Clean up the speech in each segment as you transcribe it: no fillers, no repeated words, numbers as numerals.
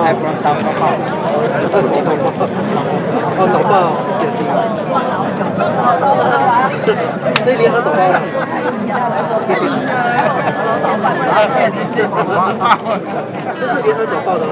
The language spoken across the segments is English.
还不让当个报，哦，早报，谢谢。这联合早报了。这是联合早报的。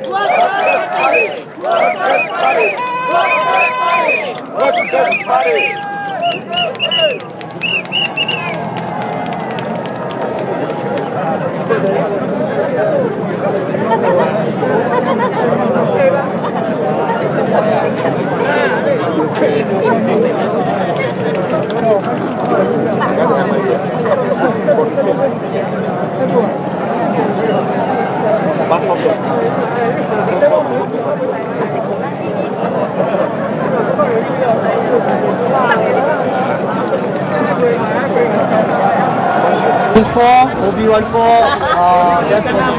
What? OB14, Jasper.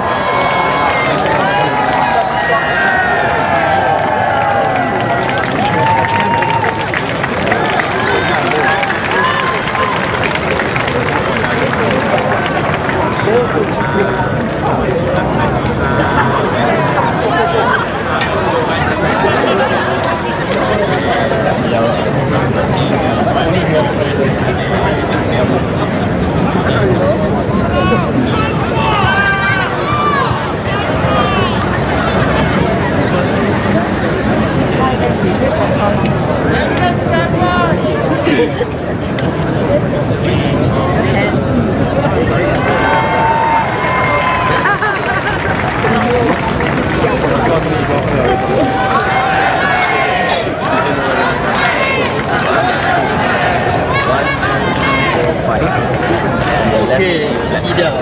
Okay, tidak.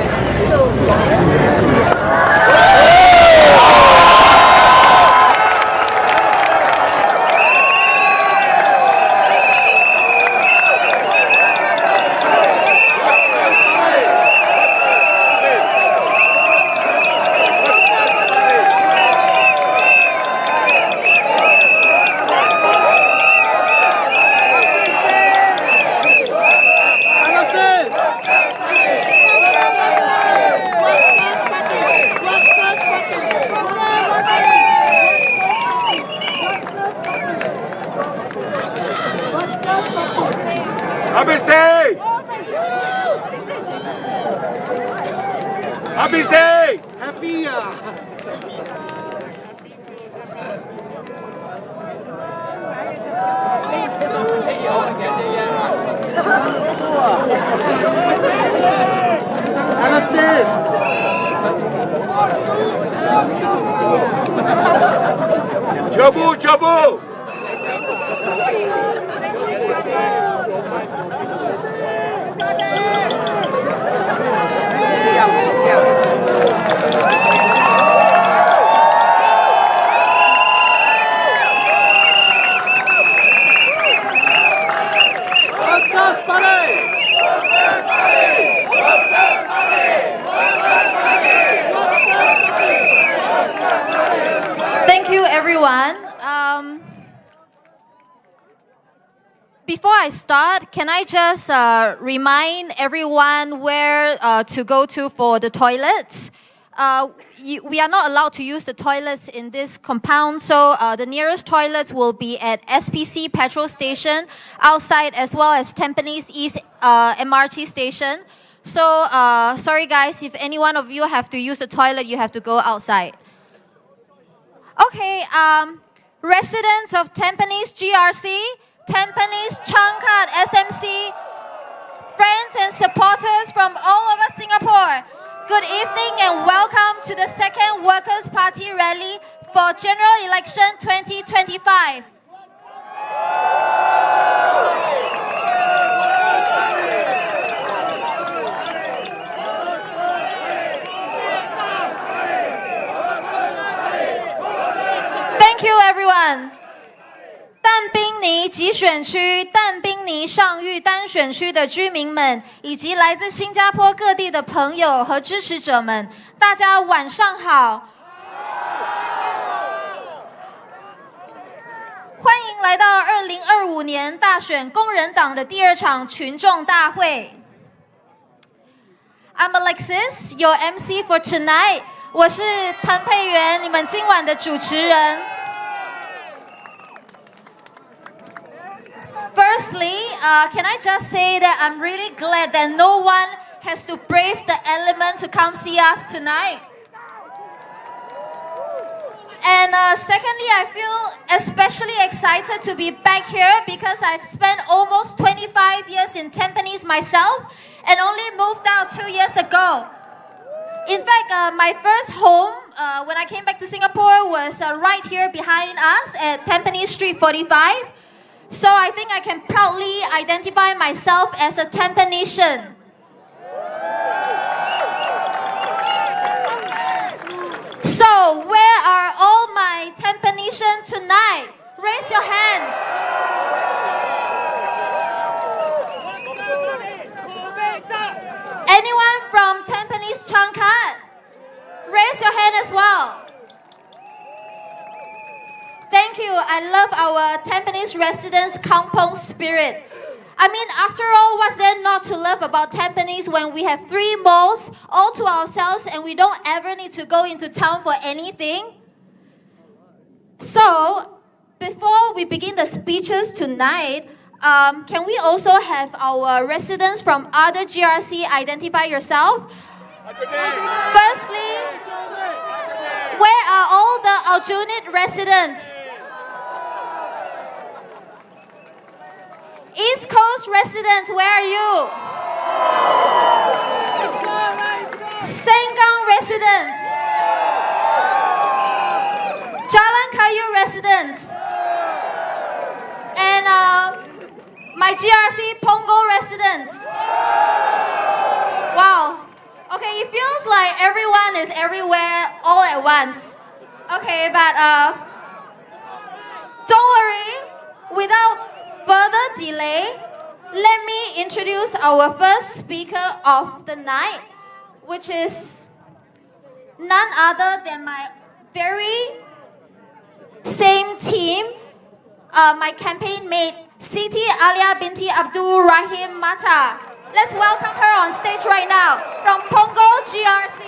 Happy ya. Assist. Çabuk çabuk. Thank you, everyone. Before I start, can I just remind everyone where to go to for the toilets? We are not allowed to use the toilets in this compound, so the nearest toilets will be at SPC petrol station outside, as well as Tampines East MRT station. So sorry guys, if any one of you have to use the toilet, you have to go outside. Okay, residents of Tampines GRC, Tampines Changkat SMC, friends and supporters from all over Singapore, good evening and welcome to the second Workers' Party rally for General Election 2025. Thank you, everyone. 但宾尼集选区、但宾尼上域单选区的居民们，以及来自新加坡各地的朋友和支持者们，大家晚上好！欢迎来到2025年大选工人党的第二场群众大会。I'm Alexis, your MC for tonight. 我是谭佩媛，你们今晚的主持人。Firstly, can I just say that I'm really glad that no one has to brave the element to come see us tonight. And secondly, I feel especially excited to be back here because I've spent almost 25 years in Tampines myself and only moved out 2 years ago. In fact, my first home when I came back to Singapore was right here behind us at Tampines Street 45. So I think I can proudly identify myself as a Tampanesian. So, where are all my Tampanesians tonight? Raise your hands. Anyone from Tampines Changkat? Raise your hand as well. Thank you. I love our Tampines residents' kampong spirit. I mean, after all, what's there not to love about Tampines when we have 3 malls all to ourselves and we don't ever need to go into town for anything? So, before we begin the speeches tonight, can we also have our residents from other GRC identify yourself? Firstly, where are all the Aljunied residents? East Coast residents, where are you? Sengkang residents. Jalan Kayu residents. And my GRC Punggol residents. Wow. Okay, it feels like everyone is everywhere all at once. Okay, but don't worry. Without further delay, let me introduce our first speaker of the night, which is none other than my very same team, my campaign mate, Siti Alia binti Abdul Rahim Matar. Let's welcome her on stage right now from Punggol GRC.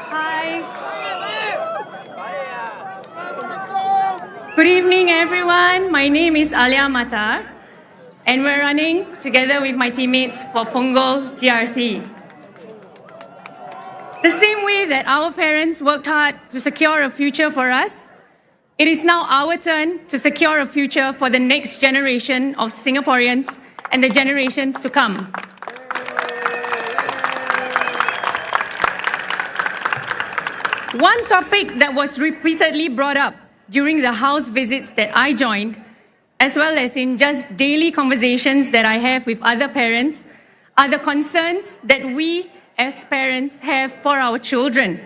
Hi. Good evening, everyone. My name is Alia Matar, and we're running together with my teammates for Punggol GRC. The same way that our parents worked hard to secure a future for us, it is now our turn to secure a future for the next generation of Singaporeans and the generations to come. One topic that was repeatedly brought up during the house visits that I joined, as well as in just daily conversations that I have with other parents, are the concerns that we as parents have for our children.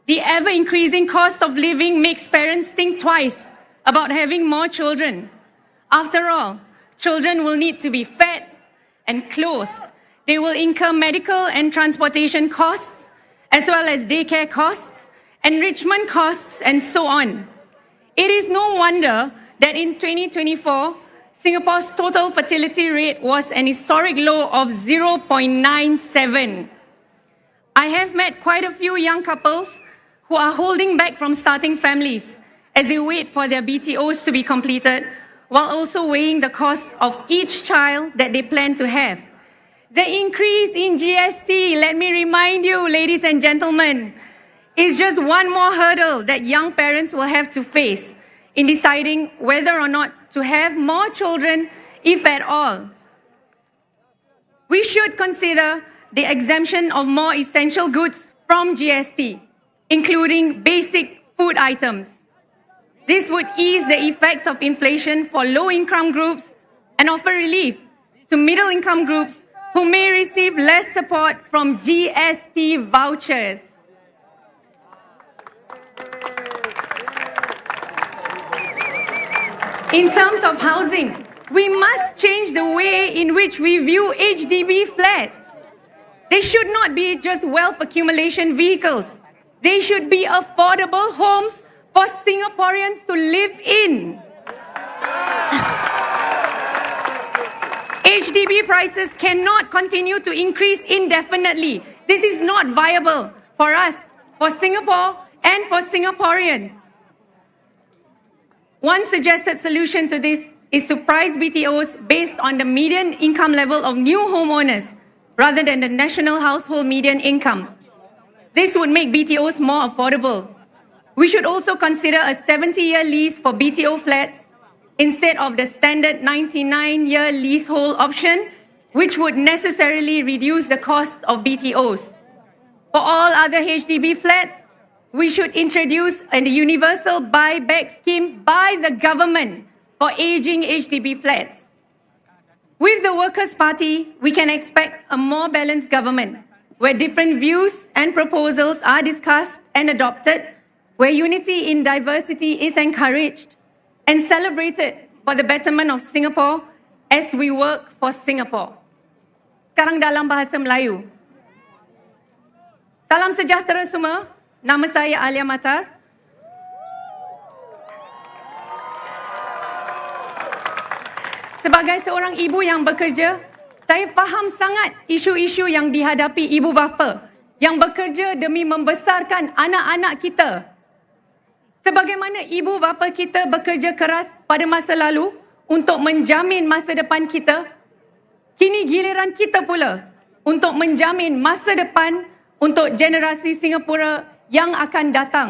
The ever-increasing cost of living makes parents think twice about having more children. After all, children will need to be fed and clothed. They will incur medical and transportation costs, as well as daycare costs, enrichment costs, and so on. It is no wonder that in 2024, Singapore's total fertility rate was an historic low of 0.97. I have met quite a few young couples who are holding back from starting families as they wait for their BTOs to be completed, while also weighing the cost of each child that they plan to have. The increase in GST, let me remind you, ladies and gentlemen, is just one more hurdle that young parents will have to face in deciding whether or not to have more children, if at all. We should consider the exemption of more essential goods from GST, including basic food items. This would ease the effects of inflation for low-income groups and offer relief to middle-income groups who may receive less support from GST vouchers. In terms of housing, we must change the way in which we view HDB flats. They should not be just wealth accumulation vehicles. They should be affordable homes for Singaporeans to live in. HDB prices cannot continue to increase indefinitely. This is not viable for us, for Singapore, and for Singaporeans. One suggested solution to this is to price BTOs based on the median income level of new homeowners rather than the national household median income. This would make BTOs more affordable. We should also consider a 70-year lease for BTO flats instead of the standard 99-year leasehold option, which would necessarily reduce the cost of BTOs. For all other HDB flats, we should introduce a universal buyback scheme by the government for aging HDB flats. With the Workers' Party, we can expect a more balanced government, where different views and proposals are discussed and adopted, where unity in diversity is encouraged and celebrated for the betterment of Singapore as we work for Singapore. Sekarang dalam bahasa Melayu. Salam sejahtera semua. Nama saya Alia Matar. Sebagai seorang ibu yang bekerja, saya faham sangat isu-isu yang dihadapi ibu bapa yang bekerja demi membesarkan anak-anak kita. Sebagaimana ibu bapa kita bekerja keras pada masa lalu untuk menjamin masa depan kita, kini giliran kita pula untuk menjamin masa depan untuk generasi Singapura yang akan datang.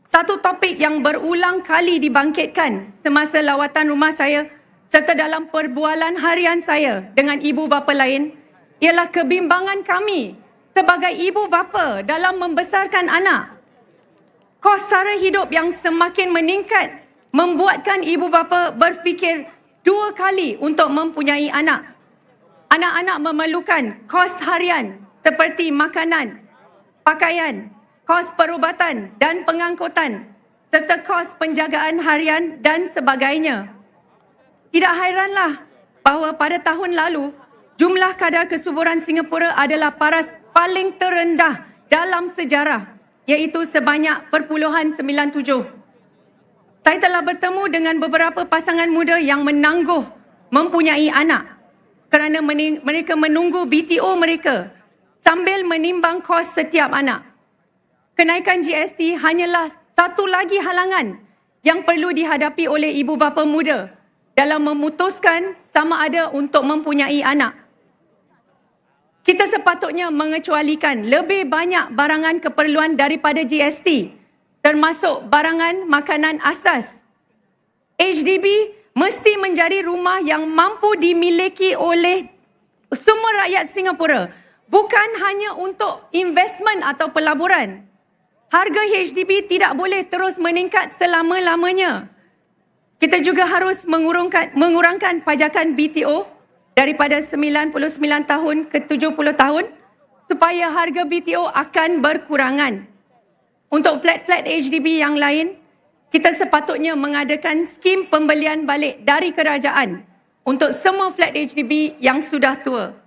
Satu topik yang berulang kali dibangkitkan semasa lawatan rumah saya serta dalam perbualan harian saya dengan ibu bapa lain ialah kebimbangan kami sebagai ibu bapa dalam membesarkan anak. Kos sara hidup yang semakin meningkat membuatkan ibu bapa berfikir 2 kali untuk mempunyai anak. Anak-anak memerlukan kos harian seperti makanan, pakaian, kos perubatan dan pengangkutan serta kos penjagaan harian dan sebagainya. Tidak hairanlah bahawa pada tahun lalu, jumlah kadar kesuburan Singapura adalah paras paling terendah dalam sejarah, iaitu sebanyak 0.97. Saya telah bertemu dengan beberapa pasangan muda yang menangguh mempunyai anak kerana mereka menunggu BTO mereka sambil menimbang kos setiap anak. Kenaikan GST hanyalah satu lagi halangan yang perlu dihadapi oleh ibu bapa muda dalam memutuskan sama ada untuk mempunyai anak. Kita sepatutnya mengecualikan lebih banyak barangan keperluan daripada GST, termasuk barangan makanan asas. HDB mesti menjadi rumah yang mampu dimiliki oleh semua rakyat Singapura, bukan hanya untuk investmen atau pelaburan. Harga HDB tidak boleh terus meningkat selama-lamanya. Kita juga harus mengurangkan pajakan BTO daripada 99 tahun ke 70 tahun supaya harga BTO akan berkurangan. Untuk flat-flat HDB yang lain, kita sepatutnya mengadakan skim pembelian balik dari kerajaan untuk semua flat HDB yang sudah tua.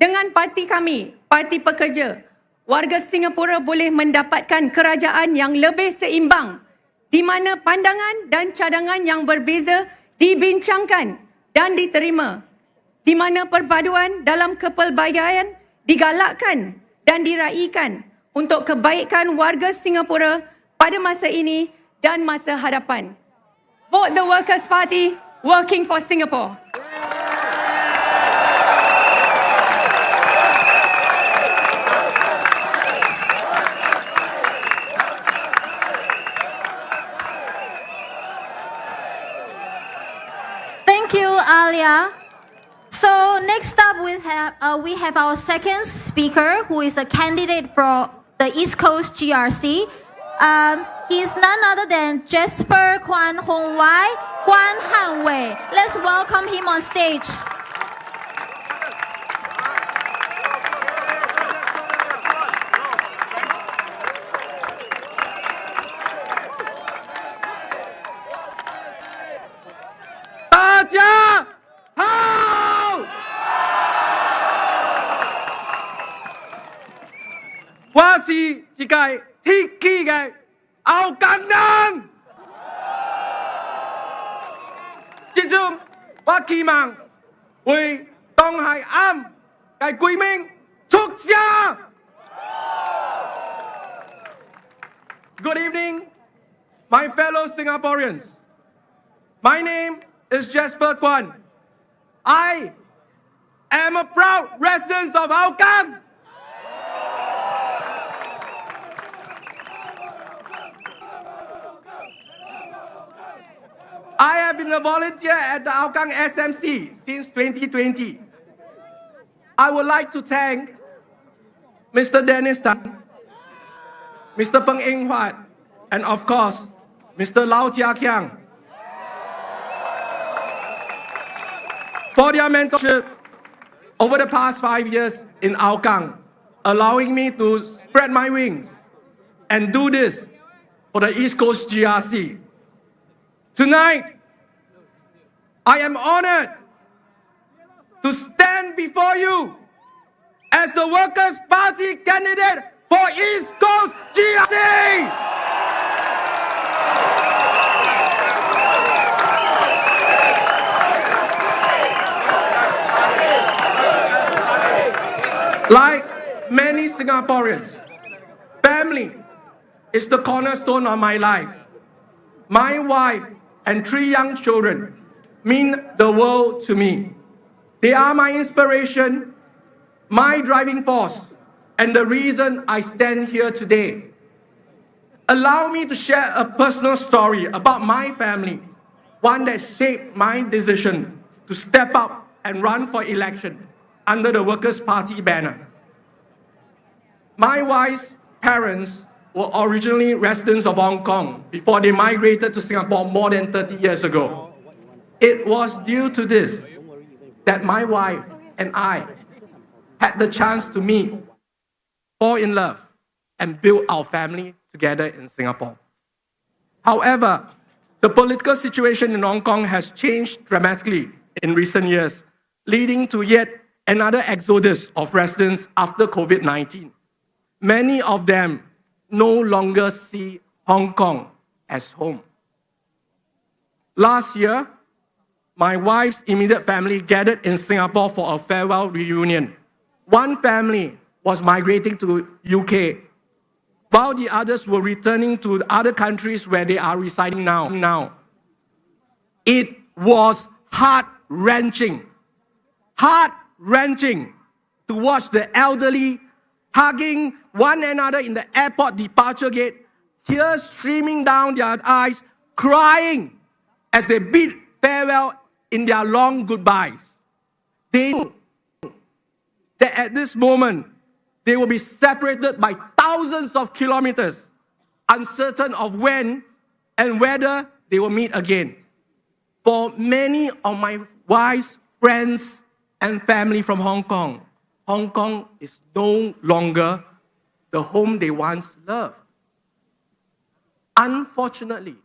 Dengan parti kami, Parti Pekerja, warga Singapura boleh mendapatkan kerajaan yang lebih seimbang di mana pandangan dan cadangan yang berbeza dibincangkan dan diterima, di mana perpaduan dalam kepelbagaian digalakkan dan diraikan untuk kebaikan warga Singapura pada masa ini dan masa hadapan. Vote the Workers' Party, working for Singapore. Thank you, Alia. So next up we have our second speaker, who is a candidate for the East Coast GRC. He is none other than Jasper Kwan Hong Wai Kwan Han Wei. Let's welcome him on stage. Good evening, my fellow Singaporeans. My name is Jasper Kwan. I am a proud resident of Hougang. I have been a volunteer at the Hougang SMC since 2020. I would like to thank Mr. Dennis Tan, Mr. Peng Eng Huat, and of course, Mr. Lau Tia Kiang for their mentorship over the past 5 years in Hougang, allowing me to spread my wings and do this for the East Coast GRC. Tonight, I am honored to stand before you as the Workers' Party candidate for East Coast GRC. Like many Singaporeans, family is the cornerstone of my life. My wife and 3 young children mean the world to me. They are my inspiration, my driving force, and the reason I stand here today. Allow me to share a personal story about my family, one that shaped my decision to step up and run for election under the Workers' Party banner. My wife's parents were originally residents of Hong Kong before they migrated to Singapore more than 30 years ago. It was due to this that my wife and I had the chance to meet, fall in love, and build our family together in Singapore. However, the political situation in Hong Kong has changed dramatically in recent years, leading to yet another exodus of residents after COVID-19. Many of them no longer see Hong Kong as home. Last year, my wife's immediate family gathered in Singapore for a farewell reunion. One family was migrating to UK, while the others were returning to other countries where they are residing now. It was heart-wrenching to watch the elderly hugging one another in the airport departure gate, tears streaming down their eyes, crying as they bid farewell in their long goodbyes. They knew that at this moment, they will be separated by thousands of kilometers, uncertain of when and whether they will meet again. For many of my wife's friends and family from Hong Kong is no longer the home they once loved. Unfortunately,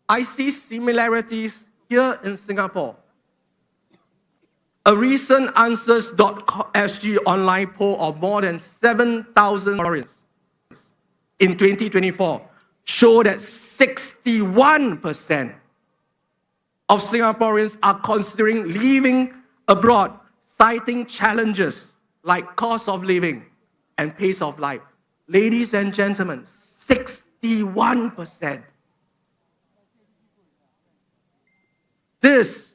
I see similarities here in Singapore. A recent Answers.sg online poll of more than 7,000 Singaporeans in 2024 showed that 61% of Singaporeans are considering leaving abroad, citing challenges like cost of living and pace of life. Ladies and gentlemen, 61%. This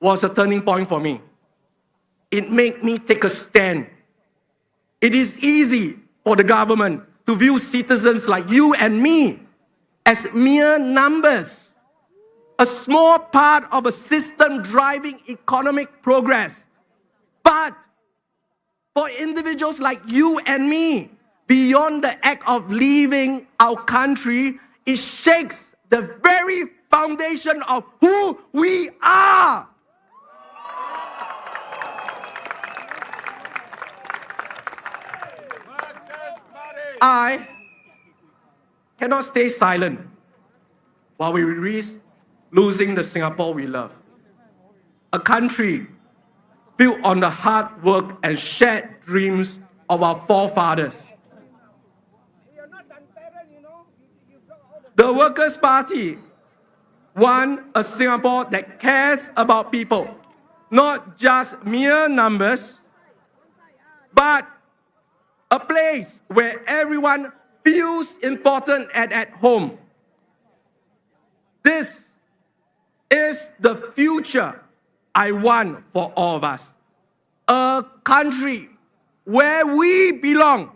was a turning point for me. It made me take a stand. It is easy for the government to view citizens like you and me as mere numbers, a small part of a system driving economic progress. But for individuals like you and me, beyond the act of leaving our country, it shakes the very foundation of who we are. I cannot stay silent while we risk losing the Singapore we love. A country built on the hard work and shared dreams of our forefathers. The Workers' Party want a Singapore that cares about people, not just mere numbers, but a place where everyone feels important and at home. This is the future I want for all of us. A country where we belong,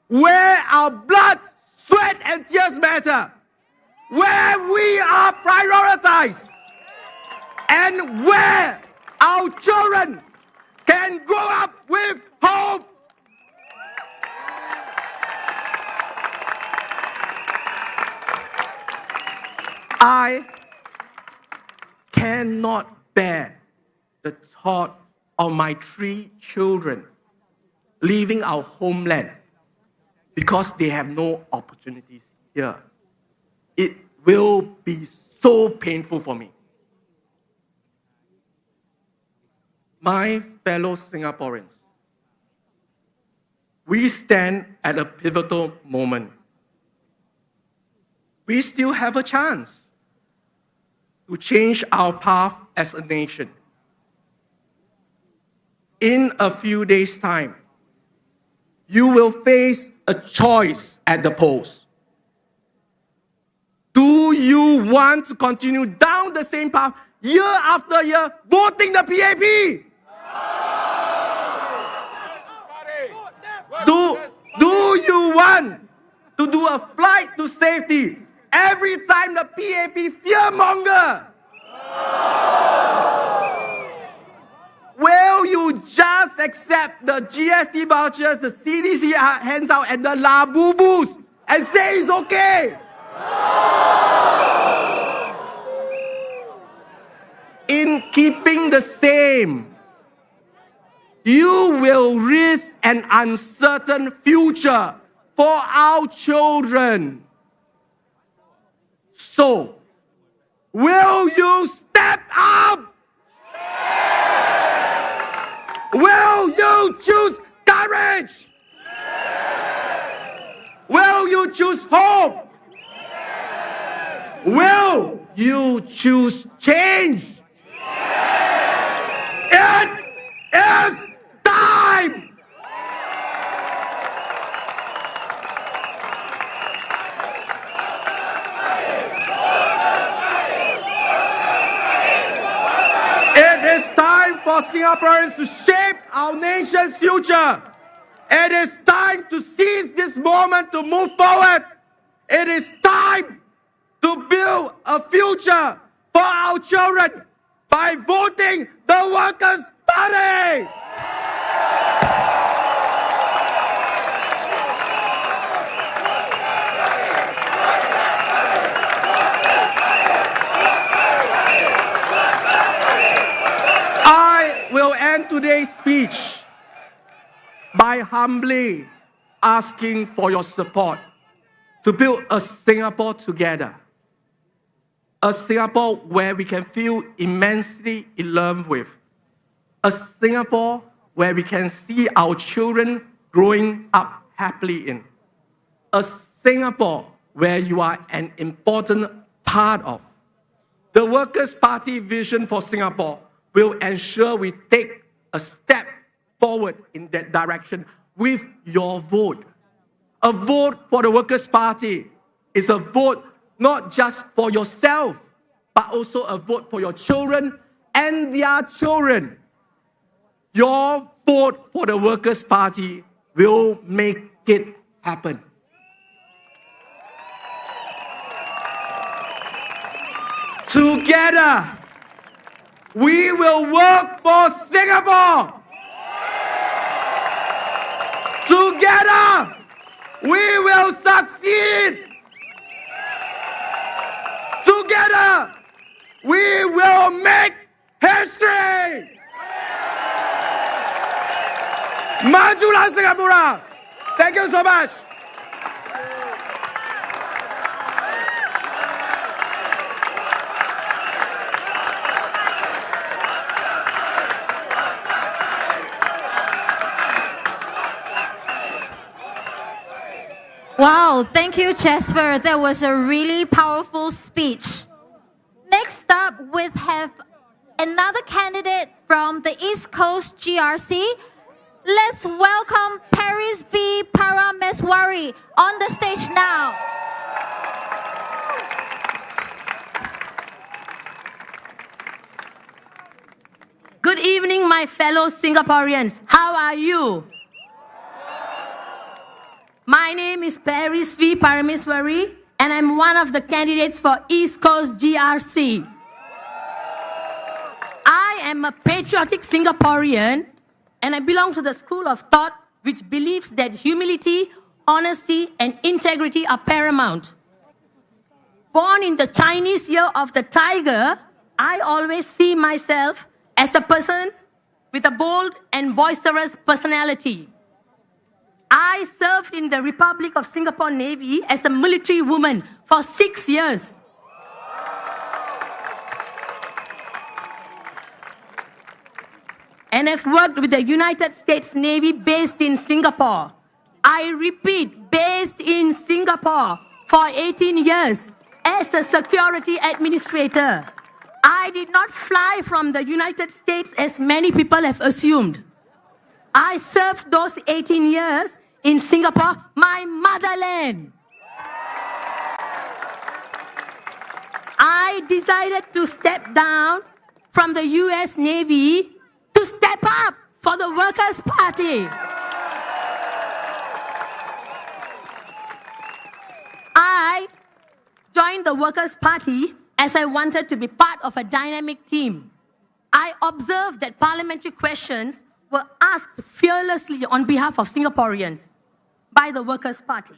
where our blood, sweat, and tears matter, where we are prioritized, and where our children can grow up with hope. I cannot bear the thought of my 3 children leaving our homeland because they have no opportunities here. It will be so painful for me. My fellow Singaporeans, we stand at a pivotal moment. We still have a chance to change our path as a nation. In a few days' time, you will face a choice at the polls. Do you want to continue down the same path year after year, voting the PAP? Do you want to do a flight to safety every time the PAP fearmonger? Will you just accept the GST vouchers the CDC hands out and the labubus and say it's okay? In keeping the same, you will risk an uncertain future for our children. So, will you step up? Will you choose courage? Will you choose hope? Will you choose change? It is time! It is time for Singaporeans to shape our nation's future. It is time to seize this moment to move forward. It is time to build a future for our children by voting the Workers' Party. I will end today's speech by humbly asking for your support to build a Singapore together. A Singapore where we can feel immensely in love with. A Singapore where we can see our children growing up happily in. A Singapore where you are an important part of. The Workers' Party vision for Singapore will ensure we take a step forward in that direction with your vote. A vote for the Workers' Party is a vote not just for yourself, but also a vote for your children and their children. Your vote for the Workers' Party will make it happen. Together, we will work for Singapore. Together, we will succeed. Together, we will make history. Majulah Singapura. Thank you so much. Wow, thank you, Jasper. That was a really powerful speech. Next up, we have another candidate from the East Coast GRC. Let's welcome Paris V. Parameswari on the stage now. Good evening, my fellow Singaporeans. How are you? My name is Paris V. Parameswari, and I'm one of the candidates for East Coast GRC. I am a patriotic Singaporean, and I belong to the school of thought which believes that humility, honesty, and integrity are paramount. Born in the Chinese Year of the Tiger, I always see myself as a person with a bold and boisterous personality. I served in the Republic of Singapore Navy as a military woman for 6 years. And I've worked with the United States Navy based in Singapore. I repeat, based in Singapore for 18 years as a security administrator. I did not fly from the United States as many people have assumed. I served those 18 years in Singapore, my motherland. I decided to step down from the US Navy to step up for the Workers' Party. I joined the Workers' Party as I wanted to be part of a dynamic team. I observed that parliamentary questions were asked fearlessly on behalf of Singaporeans by the Workers' Party.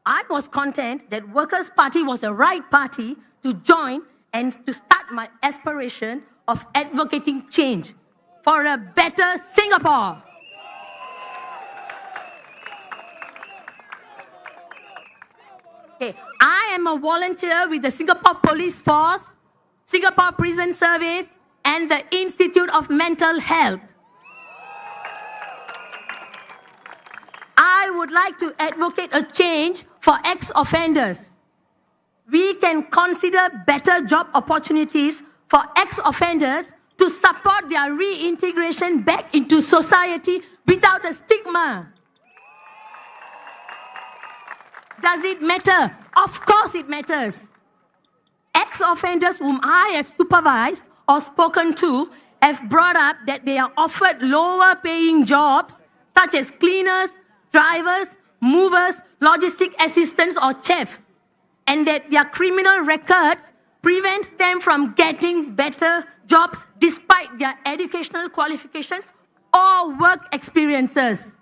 I was content that Workers' Party was the right party to join and to start my aspiration of advocating change for a better Singapore. Okay. I am a volunteer with the Singapore Police Force, Singapore Prison Service, and the Institute of Mental Health. I would like to advocate a change for ex-offenders. We can consider better job opportunities for ex-offenders to support their reintegration back into society without a stigma. Does it matter? Of course it matters. Ex-offenders whom I have supervised or spoken to have brought up that they are offered lower paying jobs such as cleaners, drivers, movers, logistic assistants or chefs, and that their criminal records prevent them from getting better jobs despite their educational qualifications or work experiences.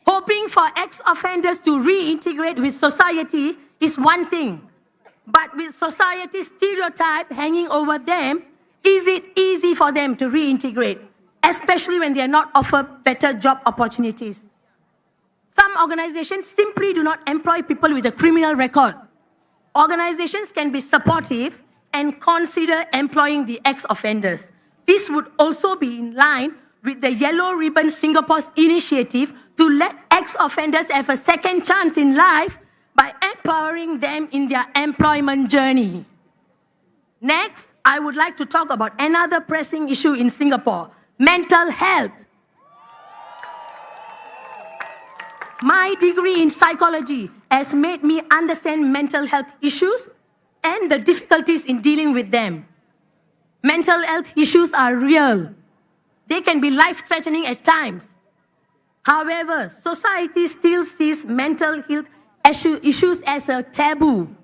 Hoping for ex-offenders to reintegrate with society is one thing, but with society's stereotype hanging over them, is it easy for them to reintegrate, especially when they are not offered better job opportunities? Some organizations simply do not employ people with a criminal record. Organizations can be supportive and consider employing the ex-offenders. This would also be in line with the Yellow Ribbon Singapore's initiative to let ex-offenders have a second chance in life by empowering them in their employment journey. Next, I would like to talk about another pressing issue in Singapore, mental health. My degree in psychology has made me understand mental health issues and the difficulties in dealing with them. Mental health issues are real. They can be life-threatening at times. However, society still sees mental health issues as a taboo.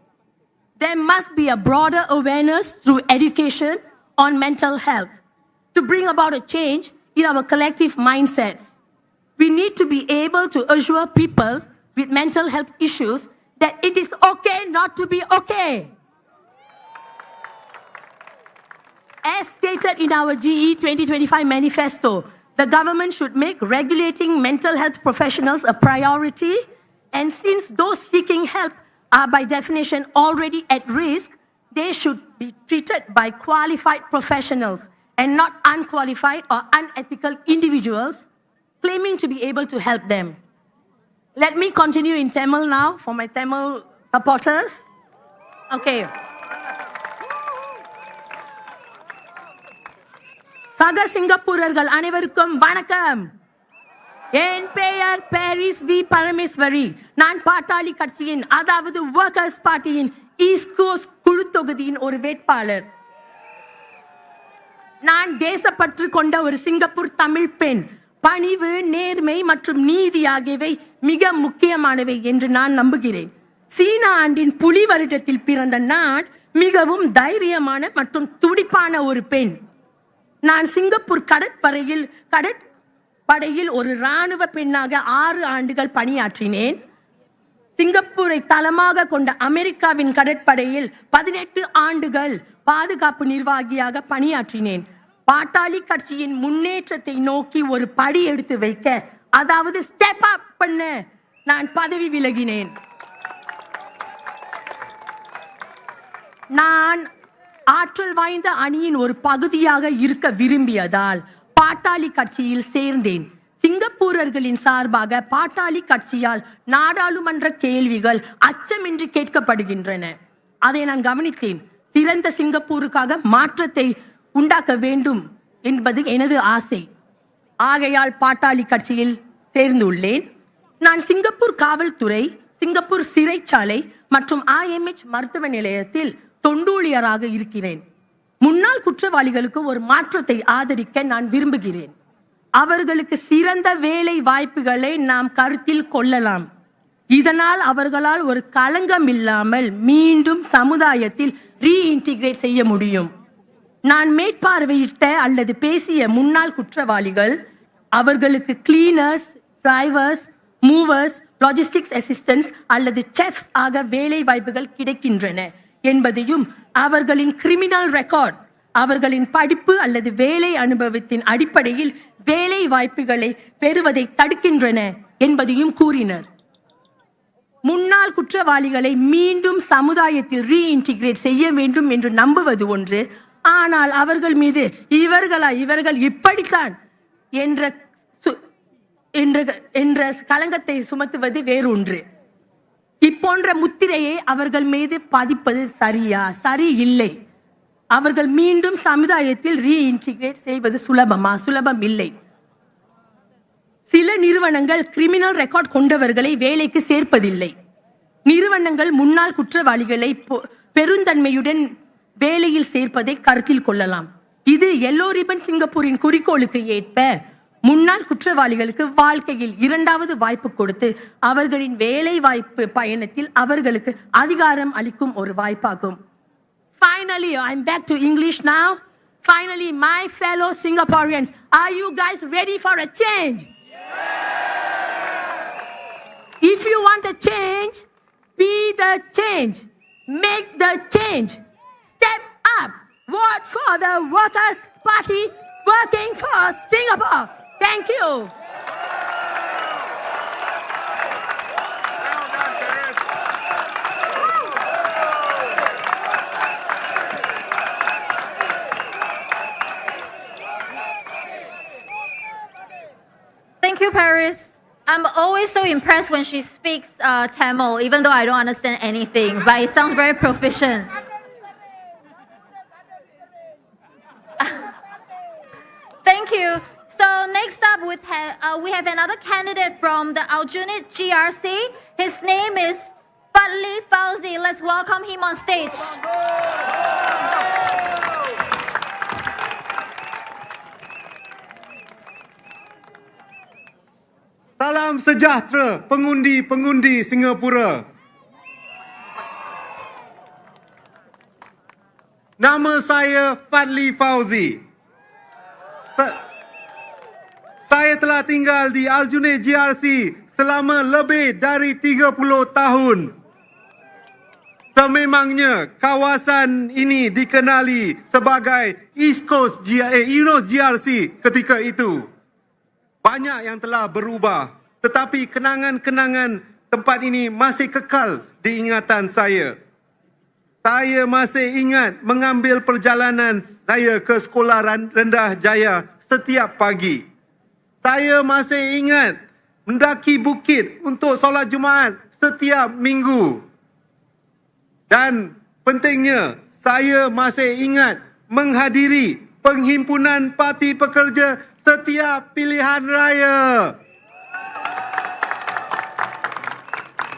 There must be a broader awareness through education on mental health to bring about a change in our collective mindsets. We need to be able to assure people with mental health issues that it is okay not to be okay. As stated in our GE2025 manifesto, the government should make regulating mental health professionals a priority, and since those seeking help are by definition already at risk, they should be treated by qualified professionals and not unqualified or unethical individuals claiming to be able to help them. Let me continue in Tamil now for my Tamil supporters. Okay. சக சிங்கப்பூரர்கள் அனைவருக்கும் வணக்கம். என் பெயர் Paris we Parameswari. நான் பாட்டாளி கட்சியின் அதாவது workers பார்ட்டியின் east cost குழு தொகுதியின் ஒரு வேட்பாளர். நான் தேசப்பற்று கொண்ட ஒரு சிங்கப்பூர் தமிழ் பெண். பணிவு, நேர்மை மற்றும் நீதி ஆகியவை மிக முக்கியமானவை என்று நான் நம்புகிறேன். சீன ஆண்டின் புலி வருடத்தில் பிறந்த நான் மிகவும் தைரியமான மற்றும் துடிப்பான ஒரு பெண். நான் சிங்கப்பூர் கடற்படையில் ஒரு இராணுவ பெண்ணாக 6 ஆண்டுகள் பணியாற்றினேன். சிங்கப்பூரை தளமாக கொண்ட அமெரிக்காவின் கடற்படையில் 18 ஆண்டுகள் பாதுகாப்பு நிர்வாகியாக பணியாற்றினேன். பாட்டாளி கட்சியின் முன்னேற்றத்தை நோக்கி ஒரு படி எடுத்து வைக்க, அதாவது ஸ்டெப் அப் பண்ண நான் பதவி விலகினேன். நான் ஆற்றல் வாய்ந்த அணியின் ஒரு பகுதியாக இருக்க விரும்பியதால் பாட்டாளி கட்சியில் சேர்ந்தேன். சிங்கப்பூரர்களின் சார்பாக பாட்டாளி கட்சியால் நாடாளுமன்ற கேள்விகள் அச்சமின்றி கேட்கப்படுகின்றன. அதை நான் கவனித்தேன். சிறந்த சிங்கப்பூருக்காக மாற்றத்தை உண்டாக்க வேண்டும் என்பது எனது ஆசை. ஆகையால் பாட்டாளி கட்சியில் சேர்ந்துள்ளேன். நான் சிங்கப்பூர் காவல்துறை, சிங்கப்பூர் சிறைச்சாலை மற்றும் IMH மருத்துவ நிலையத்தில் தொண்டூழியராக இருக்கிறேன். முன்னாள் குற்றவாளிகளுக்கு ஒரு மாற்றத்தை ஆதரிக்க நான் விரும்புகிறேன். அவர்களுக்கு சிறந்த வேலை வாய்ப்புகளை நாம் கருத்தில் கொள்ளலாம். இதனால் அவர்களால் ஒரு களங்கம் இல்லாமல் மீண்டும் சமுதாயத்தில் ரீஇன்டிகிரேட் செய்ய முடியும். நான் மேற்பார்வையிட்ட அல்லது பேசிய முன்னாள் குற்றவாளிகள் அவர்களுக்கு cleaners, drivers, movers, logistics assistants அல்லது செஃப்ஸ் ஆக வேலை வாய்ப்புகள் கிடைக்கின்றன என்பதையும், அவர்களின் கிரிமினல் ரெக்கார்ட் அவர்களின் படிப்பு அல்லது வேலை அனுபவத்தின் அடிப்படையில் வேலை வாய்ப்புகளை பெறுவதை தடுக்கின்றன என்பதையும் கூறினர். முன்னாள் குற்றவாளிகளை மீண்டும் சமுதாயத்தில் ரீஇன்டிகிரேட் செய்ய வேண்டும் என்று நம்புவது ஒன்று, ஆனால் அவர்கள் மீது இவர்கள் இப்படித்தான் என்ற களங்கத்தை சுமத்துவது வேறொன்று. இப்போன்ற முத்திரையை அவர்கள் மீது பதிப்பது சரியா? சரி இல்லை. அவர்கள் மீண்டும் சமுதாயத்தில் ரீஇன்டிகிரேட் செய்வது சுலபம் இல்லை. சில நிறுவனங்கள் கிரிமினல் ரெக்கார்ட் கொண்டவர்களை வேலைக்கு சேர்ப்பதில்லை. நிறுவனங்கள் முன்னாள் குற்றவாளிகளை பெருந்தன்மையுடன் வேலையில் சேர்ப்பதை கருத்தில் கொள்ளலாம். இது எல்லோ ரிப்பன் சிங்கப்பூரின் குறிக்கோளுக்கு ஏற்ப முன்னாள் குற்றவாளிகளுக்கு வாழ்க்கையில் 2வது வாய்ப்பு கொடுத்து அவர்களின் வேலை வாய்ப்பு பயணத்தில் அவர்களுக்கு அதிகாரம் அளிக்கும் ஒரு வாய்ப்பாகும். Finally, I'm back to English now. Finally, my fellow Singaporeans, are you guys ready for a change? If you want a change, be the change. Make the change. Step up. Vote for the Workers' Party working for Singapore. Thank you. Thank you, Paris. I'm always so impressed when she speaks Tamil, even though I don't understand anything, but it sounds very proficient. Thank you. So next up, we have another candidate from the Aljunied GRC. His name is Pali Fousy. Let's welcome him on stage. Salam sejahtera pengundi-pengundi Singapura. Nama saya Pali Fousy. Saya telah tinggal di Aljunied GRC selama lebih dari 30 tahun. Sememangnya kawasan ini dikenali sebagai East Coast GRC ketika itu. Banyak yang telah berubah, tetapi kenangan-kenangan tempat ini masih kekal di ingatan saya. Saya masih ingat mengambil perjalanan saya ke sekolah rendah jaya setiap pagi. Saya masih ingat mendaki bukit untuk solat Jumaat setiap minggu. Dan pentingnya, saya masih ingat menghadiri penghimpunan parti pekerja setiap pilihan raya.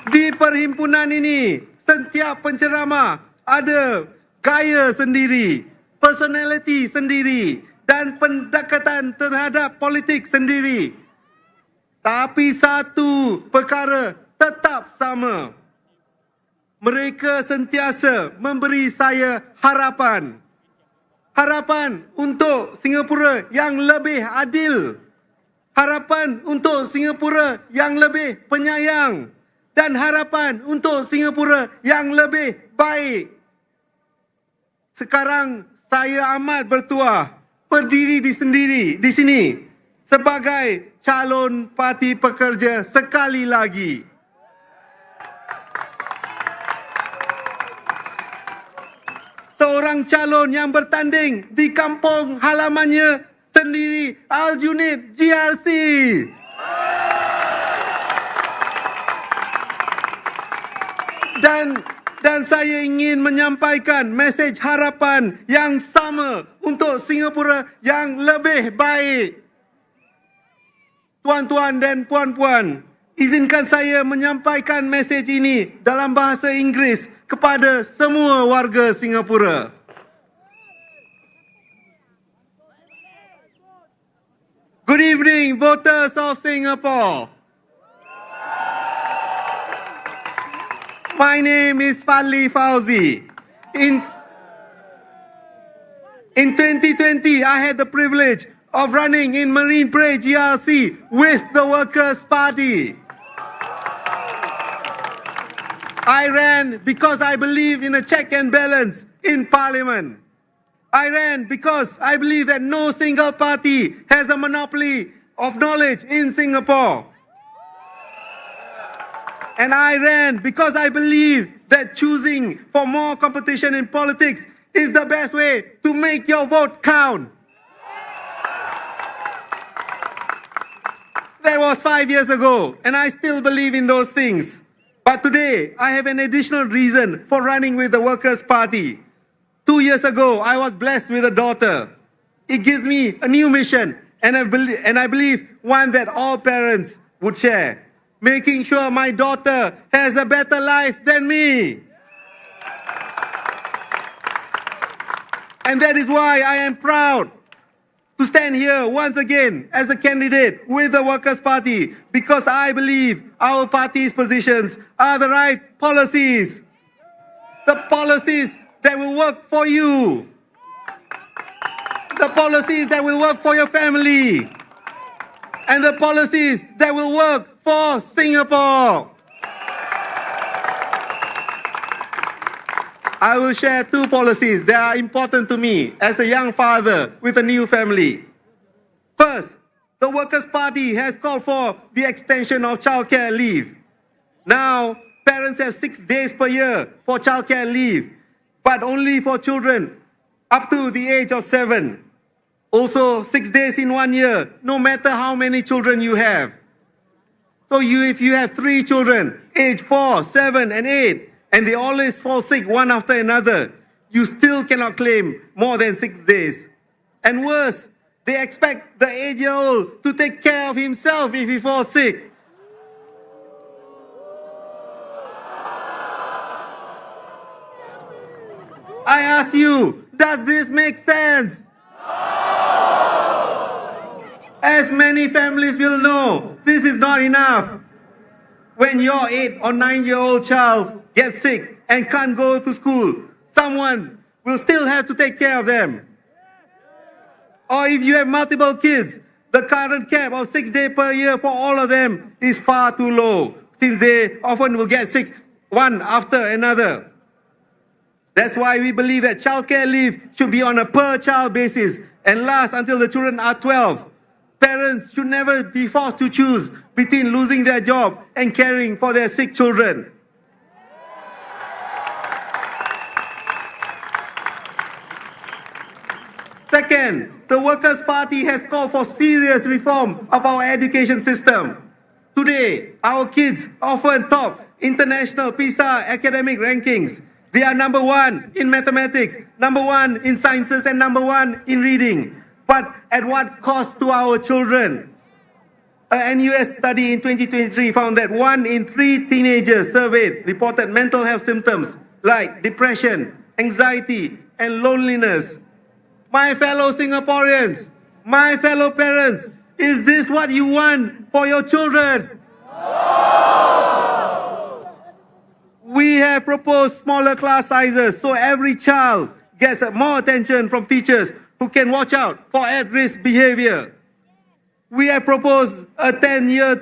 Di perhimpunan ini, setiap penceramah ada gaya sendiri, personality sendiri dan pendekatan terhadap politik sendiri. Tapi satu perkara tetap sama. Mereka sentiasa memberi saya harapan. Harapan untuk Singapura yang lebih adil. Harapan untuk Singapura yang lebih penyayang. Dan harapan untuk Singapura yang lebih baik. Sekarang saya amat bertuah berdiri di sini sebagai calon parti pekerja sekali lagi. Seorang calon yang bertanding di kampung halamannya sendiri, Aljunied GRC. Dan saya ingin menyampaikan mesej harapan yang sama untuk Singapura yang lebih baik. Tuan-tuan dan puan-puan, izinkan saya menyampaikan mesej ini dalam bahasa Inggeris kepada semua warga Singapura. Good evening, voters of Singapore. My name is Pali Fousy. In 2020, I had the privilege of running in Marine Parade GRC with the Workers' Party. I ran because I believe in a check and balance in Parliament. I ran because I believe that no single party has a monopoly of knowledge in Singapore. And I ran because I believe that choosing for more competition in politics is the best way to make your vote count. That was 5 years ago, and I still believe in those things. But today, I have an additional reason for running with the Workers' Party. 2 years ago, I was blessed with a daughter. It gives me a new mission, and I believe one that all parents would share. Making sure my daughter has a better life than me. And that is why I am proud to stand here once again as a candidate with the Workers' Party, because I believe our party's positions are the right policies. The policies that will work for you. The policies that will work for your family. And the policies that will work for Singapore. I will share two policies that are important to me as a young father with a new family. First, the Workers' Party has called for the extension of childcare leave. Now, parents have 6 days per year for childcare leave, but only for children up to the age of 7. Also, 6 days in 1 year, no matter how many children you have. So if you have 3 children, age 4, 7, and 8, and they always fall sick one after another, you still cannot claim more than 6 days. And worse, they expect the 8-year-old to take care of himself if he falls sick. I ask you, does this make sense? As many families will know, this is not enough. When your 8 or 9-year-old child gets sick and can't go to school, someone will still have to take care of them. Or if you have multiple kids, the current cap of 6 days per year for all of them is far too low, since they often will get sick one after another. That's why we believe that childcare leave should be on a per-child basis and last until the children are 12. Parents should never be forced to choose between losing their job and caring for their sick children. Second, the Workers' Party has called for serious reform of our education system. Today, our kids often top international PISA academic rankings. They are number 1 in mathematics, number 1 in sciences, and number 1 in reading. But at what cost to our children? A NUS study in 2023 found that 1 in 3 teenagers surveyed reported mental health symptoms like depression, anxiety, and loneliness. my fellow Singaporeans, my fellow parents, is this what you want for your children? We have proposed smaller class sizes so every child gets more attention from teachers who can watch out for at-risk behavior. We have proposed a 10-year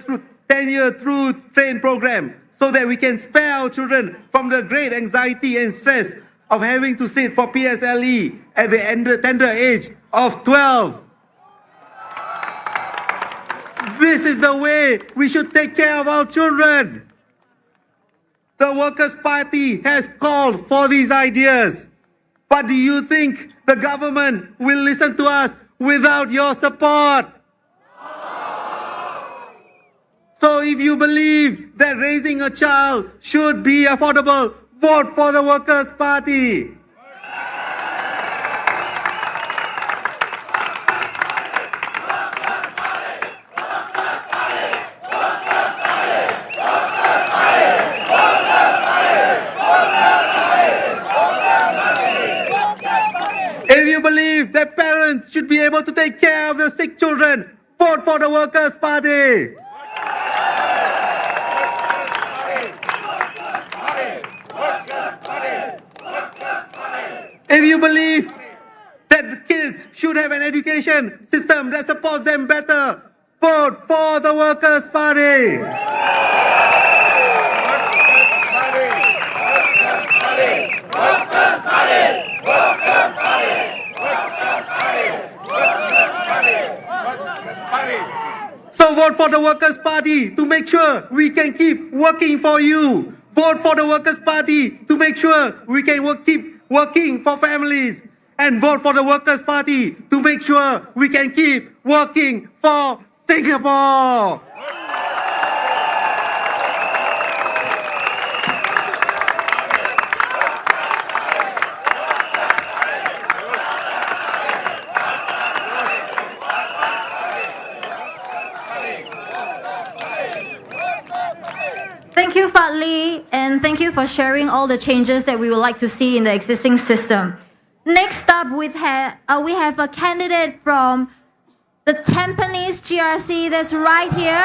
through train program so that we can spare our children from the great anxiety and stress of having to sit for PSLE at the tender age of 12. This is the way we should take care of our children. The Workers' Party has called for these ideas. But do you think the government will listen to us without your support? So if you believe that raising a child should be affordable, vote for the Workers' Party. If you believe that parents should be able to take care of their sick children, vote for the Workers' Party. If you believe that the kids should have an education system that supports them better, vote for the Workers' Party. So vote for the Workers' Party to make sure we can keep working for you. Vote for the Workers' Party to make sure we can keep working for families. And vote for the Workers' Party to make sure we can keep working for Singapore. Thank you, Pali, and thank you for sharing all the changes that we would like to see in the existing system. Next up, we have a candidate from the Tampines GRC that's right here.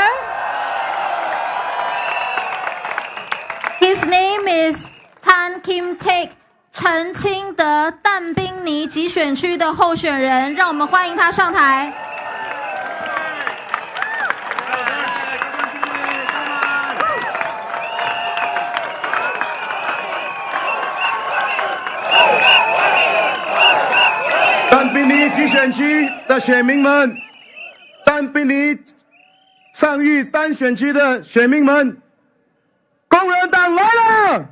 His name is Tan Kim Taek, 陈清德淡滨尼集选区的候选人，让我们欢迎他上台。淡滨尼集选区的选民们，淡滨尼上议单选区的选民们，工人党来了！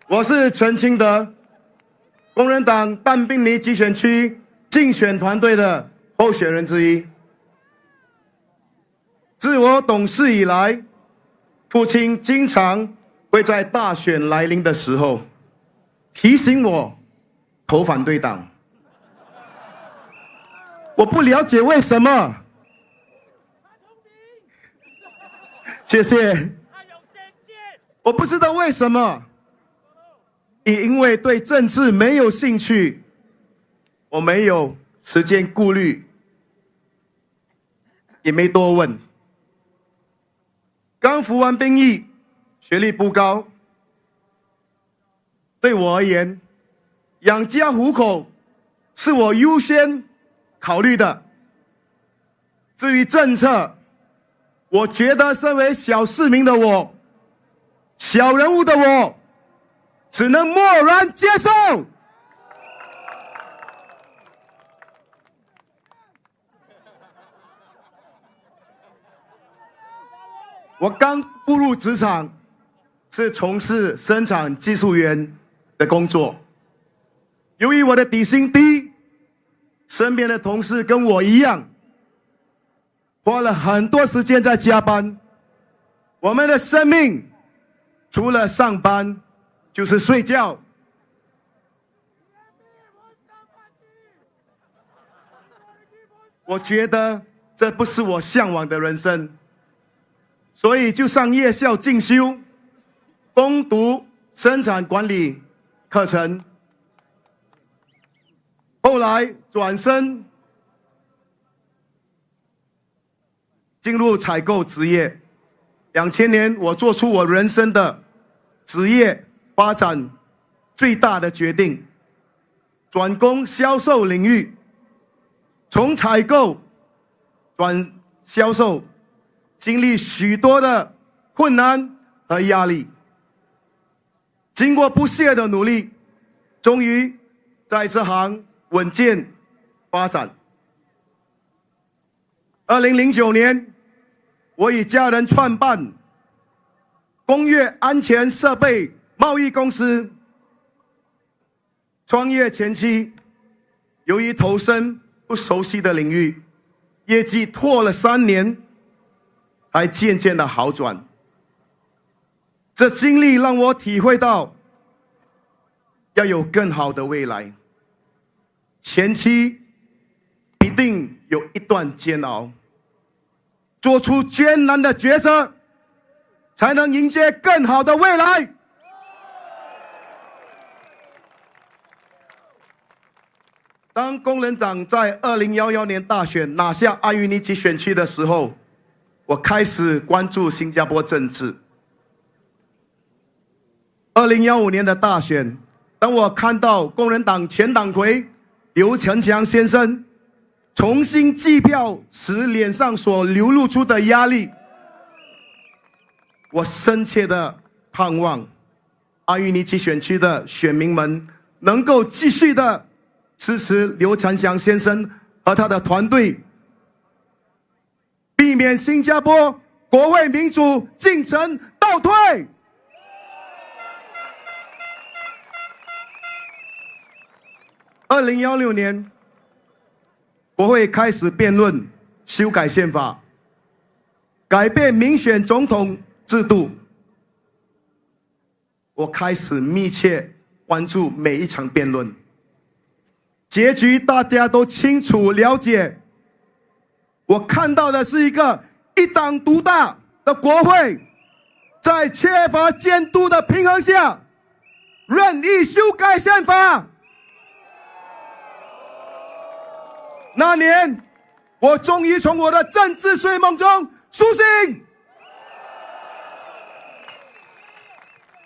我是陈清德，工人党淡滨尼集选区竞选团队的候选人之一。自我懂事以来，父亲经常会在大选来临的时候提醒我投反对党。我不了解为什么。谢谢。我不知道为什么。也因为对政治没有兴趣，我没有时间顾虑，也没多问。刚服完兵役，学历不高，对我而言，养家糊口是我优先考虑的。至于政策，我觉得身为小市民的我，小人物的我，只能默然接受。我刚步入职场，是从事生产技术员的工作。由于我的底薪低，身边的同事跟我一样，花了很多时间在加班。我们的生命除了上班就是睡觉。我觉得这不是我向往的人生，所以就上夜校进修，攻读生产管理课程，后来转身进入采购职业。2000年，我做出我人生的职业发展最大的决定，转攻销售领域，从采购转销售，经历许多的困难和压力，经过不懈的努力，终于在这行稳健发展。2009年，我与家人创办工业安全设备贸易公司。创业前期，由于投身不熟悉的领域，业绩拖了3年，才渐渐的好转。这经历让我体会到，要有更好的未来，前期一定有一段煎熬，做出艰难的抉择，才能迎接更好的未来。当工人党在2011年大选拿下安于尼基选区的时候，我开始关注新加坡政治。2015年的大选，当我看到工人党前党魁刘成强先生重新计票时脸上所流露出的压力，我深切的盼望安于尼基选区的选民们能够继续的支持刘成强先生和他的团队，避免新加坡国会民主进程倒退。2016年，国会开始辩论修改宪法，改变民选总统制度。我开始密切关注每一场辩论，结局大家都清楚了解。我看到的是一个一党独大的国会，在缺乏监督的平衡下，任意修改宪法。那年，我终于从我的政治睡梦中苏醒。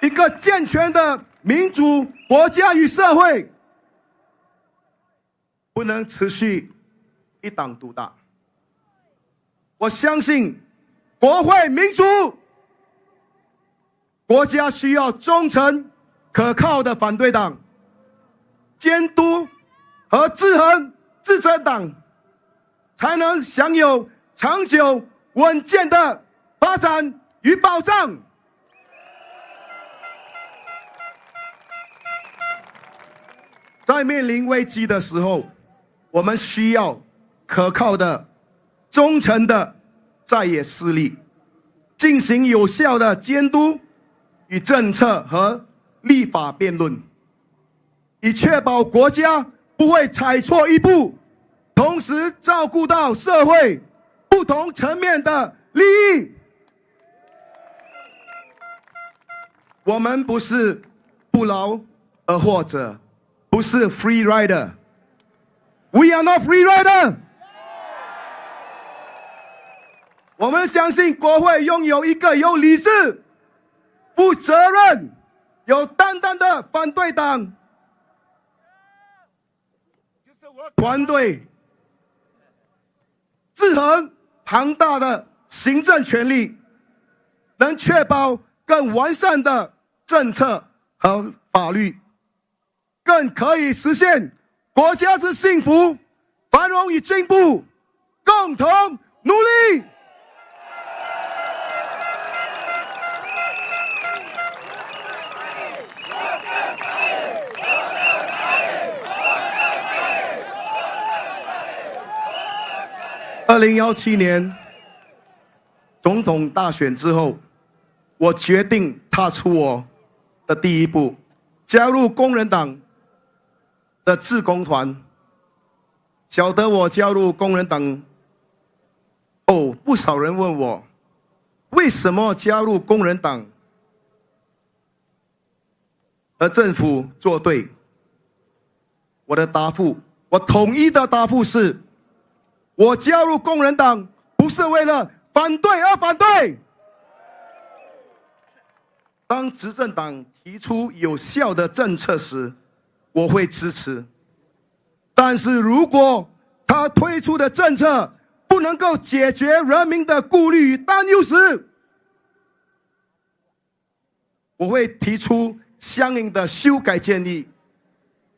一个健全的民主国家与社会，不能持续一党独大。我相信国会民主，国家需要忠诚可靠的反对党，监督和制衡执政党，才能享有长久稳健的发展与保障。在面临危机的时候，我们需要可靠的、忠诚的在野势力，进行有效的监督与政策和立法辩论，以确保国家不会踩错一步，同时照顾到社会不同层面的利益。我们不是不劳而获者，不是 free rider。 We are not free rider。 我们相信国会拥有一个有理智、负责任、有担当的反对党团队，制衡庞大的行政权力，能确保更完善的政策和法律，更可以实现国家之幸福、繁荣与进步，共同努力。2017年总统大选之后，我决定踏出我的第一步，加入工人党的志工团。晓得我加入工人党后，不少人问我为什么加入工人党。和政府作对。我的答复，我统一的答复是，我加入工人党不是为了反对而反对。当执政党提出有效的政策时，我会支持。但是如果他推出的政策不能够解决人民的顾虑与担忧时，我会提出相应的修改建议，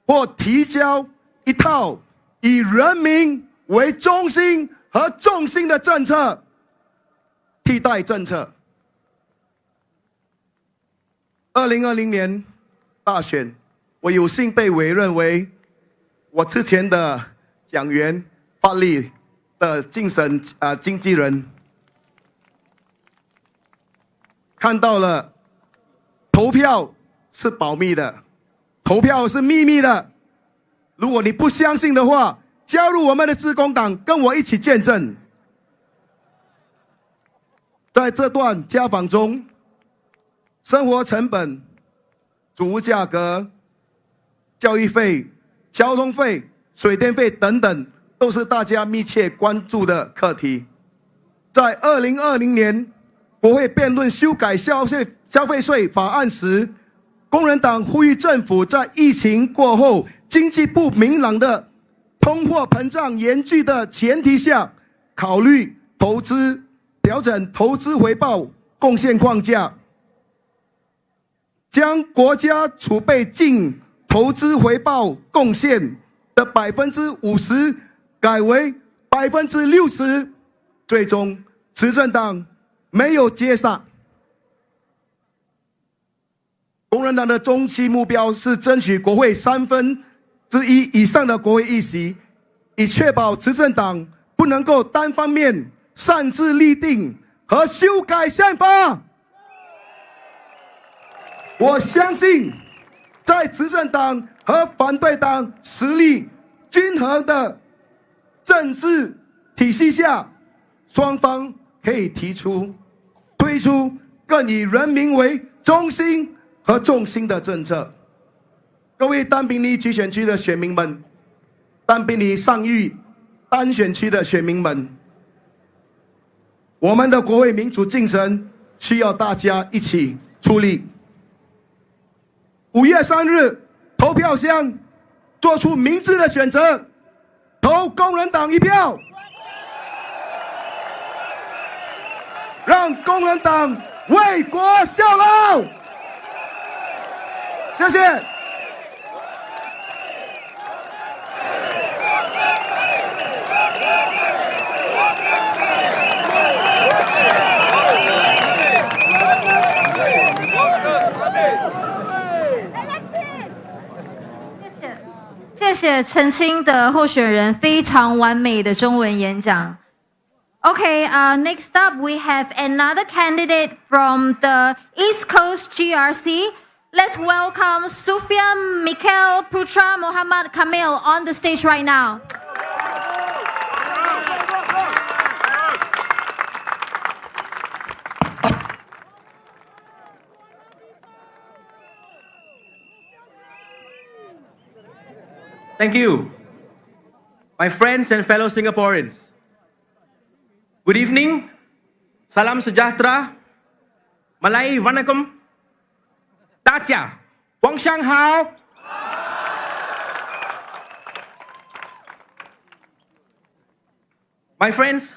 或提交一套以人民为中心和重心的政策替代政策。2020年大选，我有幸被委任为我之前的讲员法律的精神经纪人，看到了投票是保密的，投票是秘密的。如果你不相信的话，加入我们的志工党，跟我一起见证。在这段家访中，生活成本、租屋价格、教育费、交通费、水电费等等，都是大家密切关注的课题。在2020年国会辩论修改消费税法案时，工人党呼吁政府在疫情过后经济不明朗的通货膨胀严峻的前提下，考虑调整投资回报贡献框架，将国家储备净投资回报贡献的50%改为60%。最终，执政党没有接纳。工人党的中期目标是争取国会1/3以上的国会议席，以确保执政党不能够单方面擅自立定和修改宪法。我相信，在执政党和反对党实力均衡的政治体系下，双方可以推出更以人民为中心和重心的政策。各位丹宾尼集选区的选民们，丹宾尼上玉单选区的选民们，我们的国会民主进程需要大家一起出力。5月3日投票箱做出明智的选择，投工人党一票，让工人党为国效劳。谢谢。谢谢澄清的候选人非常完美的中文演讲。Okay, next up we have another candidate from the East Coast GRC. Let's welcome Sufyan Mikuel Putra Muhammad Kamil on the stage right now. Thank you, my friends and fellow Singaporeans. Good evening, salam sejahtera, Malay vanakkam, Dacia, Wang Shang Hao. My friends,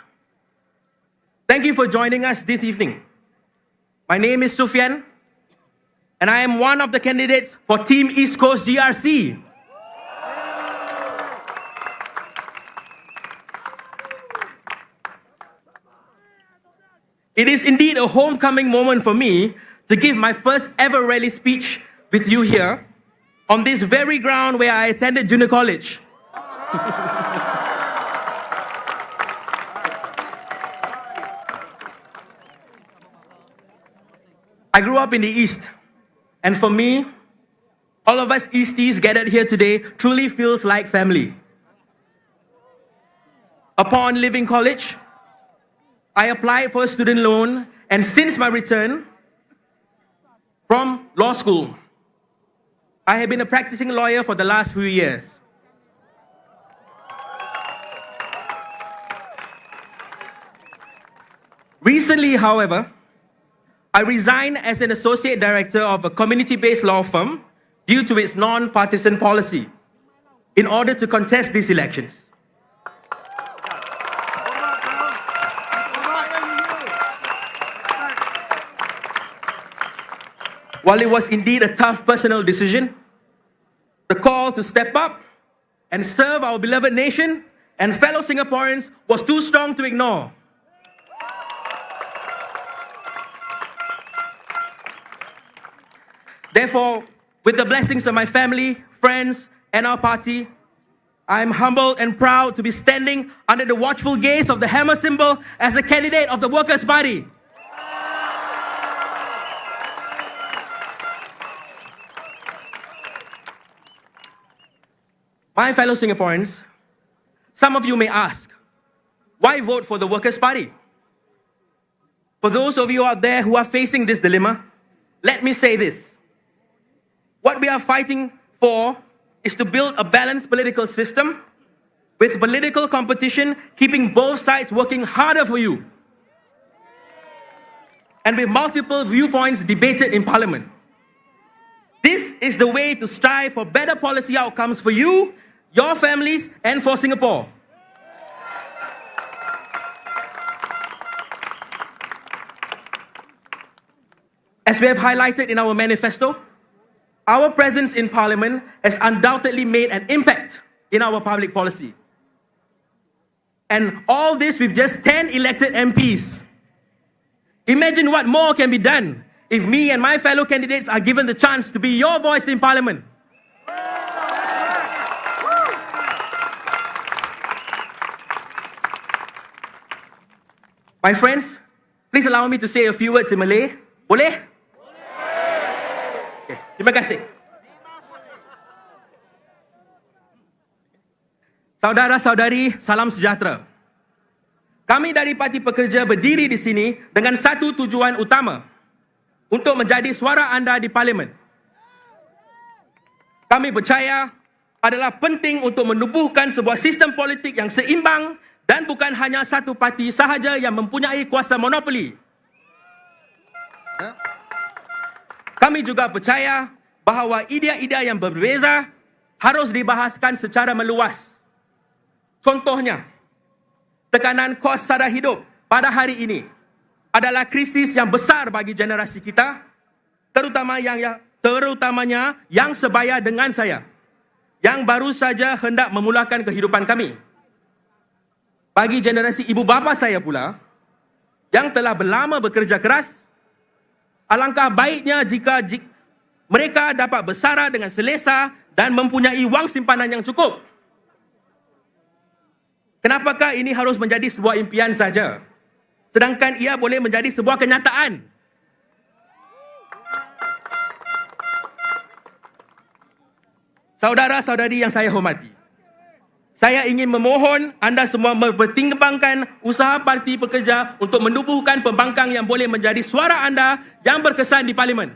thank you for joining us this evening. My name is Sufyan, and I am one of the candidates for Team East Coast GRC. It is indeed a homecoming moment for me to give my first ever rally speech with you here on this very ground where I attended junior college. I grew up in the East, and for me, all of us Easties gathered here today truly feels like family. Upon leaving college, I applied for a student loan, and since my return from law school, I have been a practicing lawyer for the last few years. Recently, however, I resigned as an associate director of a community-based law firm due to its non-partisan policy in order to contest these elections. While it was indeed a tough personal decision, the call to step up and serve our beloved nation and fellow Singaporeans was too strong to ignore. Therefore, with the blessings of my family, friends, and our party, I am humbled and proud to be standing under the watchful gaze of the hammer symbol as a candidate of the Workers' Party. My fellow Singaporeans, some of you may ask, why vote for the Workers' Party? For those of you out there who are facing this dilemma, let me say this. What we are fighting for is to build a balanced political system with political competition, keeping both sides working harder for you, and with multiple viewpoints debated in Parliament. This is the way to strive for better policy outcomes for you, your families, and for Singapore. As we have highlighted in our manifesto, our presence in Parliament has undoubtedly made an impact in our public policy. And all this with just 10 elected MPs. Imagine what more can be done if me and my fellow candidates are given the chance to be your voice in Parliament. My friends, please allow me to say a few words in Malay. Boleh? Okay, terima kasih. Saudara-saudari, salam sejahtera. Kami dari Parti Pekerja berdiri di sini dengan satu tujuan utama, untuk menjadi suara anda di Parlimen. Kami percaya adalah penting untuk menubuhkan sebuah sistem politik yang seimbang dan bukan hanya satu parti sahaja yang mempunyai kuasa monopoli. Kami juga percaya bahawa idea-idea yang berbeza harus dibahaskan secara meluas. Contohnya, tekanan kos sara hidup pada hari ini adalah krisis yang besar bagi generasi kita, terutamanya yang sebaya dengan saya, yang baru saja hendak memulakan kehidupan kami. Bagi generasi ibu bapa saya pula, yang telah berlama bekerja keras, alangkah baiknya jika mereka dapat bersara dengan selesa dan mempunyai wang simpanan yang cukup. Kenapakah ini harus menjadi sebuah impian saja, sedangkan ia boleh menjadi sebuah kenyataan? Saudara-saudari yang saya hormati, saya ingin memohon anda semua mempertimbangkan usaha Parti Pekerja untuk menubuhkan pembangkang yang boleh menjadi suara anda yang berkesan di Parlimen.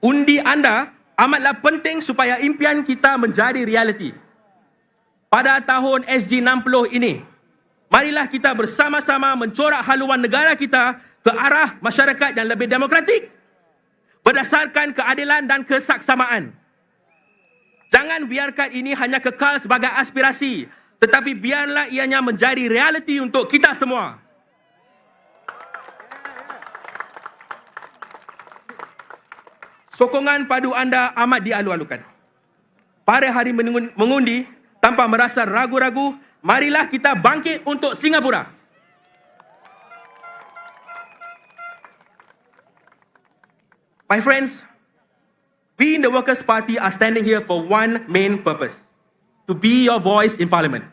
Undi anda amatlah penting supaya impian kita menjadi realiti. Pada tahun SG60 ini, marilah kita bersama-sama mencorak haluan negara kita ke arah masyarakat yang lebih demokratik, berdasarkan keadilan dan kesaksamaan. Jangan biarkan ini hanya kekal sebagai aspirasi, tetapi biarlah ianya menjadi realiti untuk kita semua. Sokongan padu anda amat dialu-alukan. Pada hari mengundi, tanpa merasa ragu-ragu, marilah kita bangkit untuk Singapura. My friends, we in the Workers' Party are standing here for one main purpose: to be your voice in Parliament.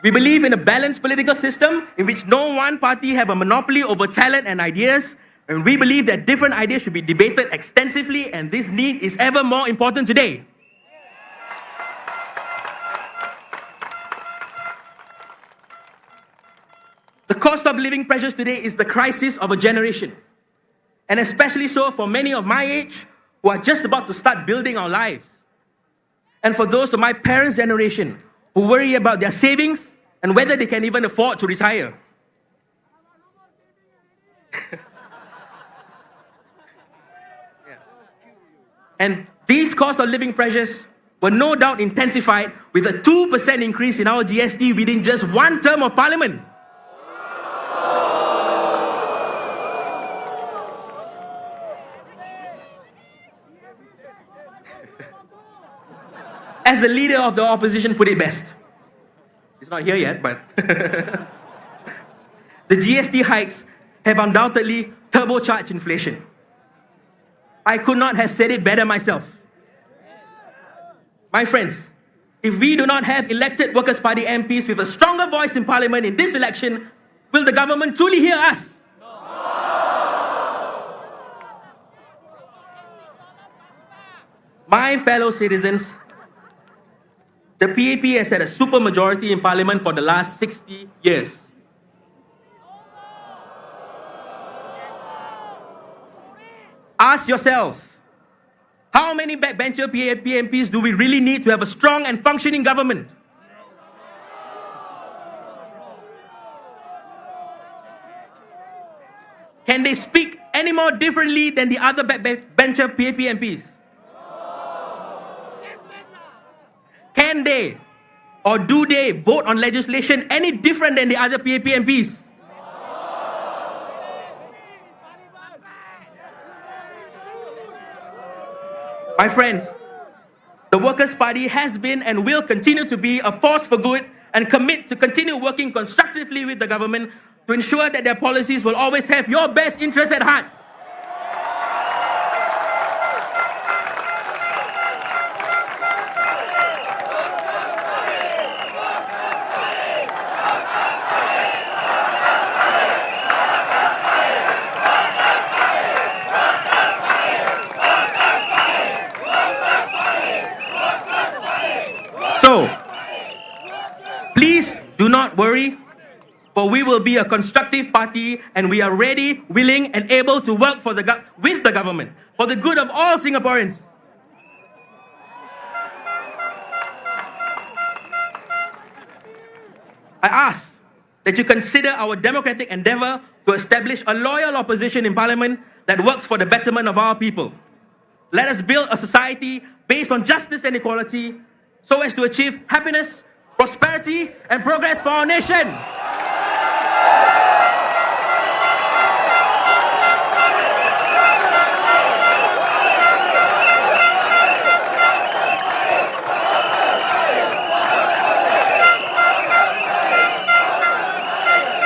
We believe in a balanced political system in which no one party have a monopoly over talent and ideas, and we believe that different ideas should be debated extensively, and this need is ever more important today. The cost of living pressures today is the crisis of a generation. And especially so for many of my age who are just about to start building our lives. And for those of my parents' generation who worry about their savings and whether they can even afford to retire. And these cost of living pressures were no doubt intensified with a 2% increase in our GST within just one term of parliament. As the leader of the opposition put it best, he's not here yet, but the GST hikes have undoubtedly turbocharged inflation. I could not have said it better myself. My friends, if we do not have elected Workers' Party MPs with a stronger voice in Parliament in this election, will the government truly hear us? My fellow citizens, the PAP has had a supermajority in Parliament for the last 60 years. Ask yourselves, how many backbencher PAP MPs do we really need to have a strong and functioning government? Can they speak any more differently than the other backbencher PAP MPs? Can they or do they vote on legislation any different than the other PAP MPs? My friends, the Workers' Party has been and will continue to be a force for good and commit to continue working constructively with the government to ensure that their policies will always have your best interests at heart. So, please do not worry, for we will be a constructive party and we are ready, willing and able to work with the government for the good of all Singaporeans. I ask that you consider our democratic endeavour to establish a loyal opposition in Parliament that works for the betterment of our people. Let us build a society based on justice and equality so as to achieve happiness, prosperity, and progress for our nation.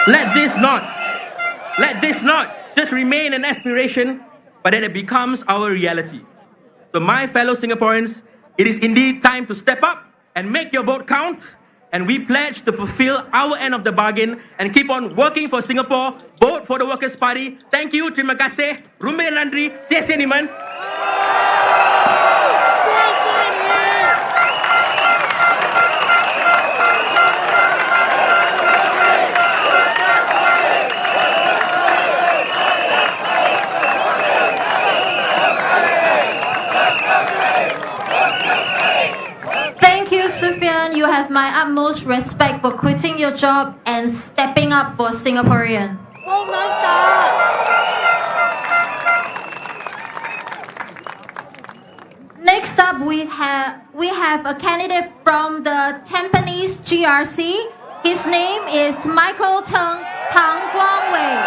Let this not just remain an aspiration, but that it becomes our reality. So my fellow Singaporeans, it is indeed time to step up and make your vote count. And we pledge to fulfill our end of the bargain and keep on working for Singapore. Vote for the Workers' Party. Thank you. Terima kasih. Rumah Nandri. Sia-sia Niman. Sufyan, you have my utmost respect for quitting your job and stepping up for Singaporean. Next up, we have a candidate from the Tampines GRC. His name is Michael Tong Pang Guangwei.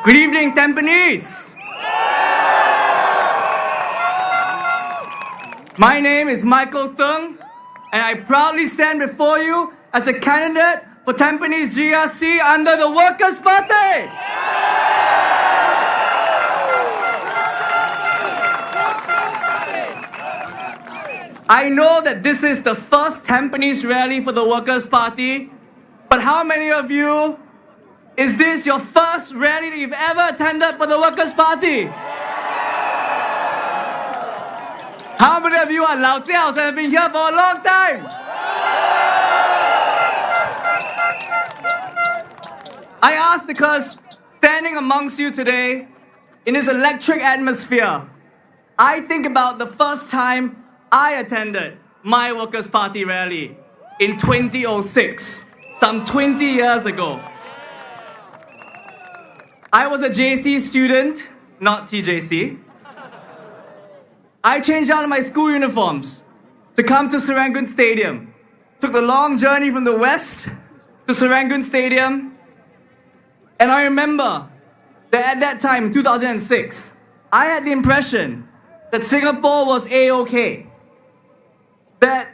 Good evening, Tampines. My name is Michael Tong, and I proudly stand before you as a candidate for Tampines GRC under the Workers' Party. I know that this is the first Tampines rally for the Workers' Party, but how many of you Is this your first rally that you've ever attended for the Workers' Party? How many of you are Lao Jiaos and have been here for a long time? I ask because standing amongst you today in this electric atmosphere, I think about the first time I attended my Workers' Party rally in 2006, some 20 years ago. I was a JC student, not TJC. I changed out of my school uniforms to come to Serangoon Stadium. Took the long journey from the west to Serangoon Stadium. And I remember that at that time, in 2006, I had the impression that Singapore was A-OK. That,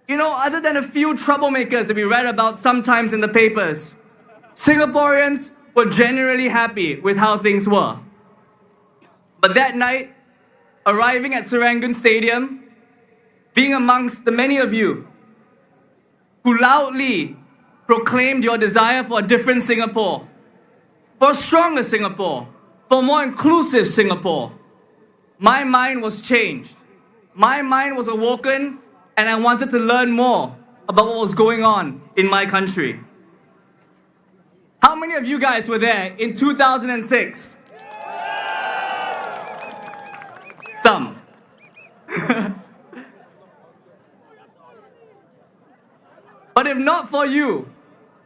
other than a few troublemakers that we read about sometimes in the papers, Singaporeans were generally happy with how things were. But that night, arriving at Serangoon Stadium, being amongst the many of you who loudly proclaimed your desire for a different Singapore, for a stronger Singapore, for a more inclusive Singapore, my mind was changed. My mind was awoken, and I wanted to learn more about what was going on in my country. How many of you guys were there in 2006? Some. But if not for you,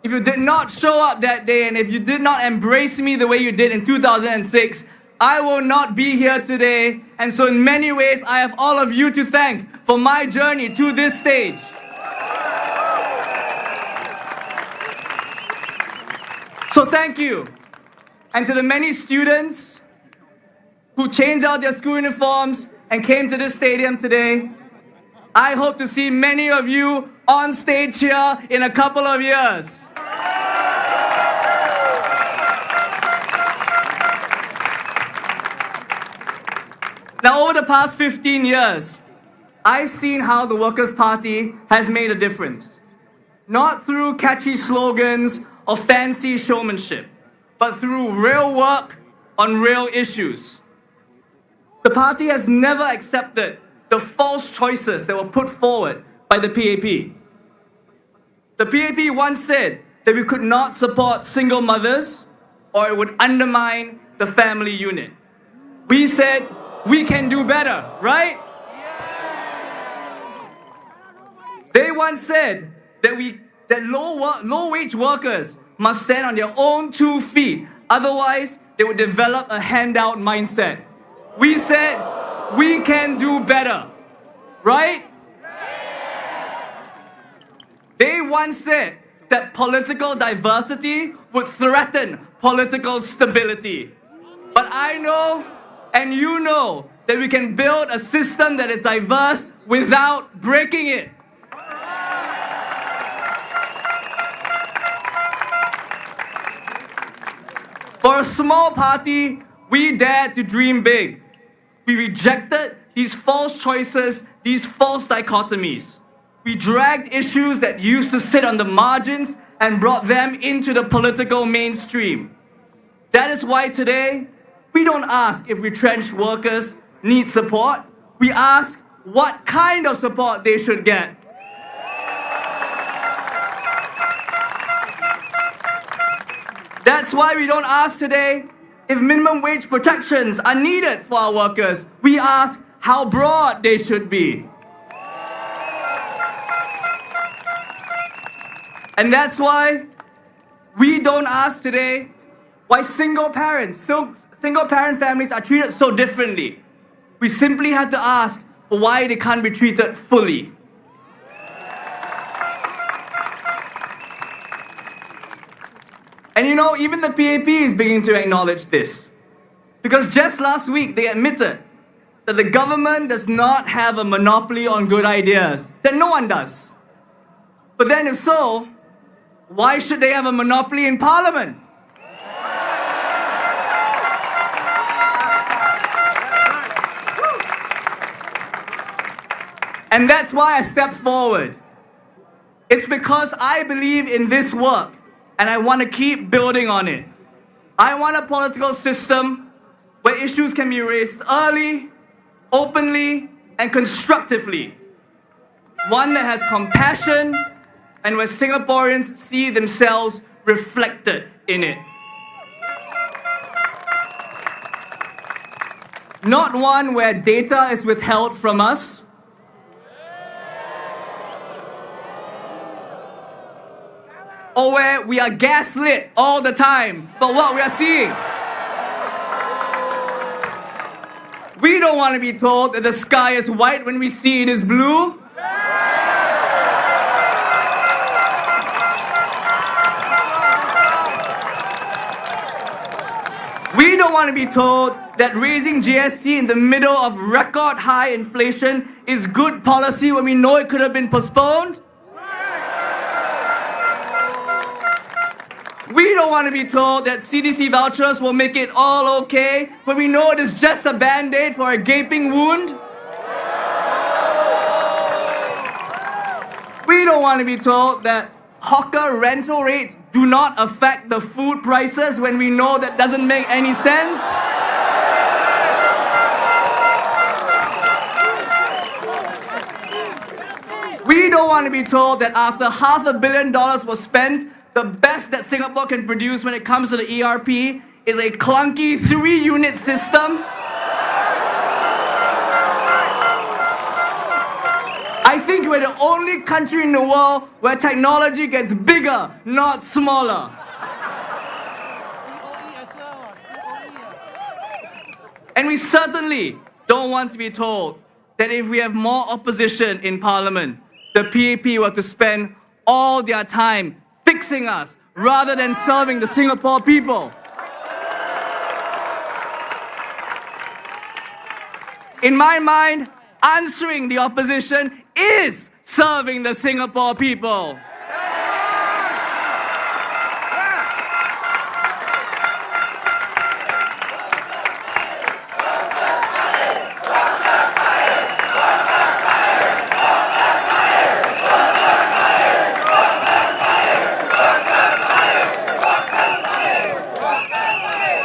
if you did not show up that day and if you did not embrace me the way you did in 2006, I will not be here today. And so in many ways, I have all of you to thank for my journey to this stage. So thank you. And to the many students who changed out their school uniforms and came to this stadium today, I hope to see many of you on stage here in a couple of years. Now, over the past 15 years, I've seen how the Workers' Party has made a difference. Not through catchy slogans or fancy showmanship, but through real work on real issues. The party has never accepted the false choices that were put forward by the PAP. The PAP once said that we could not support single mothers or it would undermine the family unit. We said we can do better, right? They once said that low-wage workers must stand on their own 2 feet, otherwise they would develop a handout mindset. We said we can do better, right? They once said that political diversity would threaten political stability. But I know, and you know, that we can build a system that is diverse without breaking it. For a small party, we dared to dream big. We rejected these false choices, these false dichotomies. We dragged issues that used to sit on the margins and brought them into the political mainstream. That is why today, we don't ask if retrenched workers need support. We ask what kind of support they should get. That's why we don't ask today if minimum wage protections are needed for our workers. We ask how broad they should be. And that's why we don't ask today why single parent families are treated so differently. We simply have to ask for why they can't be treated fully. And even the PAP is beginning to acknowledge this. Because just last week, they admitted that the government does not have a monopoly on good ideas, that no one does. But then if so, why should they have a monopoly in Parliament? And that's why I stepped forward. It's because I believe in this work and I want to keep building on it. I want a political system where issues can be raised early, openly, and constructively. One that has compassion and where Singaporeans see themselves reflected in it. Not one where data is withheld from us. Or where we are gaslit all the time by what we are seeing. We don't want to be told that the sky is white when we see it is blue. We don't want to be told that raising GST in the middle of record high inflation is good policy when we know it could have been postponed. We don't want to be told that CDC vouchers will make it all okay when we know it is just a band-aid for a gaping wound. We don't want to be told that hawker rental rates do not affect the food prices when we know that doesn't make any sense. We don't want to be told that after $500 million was spent, the best that Singapore can produce when it comes to the ERP is a clunky 3-unit system. I think we're the only country in the world where technology gets bigger, not smaller. And we certainly don't want to be told that if we have more opposition in Parliament, the PAP will have to spend all their time fixing us rather than serving the Singapore people. In my mind, answering the opposition is serving the Singapore people.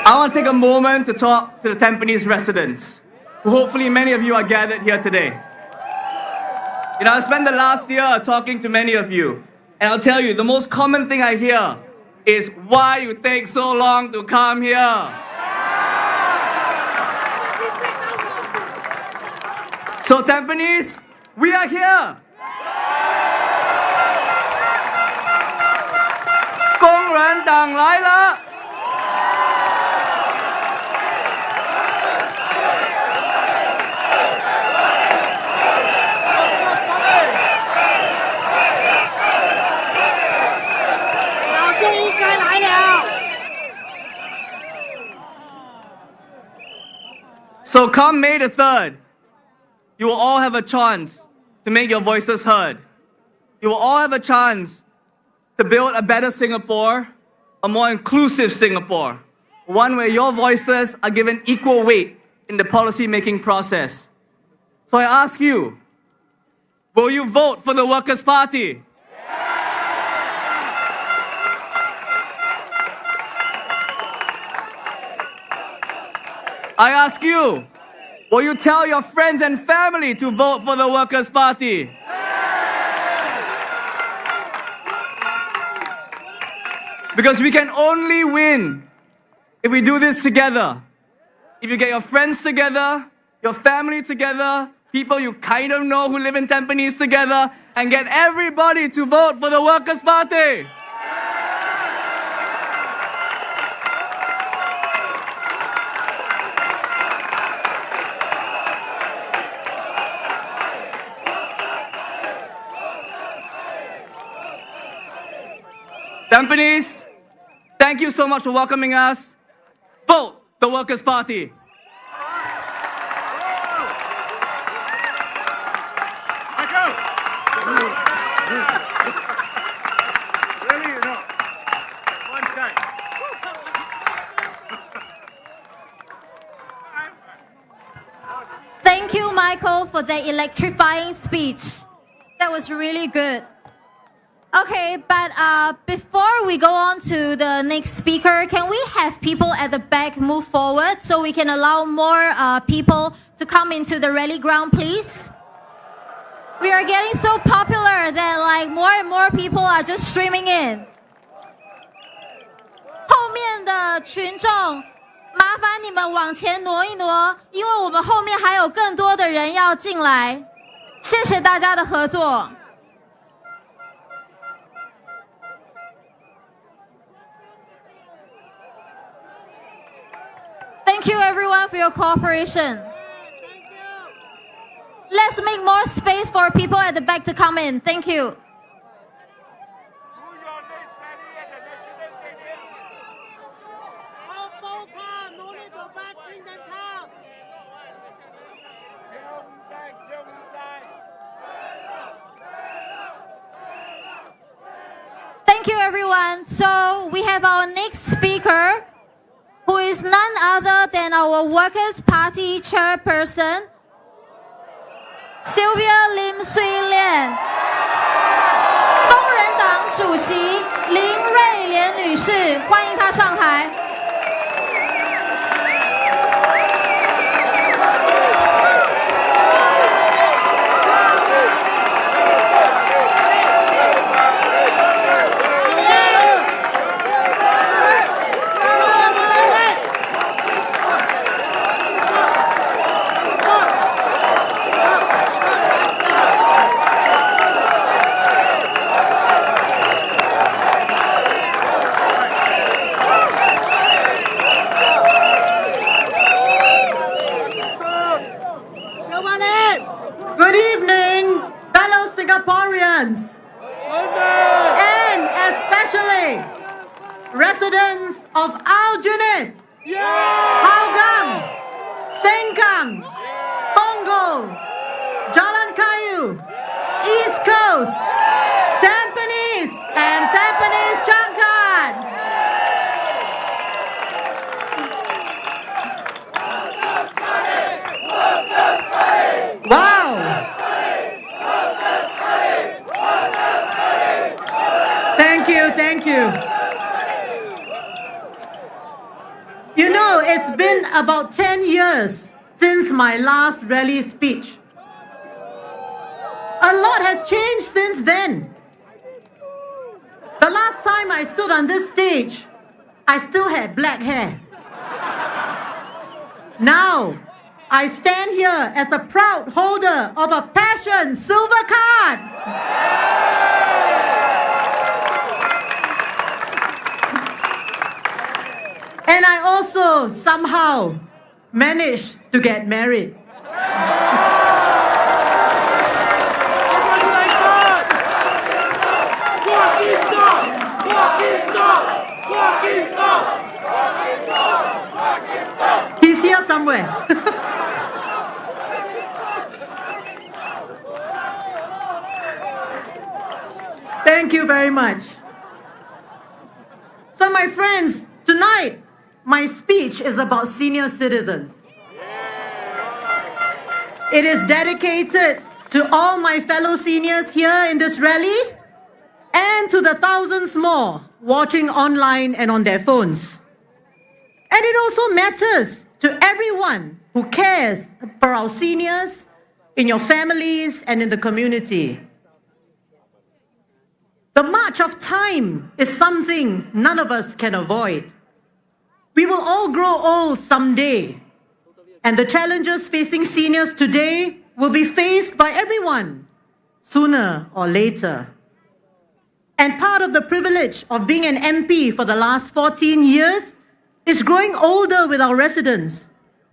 I want to take a moment to talk to the Tampines residents, who hopefully many of you are gathered here today. You know, I spent the last year talking to many of you, and I'll tell you, the most common thing I hear is why you take so long to come here. So Tampines, we are here. 工人党来了。So come May the 3rd, you will all have a chance to make your voices heard. You will all have a chance to build a better Singapore, a more inclusive Singapore, one where your voices are given equal weight in the policy-making process. So I ask you, will you vote for the Workers' Party? I ask you, will you tell your friends and family to vote for the Workers' Party? Because we can only win if we do this together. If you get your friends together, your family together, people you kind of know who live in Tampines together, and get everybody to vote for the Workers' Party. Tampines, thank you so much for welcoming us. Vote the Workers' Party. Thank you, Michael, for that electrifying speech. That was really good. Okay, but before we go on to the next speaker, can we have people at the back move forward so we can allow more people to come into the rally ground, please? We are getting so popular that like more and more people are just streaming in. 后面的群众，麻烦你们往前挪一挪，因为我们后面还有更多的人要进来。谢谢大家的合作。Thank you everyone for your cooperation. Let's make more space for people at the back to come in. Thank you. Thank you everyone. So we have our next speaker, who is none other than our Workers' Party chairperson, Sylvia Lim 工人党主席林瑞莲女士，欢迎她上台。Good evening, fellow Singaporeans, and especially residents of Aljunied, Hougang, Sengkang, Punggol, Jalan Kayu, East Coast, Tampines, and Tampines Changkat. Wow! Thank you. You know, it's been about 10 years since my last rally speech. A lot has changed since then. The last time I stood on this stage, I still had black hair. Now, I stand here as a proud holder of a Passion Silver Card. And I also somehow managed to get married. He's here somewhere. Thank you very much. So my friends, tonight, my speech is about senior citizens. It is dedicated to all my fellow seniors here in this rally and to the thousands more watching online and on their phones. And it also matters to everyone who cares for our seniors in your families and in the community. The march of time is something none of us can avoid. We will all grow old someday, and the challenges facing seniors today will be faced by everyone, sooner or later. And part of the privilege of being an MP for the last 14 years is growing older with our residents,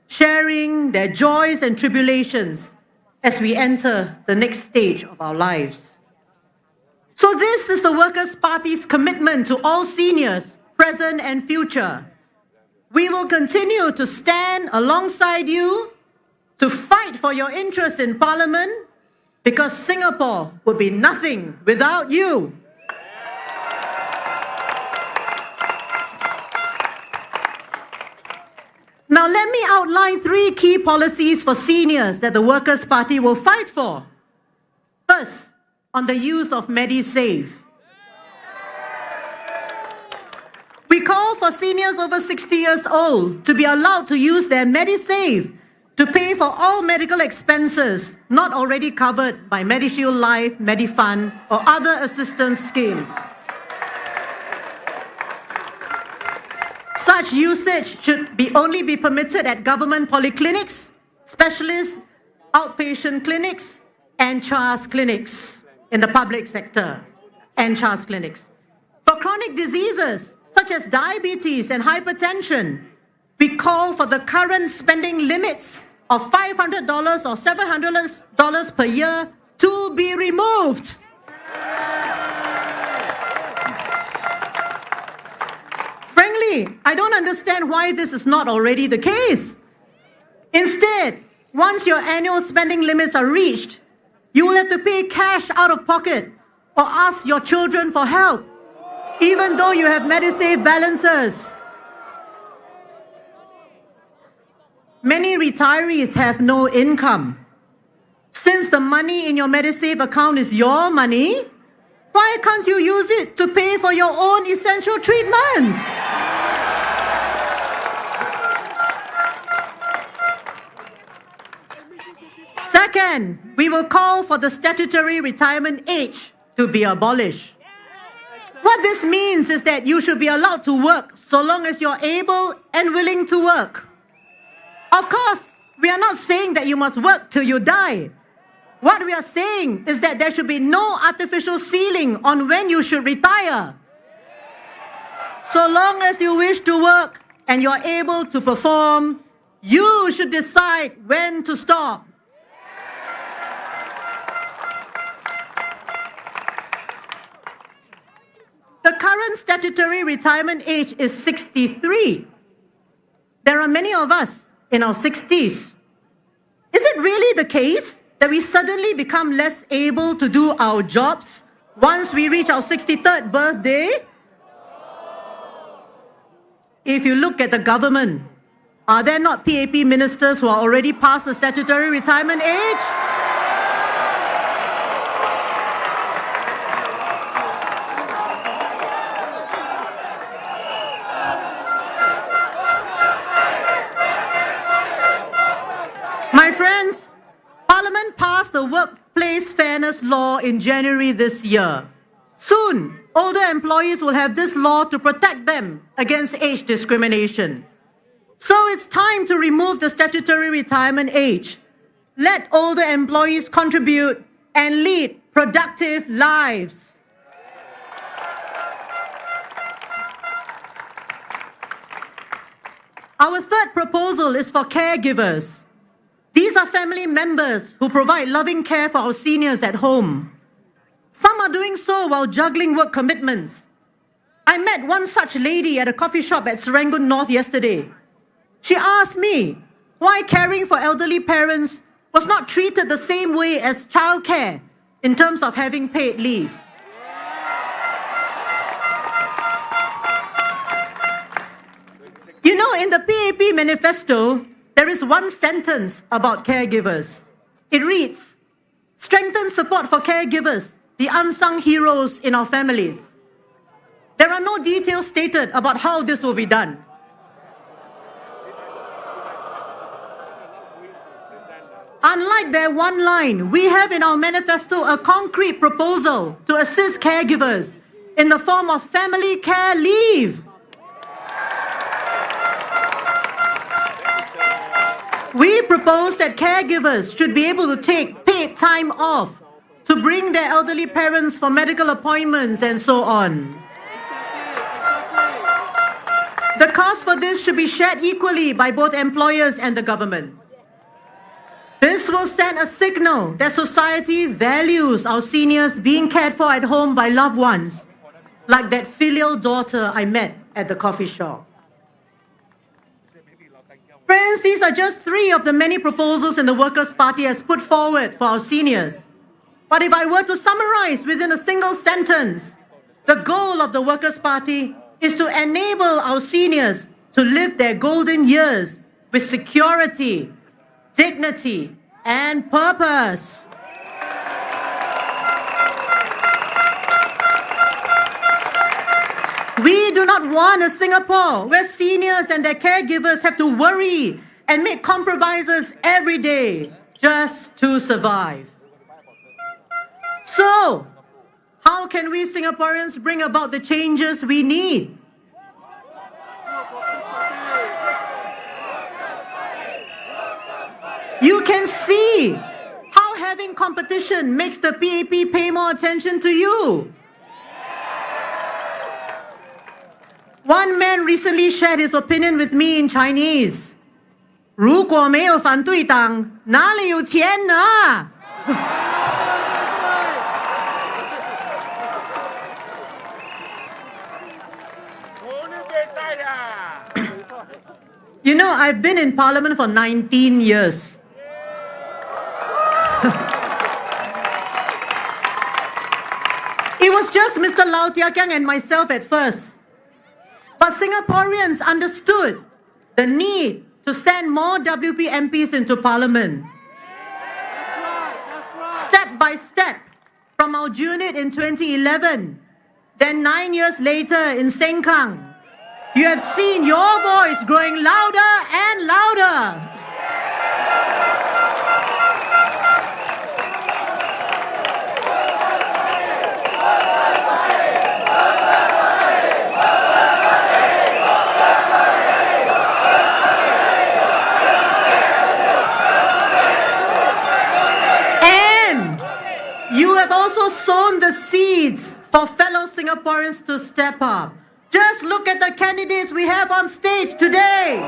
sharing their joys and tribulations as we enter the next stage of our lives. So this is the Workers' Party's commitment to all seniors, present and future. We will continue to stand alongside you to fight for your interests in Parliament, because Singapore would be nothing without you. Now let me outline 3 key policies for seniors that the Workers' Party will fight for. First, on the use of MediSave. We call for seniors over 60 years old to be allowed to use their MediSave to pay for all medical expenses not already covered by MediShield Life, MediFund, or other assistance schemes. Such usage should only be permitted at government polyclinics, specialist outpatient clinics, and CHAS clinics in the public sector, and CHAS clinics. For chronic diseases such as diabetes and hypertension, we call for the current spending limits of $500 or $700 per year to be removed. Frankly, I don't understand why this is not already the case. Instead, once your annual spending limits are reached, you will have to pay cash out of pocket or ask your children for help, even though you have MediSave balances. Many retirees have no income. Since the money in your MediSave account is your money, why can't you use it to pay for your own essential treatments? Second, we will call for the statutory retirement age to be abolished. What this means is that you should be allowed to work so long as you're able and willing to work. Of course, we are not saying that you must work till you die. What we are saying is that there should be no artificial ceiling on when you should retire. So long as you wish to work and you're able to perform, you should decide when to stop. The current statutory retirement age is 63. There are many of us in our 60s. Is it really the case that we suddenly become less able to do our jobs once we reach our 63rd birthday? If you look at the government, are there not PAP ministers who are already past the statutory retirement age? My friends, Parliament passed the Workplace Fairness Law in January this year. Soon, older employees will have this law to protect them against age discrimination. So it's time to remove the statutory retirement age. Let older employees contribute and lead productive lives. Our third proposal is for caregivers. These are family members who provide loving care for our seniors at home. Some are doing so while juggling work commitments. I met one such lady at a coffee shop at Serangoon North yesterday. She asked me why caring for elderly parents was not treated the same way as childcare in terms of having paid leave. You know, in the PAP manifesto, there is one sentence about caregivers. It reads, "Strengthen support for caregivers, the unsung heroes in our families." There are no details stated about how this will be done. Unlike their one line, we have in our manifesto a concrete proposal to assist caregivers in the form of family care leave. We propose that caregivers should be able to take paid time off to bring their elderly parents for medical appointments and so on. The cost for this should be shared equally by both employers and the government. This will send a signal that society values our seniors being cared for at home by loved ones, like that filial daughter I met at the coffee shop. Friends, these are just three of the many proposals in the Workers' Party has put forward for our seniors. But if I were to summarize within a single sentence, the goal of the Workers' Party is to enable our seniors to live their golden years with security, dignity, and purpose. We do not want a Singapore where seniors and their caregivers have to worry and make compromises every day just to survive. So, how can we Singaporeans bring about the changes we need? You can see how having competition makes the PAP pay more attention to you. One man recently shared his opinion with me in Chinese. 如果没有反对党，哪里有钱呢？ You know, I've been in parliament for 19 years. It was just Mr. Lau Tia Kiang and myself at first. But Singaporeans understood the need to send more WP MPs into parliament. Step by step, from our unit in 2011, then 9 years later in Sengkang, you have seen your voice growing louder and louder. And you have also sown the seeds for fellow Singaporeans to step up. Just look at the candidates we have on stage today.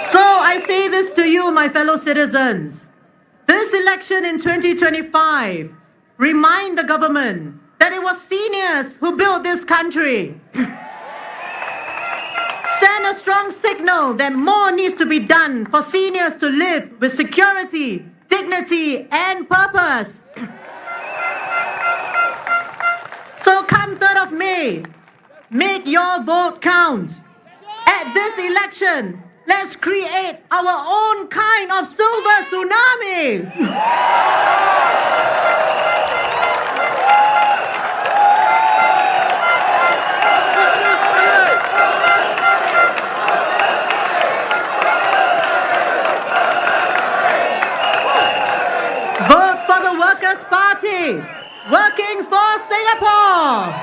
So I say this to you, my fellow citizens. This election in 2025, remind the government that it was seniors who built this country. Send a strong signal that more needs to be done for seniors to live with security, dignity, and purpose. So come 3rd of May, make your vote count. At this election, let's create our own kind of silver tsunami. Vote for the Workers' Party, working for Singapore.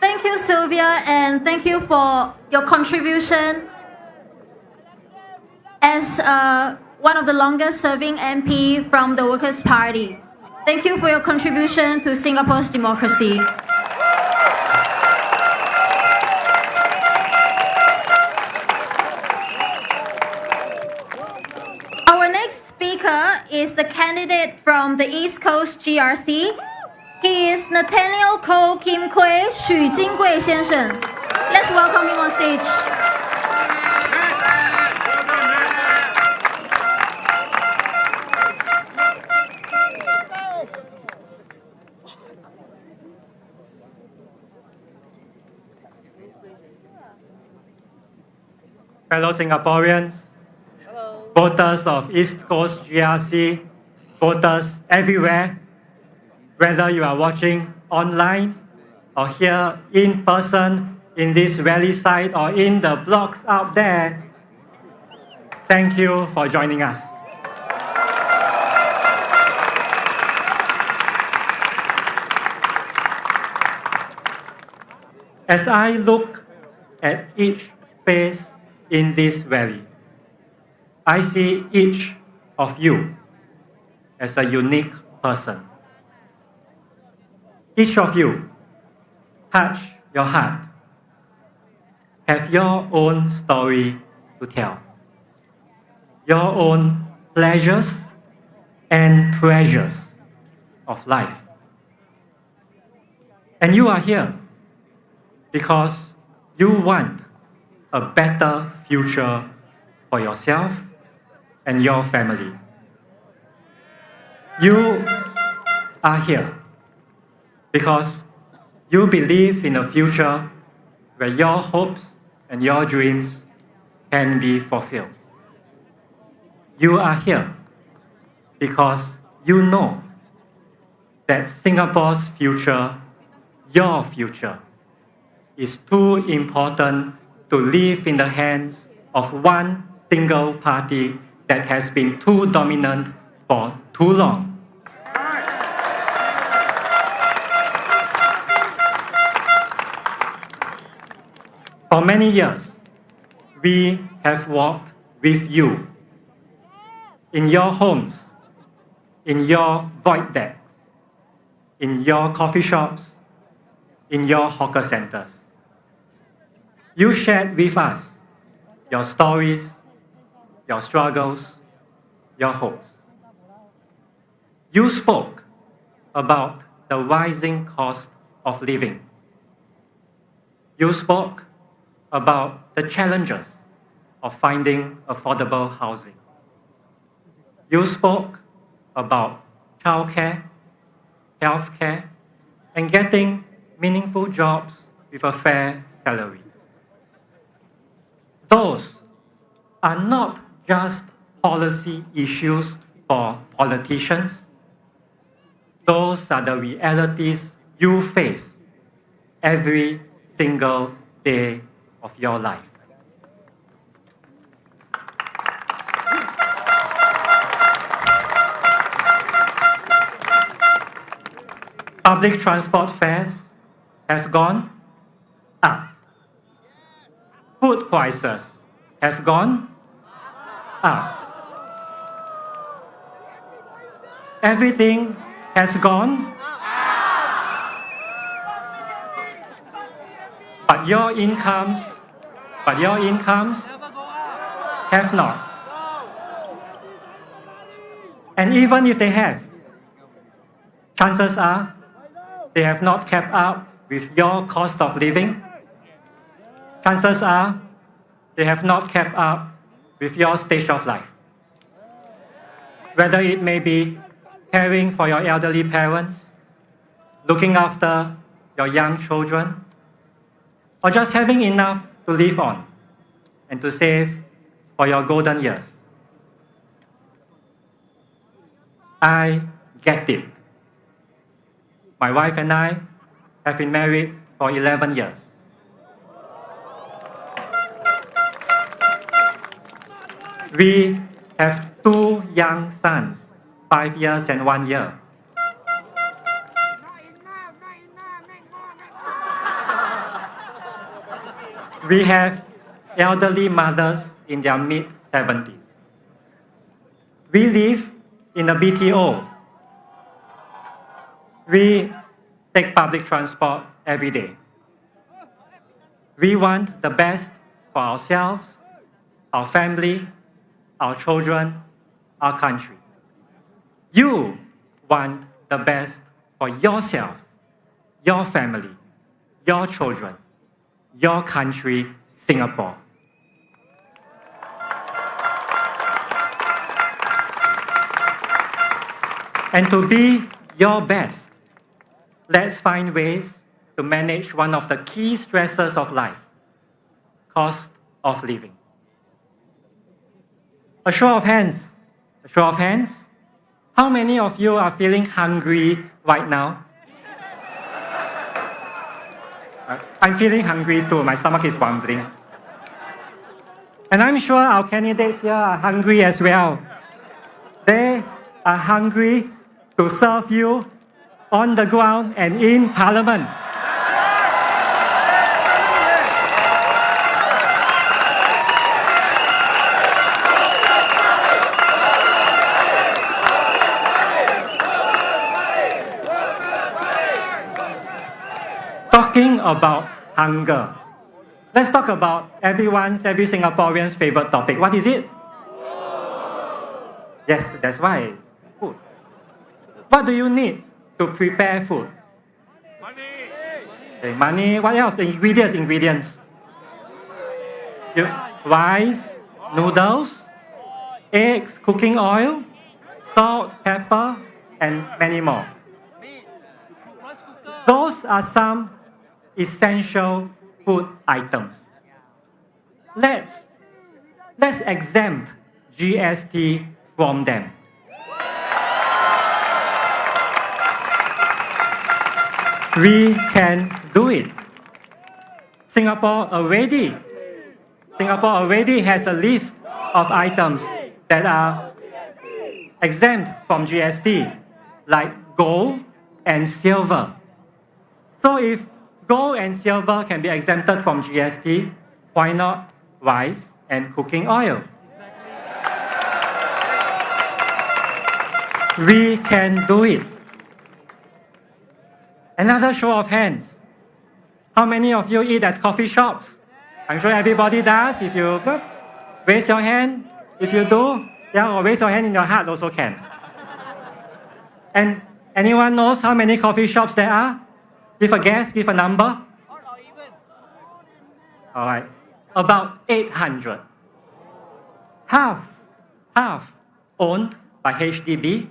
Thank you, Sylvia, and thank you for your contribution as one of the longest serving MP from the Workers' Party. Thank you for your contribution to Singapore's democracy. Our next speaker is the candidate from the East Coast GRC. He is Nathaniel Co Kim Kui Xu Jingui 先生. Let's welcome him on stage. Fellow Singaporeans, voters of East Coast GRC, voters everywhere, whether you are watching online or here in person in this rally site or in the blocks out there, thank you for joining us. As I look at each face in this rally, I see each of you as a unique person. Each of you touch your heart, have your own story to tell, your own pleasures and treasures of life. And you are here because you want a better future for yourself and your family. You are here because you believe in a future where your hopes and your dreams can be fulfilled. You are here because you know that Singapore's future, your future, is too important to leave in the hands of one single party that has been too dominant for too long. For many years, we have walked with you in your homes, in your void decks, in your coffee shops, in your hawker centers. You shared with us your stories, your struggles, your hopes. You spoke about the rising cost of living. You spoke about the challenges of finding affordable housing. You spoke about childcare, healthcare, and getting meaningful jobs with a fair salary. Those are not just policy issues for politicians. Those are the realities you face every single day of your life. Public transport fares have gone up. Food prices have gone up. Everything has gone up. But your incomes have not. And even if they have, chances are they have not kept up with your cost of living. Chances are they have not kept up with your stage of life. Whether it may be caring for your elderly parents, looking after your young children, or just having enough to live on and to save for your golden years. I get it. My wife and I have been married for 11 years. We have 2 young sons, 5 years and 1 year. We have elderly mothers in their mid-70s. We live in a BTO. We take public transport every day. We want the best for ourselves, our family, our children, our country. You want the best for yourself, your family, your children, your country, Singapore. And to be your best, let's find ways to manage one of the key stresses of life, cost of living. A show of hands. How many of you are feeling hungry right now? I'm feeling hungry too. My stomach is rumbling. And I'm sure our candidates here are hungry as well. They are hungry to serve you on the ground and in Parliament. Talking about hunger. Let's talk about every Singaporean's favorite topic. What is it? Yes, that's right. Food. What do you need to prepare food? Money. Okay, money. What else? Ingredients. Rice, noodles, eggs, cooking oil, salt, pepper, and many more. Those are some essential food items. Let's exempt GST from them. We can do it. Singapore already has a list of items that are exempt from GST, like gold and silver. So if gold and silver can be exempted from GST, why not rice and cooking oil? We can do it. Another show of hands. How many of you eat at coffee shops? I'm sure everybody does. If you raise your hand, if you do, yeah, or raise your hand in your heart also can. And anyone knows how many coffee shops there are? Give a guess, give a number. All right, about 800. Half owned by HDB,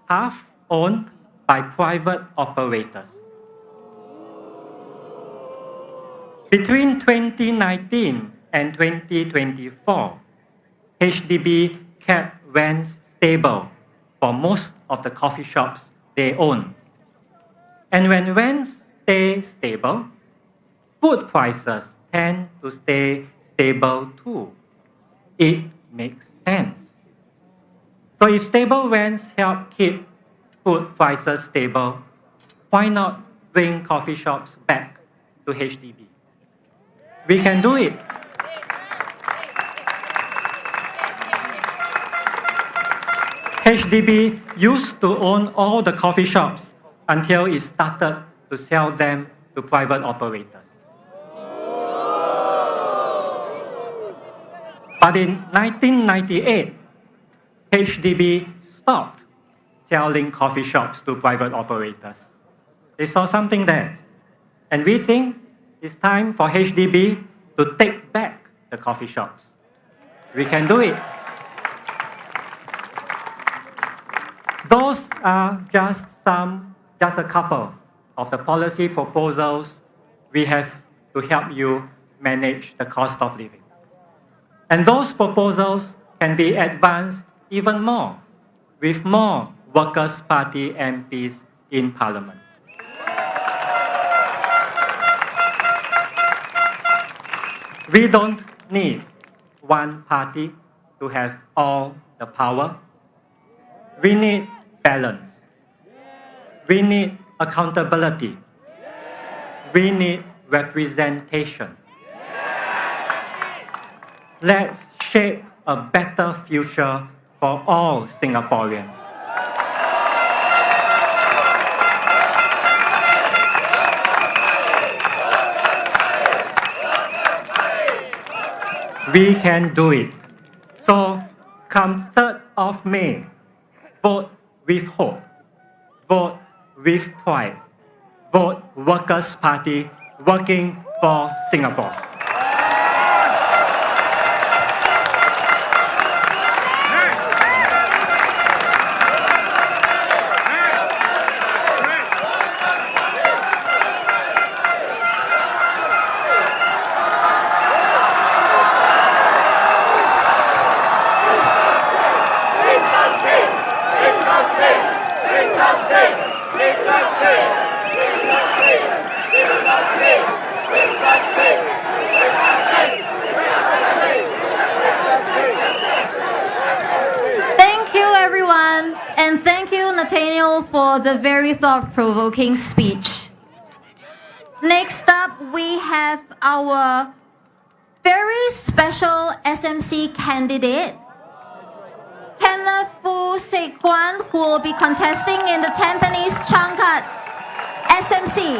half owned by private operators. Between 2019 and 2024, HDB kept rents stable for most of the coffee shops they own. And when rents stay stable, food prices tend to stay stable too. It makes sense. So if stable rents help keep food prices stable, why not bring coffee shops back to HDB? We can do it. HDB used to own all the coffee shops until it started to sell them to private operators. But in 1998, HDB stopped selling coffee shops to private operators. They saw something there. And we think it's time for HDB to take back the coffee shops. We can do it. Those are just a couple of the policy proposals we have to help you manage the cost of living. And those proposals can be advanced even more with more Workers' Party MPs in Parliament. We don't need one party to have all the power. We need balance. We need accountability. We need representation. Let's shape a better future for all Singaporeans. We can do it. So come 3rd of May, vote with hope. Vote with pride. Vote Workers' Party, working for Singapore. Thank you, everyone, and thank you, Nathaniel, for the very thought-provoking speech. Next up, we have our very special SMC candidate, Kenneth Fu Kwan, who will be contesting in the Tampines Changkat SMC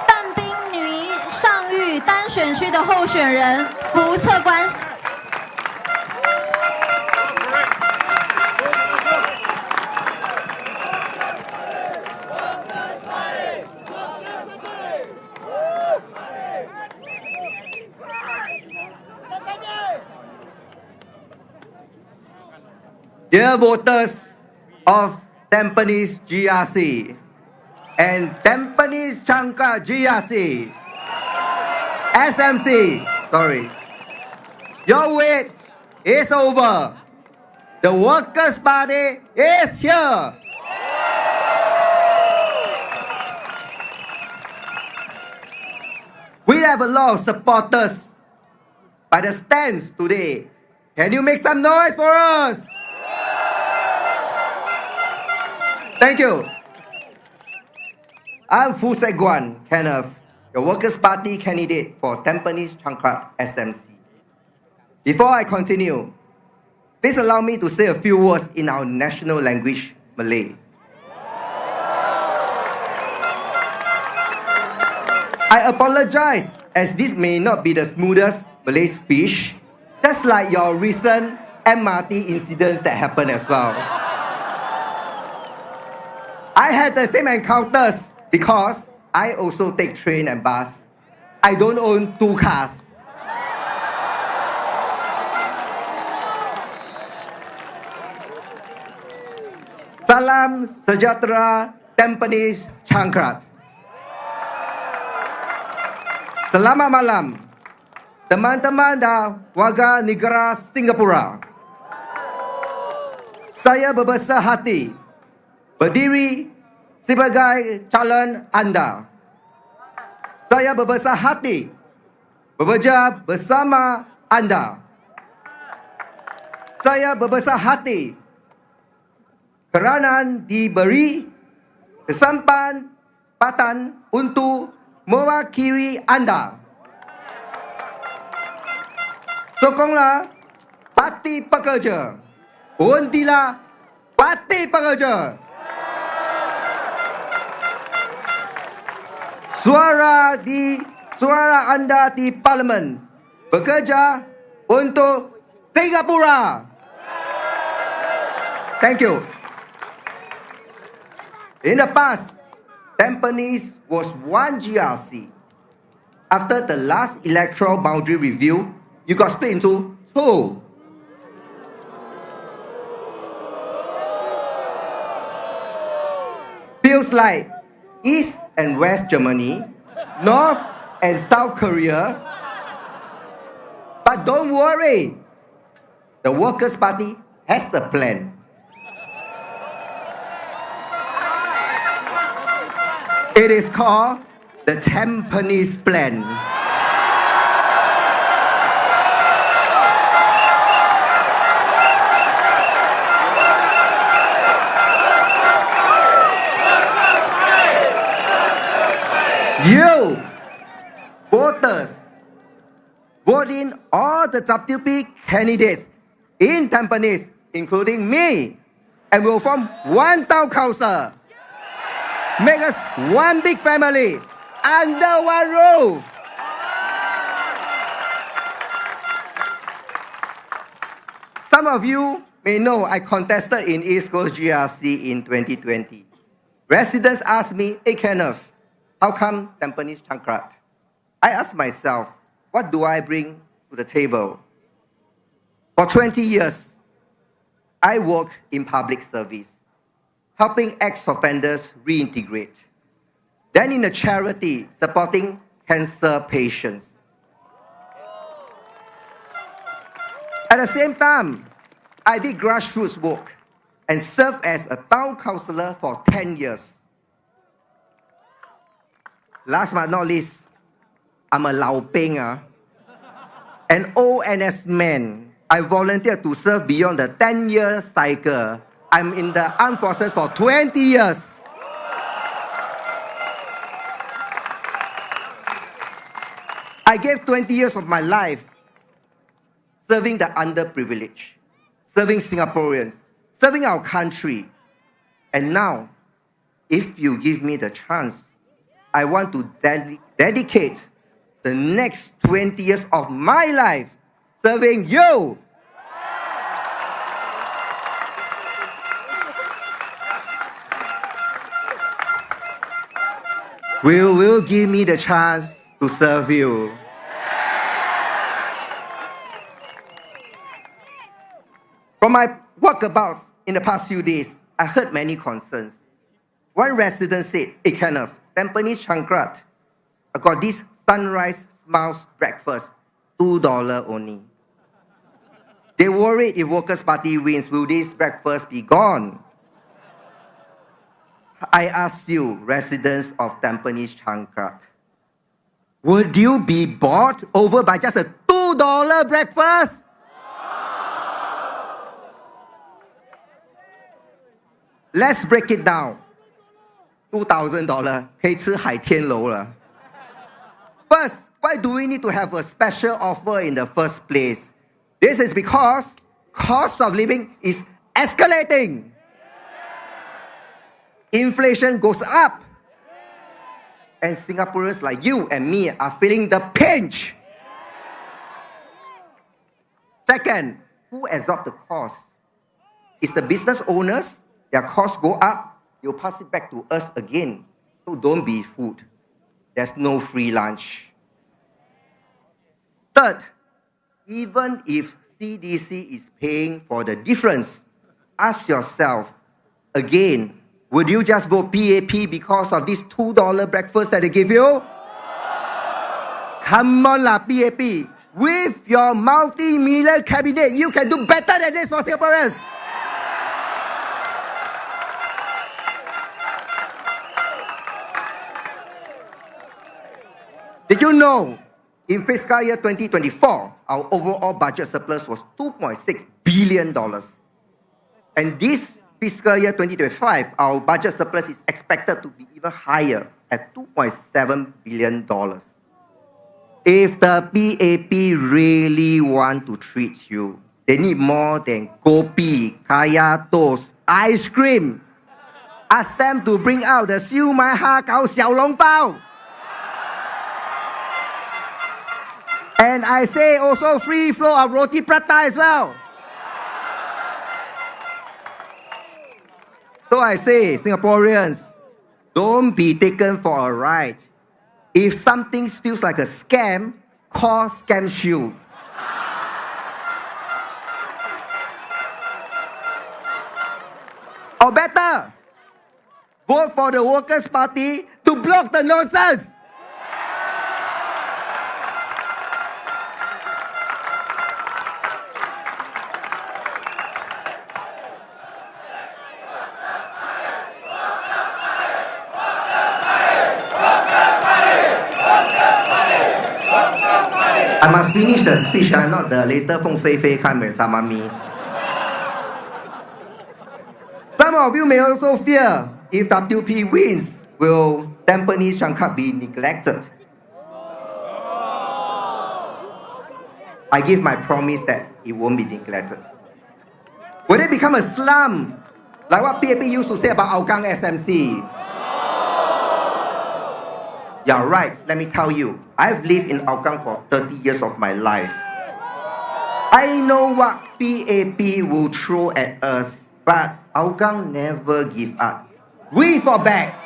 但兵女上谕单选区的候选人福测官。Dear voters of Tampines GRC and Tampines Changkat GRC, SMC, sorry. Your wait is over. The Workers' Party is here. We have a lot of supporters by the stands today. Can you make some noise for us? Thank you. I'm Fusai Guan, Kenneth, your Workers' Party candidate for Tampines Changkat SMC. Before I continue, please allow me to say a few words in our national language, Malay. I apologize as this may not be the smoothest Malay speech, just like your recent MRT incidents that happened as well. I had the same encounters because I also take train and bus. I don't own 2 cars. Salam sejahtera Tampines Changkat. Selamat malam, teman-teman dan warga negara Singapura. Saya berbesar hati berdiri sebagai calon anda. Saya berbesar hati bekerja bersama anda. Saya berbesar hati kerana diberi kesempatan untuk mewakili anda. Sokonglah Parti Pekerja. Undilah Parti Pekerja. Suara anda di Parlimen bekerja untuk Singapura. Thank you. In the past, Tampines was one GRC. After the last electoral boundary review, you got split into 2. Feels like East and West Germany, North and South Korea. But don't worry, the Workers' Party has a plan. It is called the Tampines Plan. You, voters, vote in all the WP candidates in Tampines, including me, and we'll form one town council. Make us one big family under one roof. Some of you may know I contested in East Coast GRC in 2020. Residents asked me, hey Kenneth, how come Tampines Changkat? I asked myself, what do I bring to the table? For 20 years, I work in public service, helping ex-offenders reintegrate. Then in a charity supporting cancer patients. At the same time, I did grassroots work and served as a town councillor for 10 years. Last but not least, I'm a Lao Peng, an old NS man. I volunteered to serve beyond the 10-year cycle. I'm in the armed forces for 20 years. I gave 20 years of my life serving the underprivileged, serving Singaporeans, serving our country. And now, if you give me the chance, I want to dedicate the next 20 years of my life serving you. Will give me the chance to serve you. From my walkabouts in the past few days, I heard many concerns. One resident said, "Hey Kenneth, Tampines Changkrat, I got this sunrise smiles breakfast, $2 only." They worried if Workers' Party wins, will this breakfast be gone? I ask you, residents of Tampines Changkrat, would you be bought over by just a $2 breakfast? Let's break it down. $2,000 可以吃海天楼了。First, why do we need to have a special offer in the first place? This is because cost of living is escalating. Inflation goes up. And Singaporeans like you and me are feeling the pinch. Second, who absorbs the cost? It's the business owners. Their costs go up, they'll pass it back to us again. So don't be fooled. There's no free lunch. Third, even if CDC is paying for the difference, ask yourself again, would you just vote PAP because of this $2 breakfast that they give you? Come on lah, PAP. With your multi-million cabinet, you can do better than this for Singaporeans. Did you know, in fiscal year 2024, our overall budget surplus was $2.6 billion. And this fiscal year 2025, our budget surplus is expected to be even higher at $2.7 billion. If the PAP really want to treat you, they need more than kopi, kaya toast, ice cream. Ask them to bring out the siu mai ha gao xiao long bao. And I say also free flow of roti prata as well. So I say, Singaporeans, don't be taken for a ride. If something feels like a scam, call Scam Shield. Or better, vote for the Workers' Party to block the nonsense. I must finish the speech, not the later Feng Fei Fei come and summon me. Some of you may also fear, if WP wins, will Tampines Changkat be neglected? I give my promise that it won't be neglected. Will it become a slum, like what PAP used to say about Hougang SMC? You're right, let me tell you. I've lived in Hougang for 30 years of my life. I know what PAP will throw at us, but Hougang never give up. We fought back.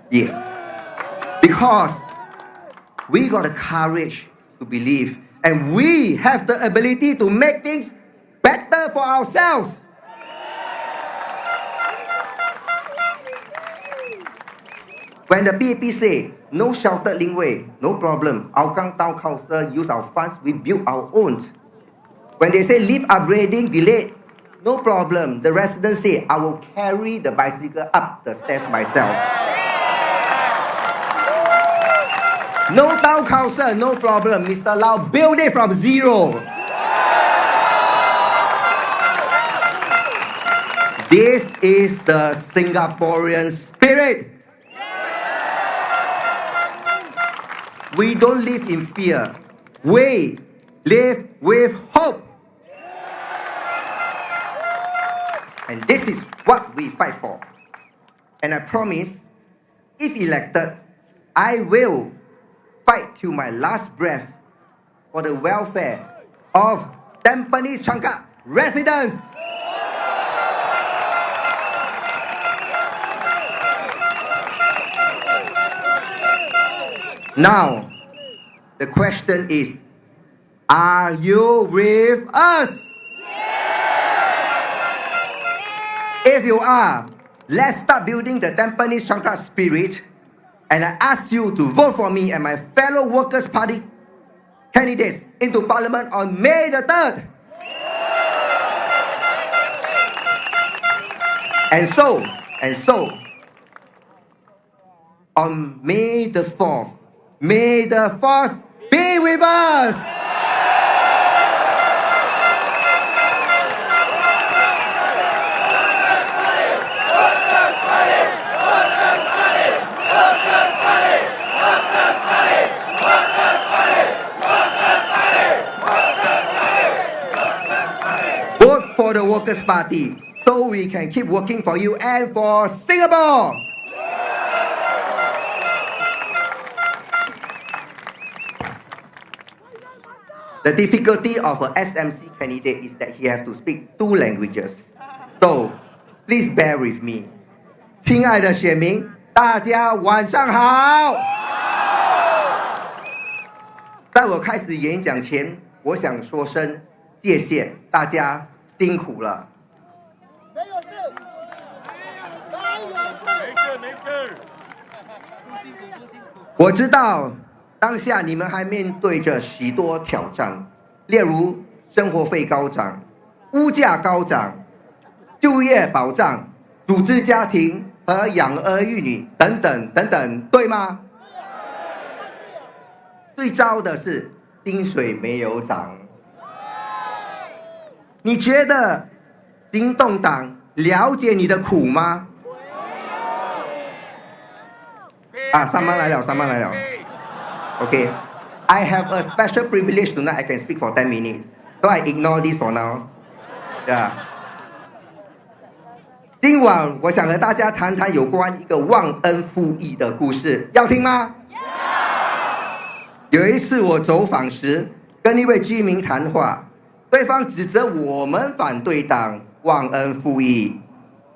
Yes. Because we got the courage to believe, and we have the ability to make things better for ourselves. When the PAP say, no sheltered linkway, no problem. Hougang Town Council use our funds, we build our own. When they say lift upgrading delayed, no problem. The residents say, I will carry the bicycle up the stairs myself. No town council, no problem. Mr. Lau, build it from zero. This is the Singaporean spirit. We don't live in fear. We live with hope. And this is what we fight for. And I promise, if elected, I will fight till my last breath for the welfare of Tampines Changkat residents. Now, the question is, are you with us? If you are, let's start building the Tampines Changkat spirit. And I ask you to vote for me and my fellow Workers' Party candidates into Parliament on May the 3rd. And so, on May the 4th, may the Force be with us. Vote for the Workers' Party so we can keep working for you and for Singapore. The difficulty of an SMC candidate is that he has to speak 2 languages. So, please bear with me. 亲爱的选民，大家晚上好。在我开始演讲前，我想说声谢谢大家辛苦了。我知道当下你们还面对着许多挑战，例如生活费高涨、物价高涨、就业保障、组织家庭和养儿育女等等等等，对吗？最糟的是薪水没有涨。你觉得行动党了解你的苦吗？上班来了。Okay, I have a special privilege tonight. I can speak for 10 minutes. So I ignore this for now. Yeah. 今晚我想和大家谈谈有关一个忘恩负义的故事，要听吗？有一次我走访时，跟一位居民谈话，对方指责我们反对党忘恩负义。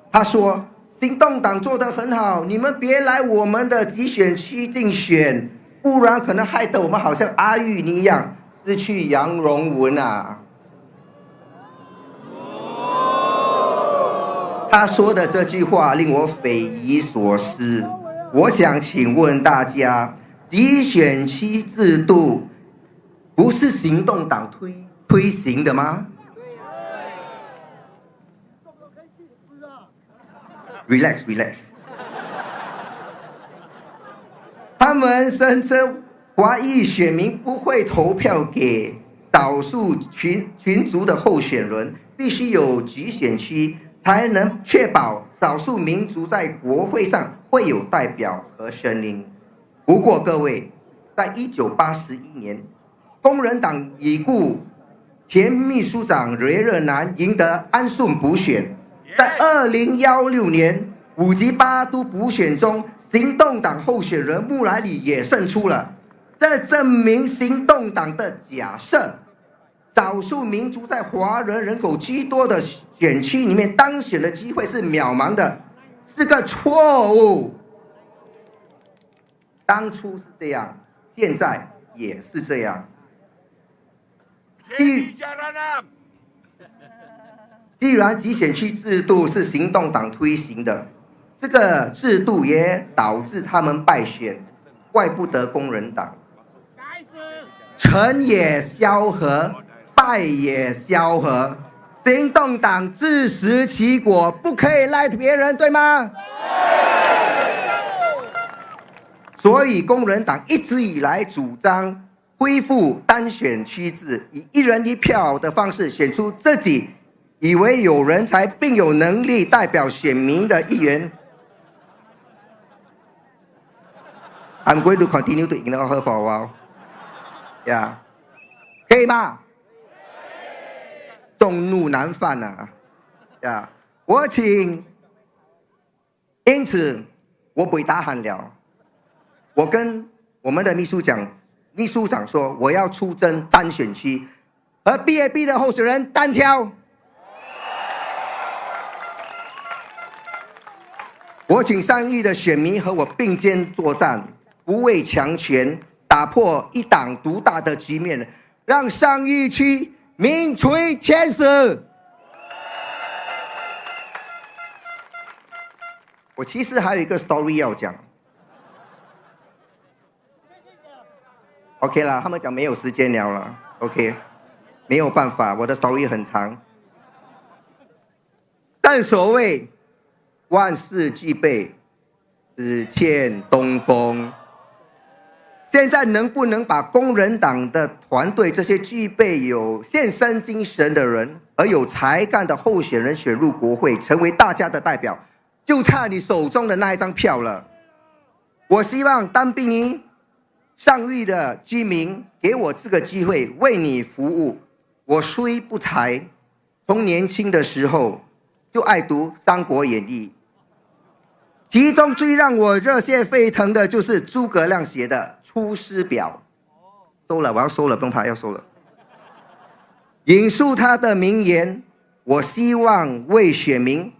他说：“行动党做得很好，你们别来我们的集选区竞选。”不然可能害得我们好像阿玉尼一样失去杨荣文啊！他说的这句话令我匪夷所思。我想请问大家，集选区制度不是行动党推行的吗？Relax。他们声称华裔选民不会投票给少数群族的候选人，必须有集选区才能确保少数民族在国会上会有代表和声音。不过各位，在1981年，工人党已故前秘书长雷热南赢得安顺补选，在2016年5级8都补选中，行动党候选人木来里也胜出了，这证明行动党的假设少数民族在华人人口居多的选区里面当选的机会是渺茫的，是个错误。当初是这样，现在也是这样。既然集选区制度是行动党推行的，这个制度也导致他们败选，怪不得工人党。成也萧何，败也萧何，行动党自食其果，不可以赖别人，对吗？所以工人党一直以来主张恢复单选区制，以1人1票的方式选出自己以为有人才并有能力代表选民的议员。I'm going to continue to ignore her for a while. Yeah. 可以吗？众怒难犯啊！呀，因此我不会大喊了。我跟我们的秘书长说，我要出征单选区，和 PAP 的候选人单挑。我请上亿的选民和我并肩作战，不畏强权，打破一党独大的局面，让上一区名垂千史。我其实还有一个 story 要讲。OK 啦，他们讲没有时间聊了。OK， 没有办法，我的 story 很长。但所谓万事俱备，只欠东风。现在能不能把工人党的团队这些具备有献身精神的人，而有才干的候选人选入国会，成为大家的代表，就差你手中的那一张票了。我希望丹宾尼上域的居民给我这个机会为你服务。我虽不才，从年轻的时候就爱读《三国演义》，其中最让我热血沸腾的就是诸葛亮写的《出师表》。收了，我要收了，不用怕，要收了。引述他的名言：我希望为选民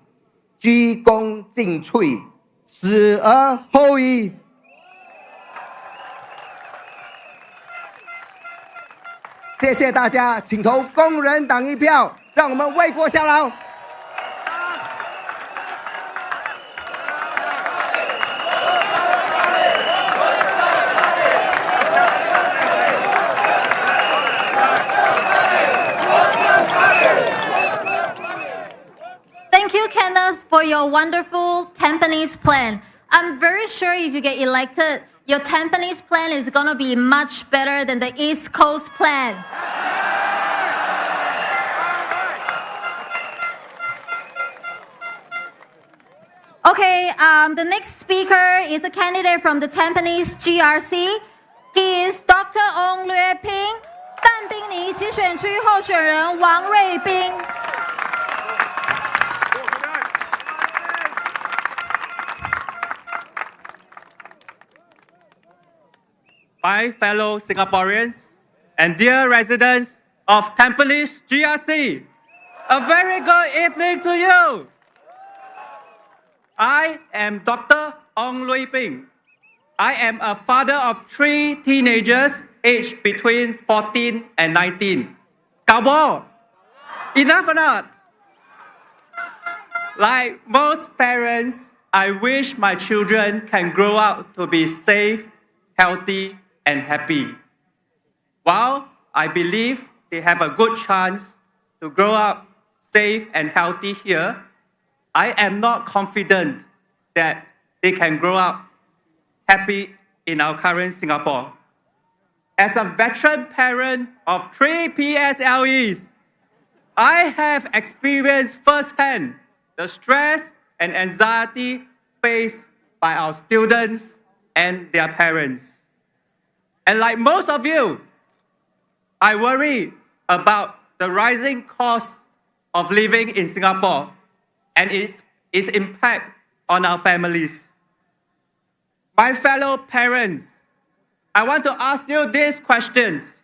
鞠躬尽瘁，死而后已。谢谢大家，请投工人党一票，让我们为国效劳。Thank you, Kenneth, for your wonderful Tampines plan. I'm very sure if you get elected, your Tampines plan is going to be much better than the East Coast plan. Okay, the next speaker is a candidate from the Tampines GRC. He is Dr. Ong Lue Ping, 但宾尼集选区候选人王瑞斌。My fellow Singaporeans and dear residents of Tampines GRC, a very good evening to you. I am Dr. Ong Lue Ping. I am a father of 3 teenagers aged between 14 and 19. Cowboy, enough or not? Like most parents, I wish my children can grow up to be safe, healthy, and happy. While I believe they have a good chance to grow up safe and healthy here, I am not confident that they can grow up happy in our current Singapore. As a veteran parent of 3 PSLEs, I have experienced firsthand the stress and anxiety faced by our students and their parents. And like most of you, I worry about the rising cost of living in Singapore and its impact on our families. My fellow parents, I want to ask you these questions.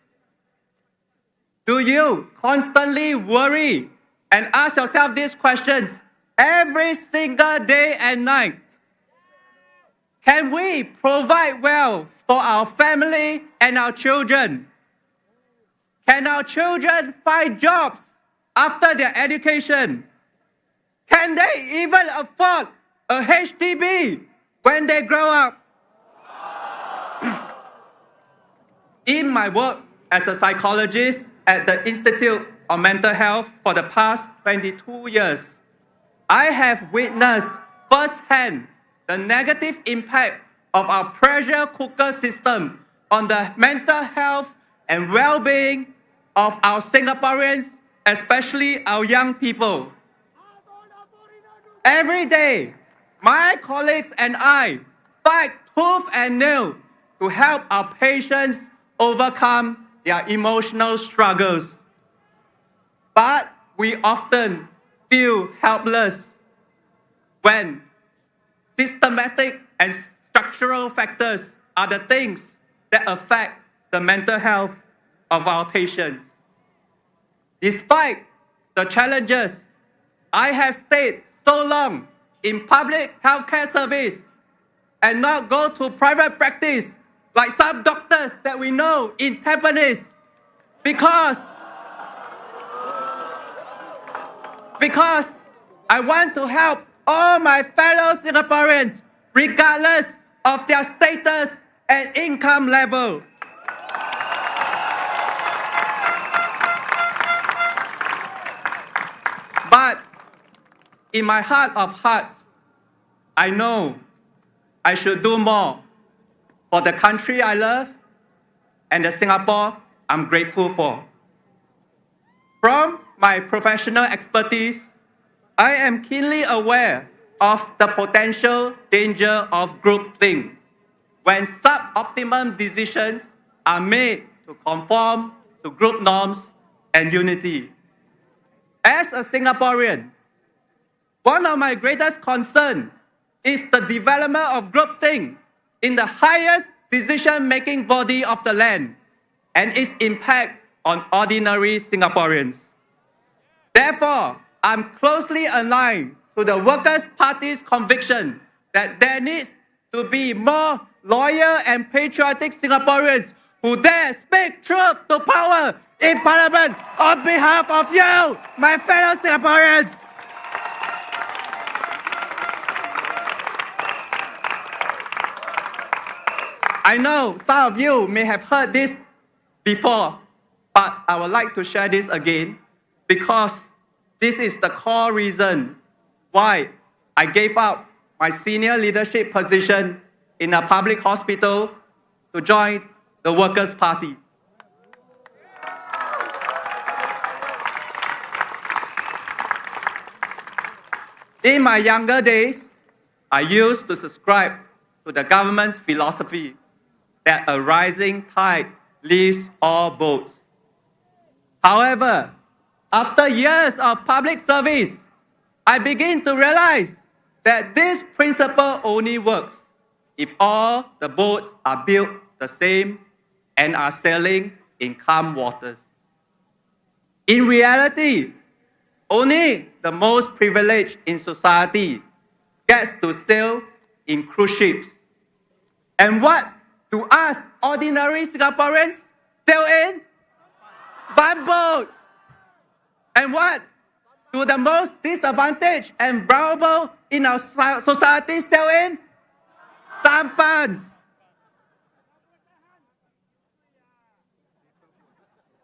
Do you constantly worry and ask yourself these questions every single day and night? Can we provide well for our family and our children? Can our children find jobs after their education? Can they even afford a HDB when they grow up? In my work as a psychologist at the Institute of Mental Health for the past 22 years, I have witnessed firsthand the negative impact of our pressure cooker system on the mental health and well-being of our Singaporeans, especially our young people. Every day, my colleagues and I fight tooth and nail to help our patients overcome their emotional struggles. But we often feel helpless when systematic and structural factors are the things that affect the mental health of our patients. Despite the challenges, I have stayed so long in public healthcare service and not go to private practice like some doctors that we know in Tampines, because I want to help all my fellow Singaporeans, regardless of their status and income level. But in my heart of hearts, I know I should do more for the country I love and the Singapore I'm grateful for. From my professional expertise, I am keenly aware of the potential danger of groupthink when suboptimum decisions are made to conform to group norms and unity. As a Singaporean, one of my greatest concerns is the development of groupthink in the highest decision-making body of the land and its impact on ordinary Singaporeans. Therefore, I'm closely aligned to the Workers' Party's conviction that there needs to be more loyal and patriotic Singaporeans who dare speak truth to power in Parliament on behalf of you, my fellow Singaporeans. I know some of you may have heard this before, but I would like to share this again because this is the core reason why I gave up my senior leadership position in a public hospital to join the Workers' Party. In my younger days, I used to subscribe to the government's philosophy that a rising tide lifts all boats. However, after years of public service, I begin to realize that this principle only works if all the boats are built the same and are sailing in calm waters. In reality, only the most privileged in society gets to sail in cruise ships. And what do us ordinary Singaporeans sail in? Bumboats. And what do the most disadvantaged and vulnerable in our society sail in? Sampans.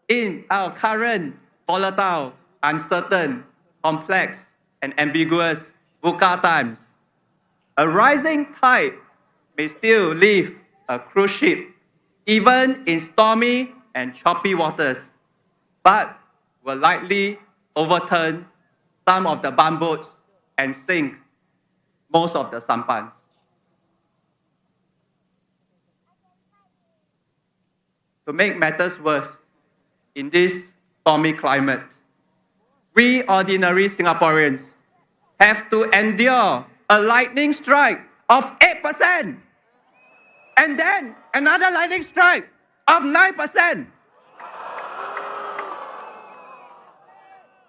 In our current volatile, uncertain, complex, and ambiguous VUCA times, a rising tide may still lift a cruise ship, even in stormy and choppy waters, but will likely overturn some of the bumboats and sink most of the sampans. To make matters worse, in this stormy climate, we ordinary Singaporeans have to endure a lightning strike of 8%, and then another lightning strike of 9%.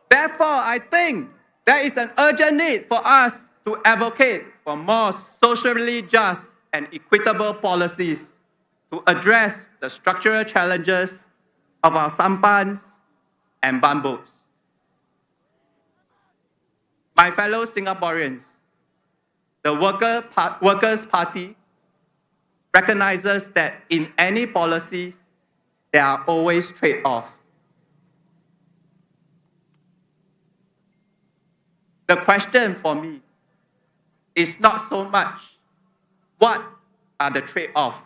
Therefore, I think there is an urgent need for us to advocate for more socially just and equitable policies to address the structural challenges of our sampans and bumboats. My fellow Singaporeans, the Workers' Party recognizes that in any policies, there are always trade-offs. The question for me is not so much what are the trade-offs,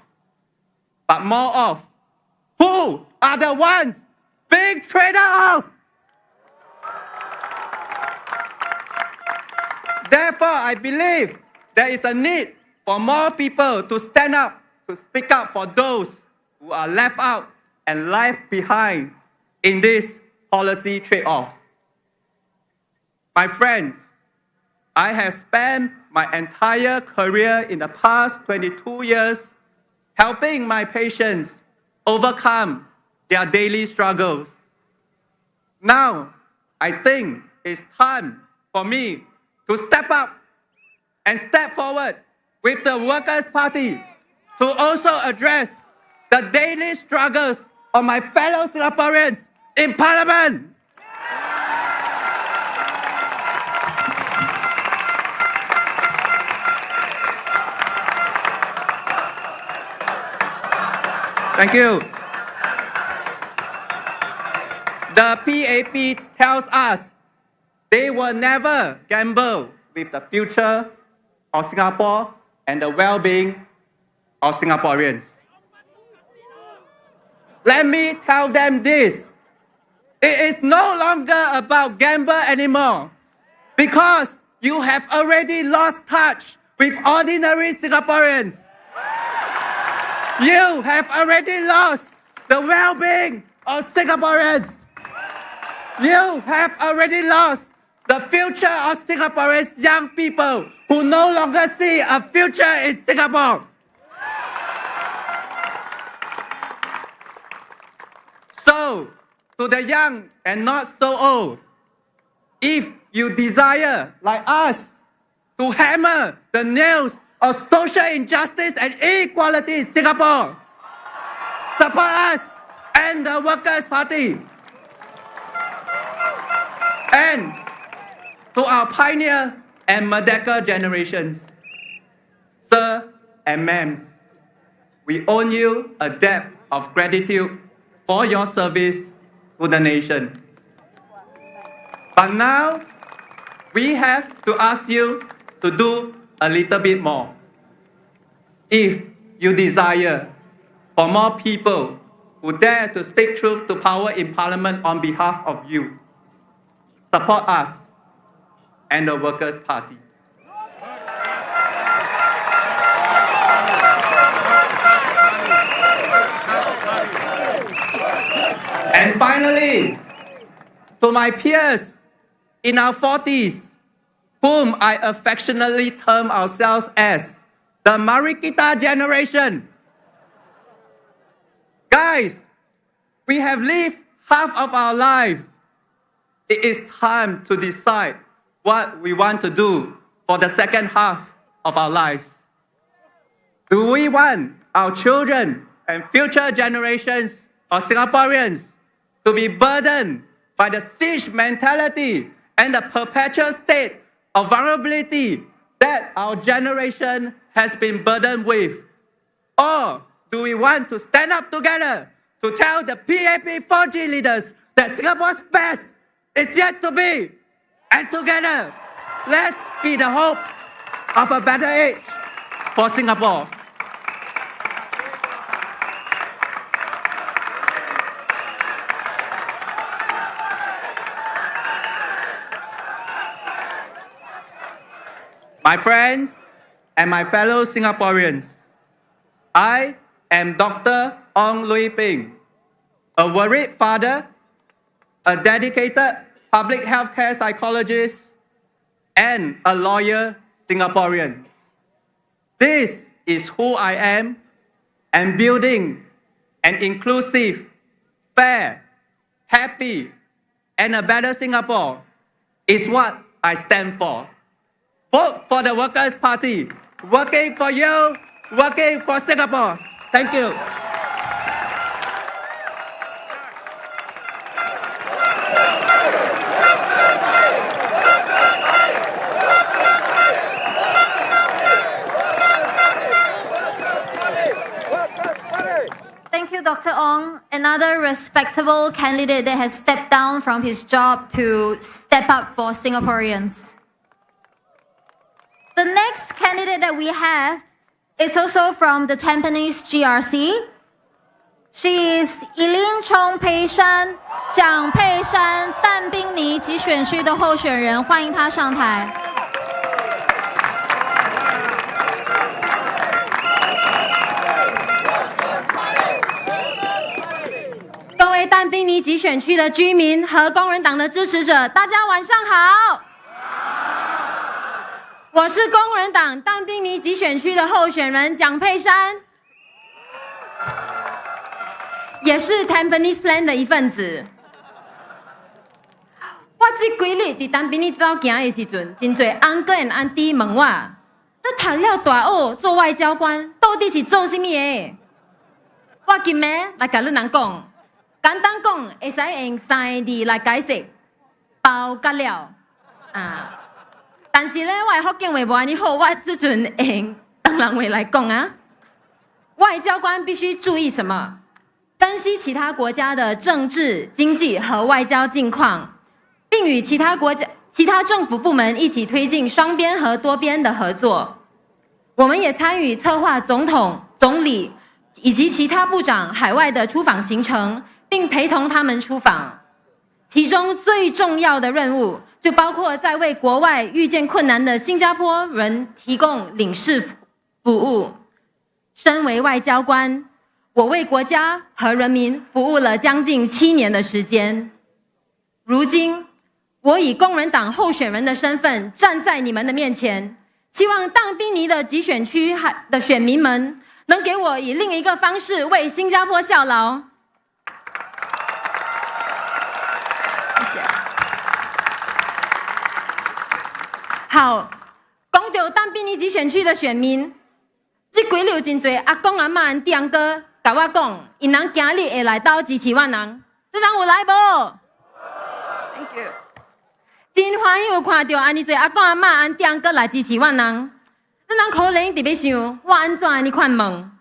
but more of who are the ones being traded off. Therefore, I believe there is a need for more people to stand up, to speak up for those who are left out and left behind in this policy trade-off. My friends, I have spent my entire career in the past 22 years helping my patients overcome their daily struggles. Now, I think it's time for me to step up and step forward with the Workers' Party to also address the daily struggles of my fellow Singaporeans in Parliament. Thank you. The PAP tells us they will never gamble with the future of Singapore and the well-being of Singaporeans. Let me tell them this. It is no longer about gamble anymore because you have already lost touch with ordinary Singaporeans. You have already lost the well-being of Singaporeans. You have already lost the future of Singaporeans' young people who no longer see a future in Singapore. So, to the young and not so old, if you desire, like us, to hammer the nails of social injustice and inequality in Singapore, support us and the Workers' Party. And to our pioneer and Merdeka generations, sir and ma'ams, we owe you a debt of gratitude for your service to the nation. But now, we have to ask you to do a little bit more. If you desire for more people who dare to speak truth to power in Parliament on behalf of you, support us and the Workers' Party. And finally, to my peers in our 40s, whom I affectionately term ourselves as the Marikita generation. Guys, we have lived half of our life. It is time to decide what we want to do for the second half of our lives. Do we want our children and future generations of Singaporeans to be burdened by the siege mentality and the perpetual state of vulnerability that our generation has been burdened with? Or do we want to stand up together to tell the PAP 4G leaders that Singapore's best is yet to be? And together, let's be the hope of a better age for Singapore. My friends and my fellow Singaporeans, I am Dr. Ong Lui Ping, a worried father, a dedicated public healthcare psychologist, and a loyal Singaporean. This is who I am, and building an inclusive, fair, happy, and a better Singapore is what I stand for. Vote for the Workers' Party. Working for you, working for Singapore. Thank you. Thank you, Dr. Ong. Another respectable candidate that has stepped down from his job to step up for Singaporeans. The next candidate that we have is also from the Tampines GRC. She is Elen Chong Pei Shan, Jiang Pei Shan, 但宾尼集选区的候选人，欢迎她上台。各位但宾尼集选区的居民和工人党的支持者，大家晚上好。我是工人党但宾尼集选区的候选人蒋佩珊，也是 Tampines Plan 的一份子。我这几日伫但宾尼走行的时阵，真侪翁哥和安弟问我，你读了大学做外交官，到底是做什么的？我今日来甲你人讲，简单讲，会使用3个字来解释，包甲了啊。但是咧，我的福建话无安尼好，我即阵会用东人话来讲啊。外交官必须注意什么？分析其他国家的政治、经济和外交境况，并与其他政府部门一起推进双边和多边的合作。我们也参与策划总统、总理以及其他部长海外的出访行程，并陪同他们出访。其中最重要的任务就包括在为国外遇见困难的新加坡人提供领事服务。身为外交官，我为国家和人民服务了将近7年的时间。如今，我以工人党候选人的身份站在你们的面前，希望当宾尼的集选区的选民们能给我以另一个方式为新加坡效劳。谢谢。好，讲到当宾尼集选区的选民，这几日有真多阿公阿嬷、弟兄哥甲我讲，因人今日会来到支持我人，你人有来无 ？Thank you。真欢喜有看到安尼多阿公阿嬷、安弟兄哥来支持我人，你人可能特别想，我安怎安尼款问？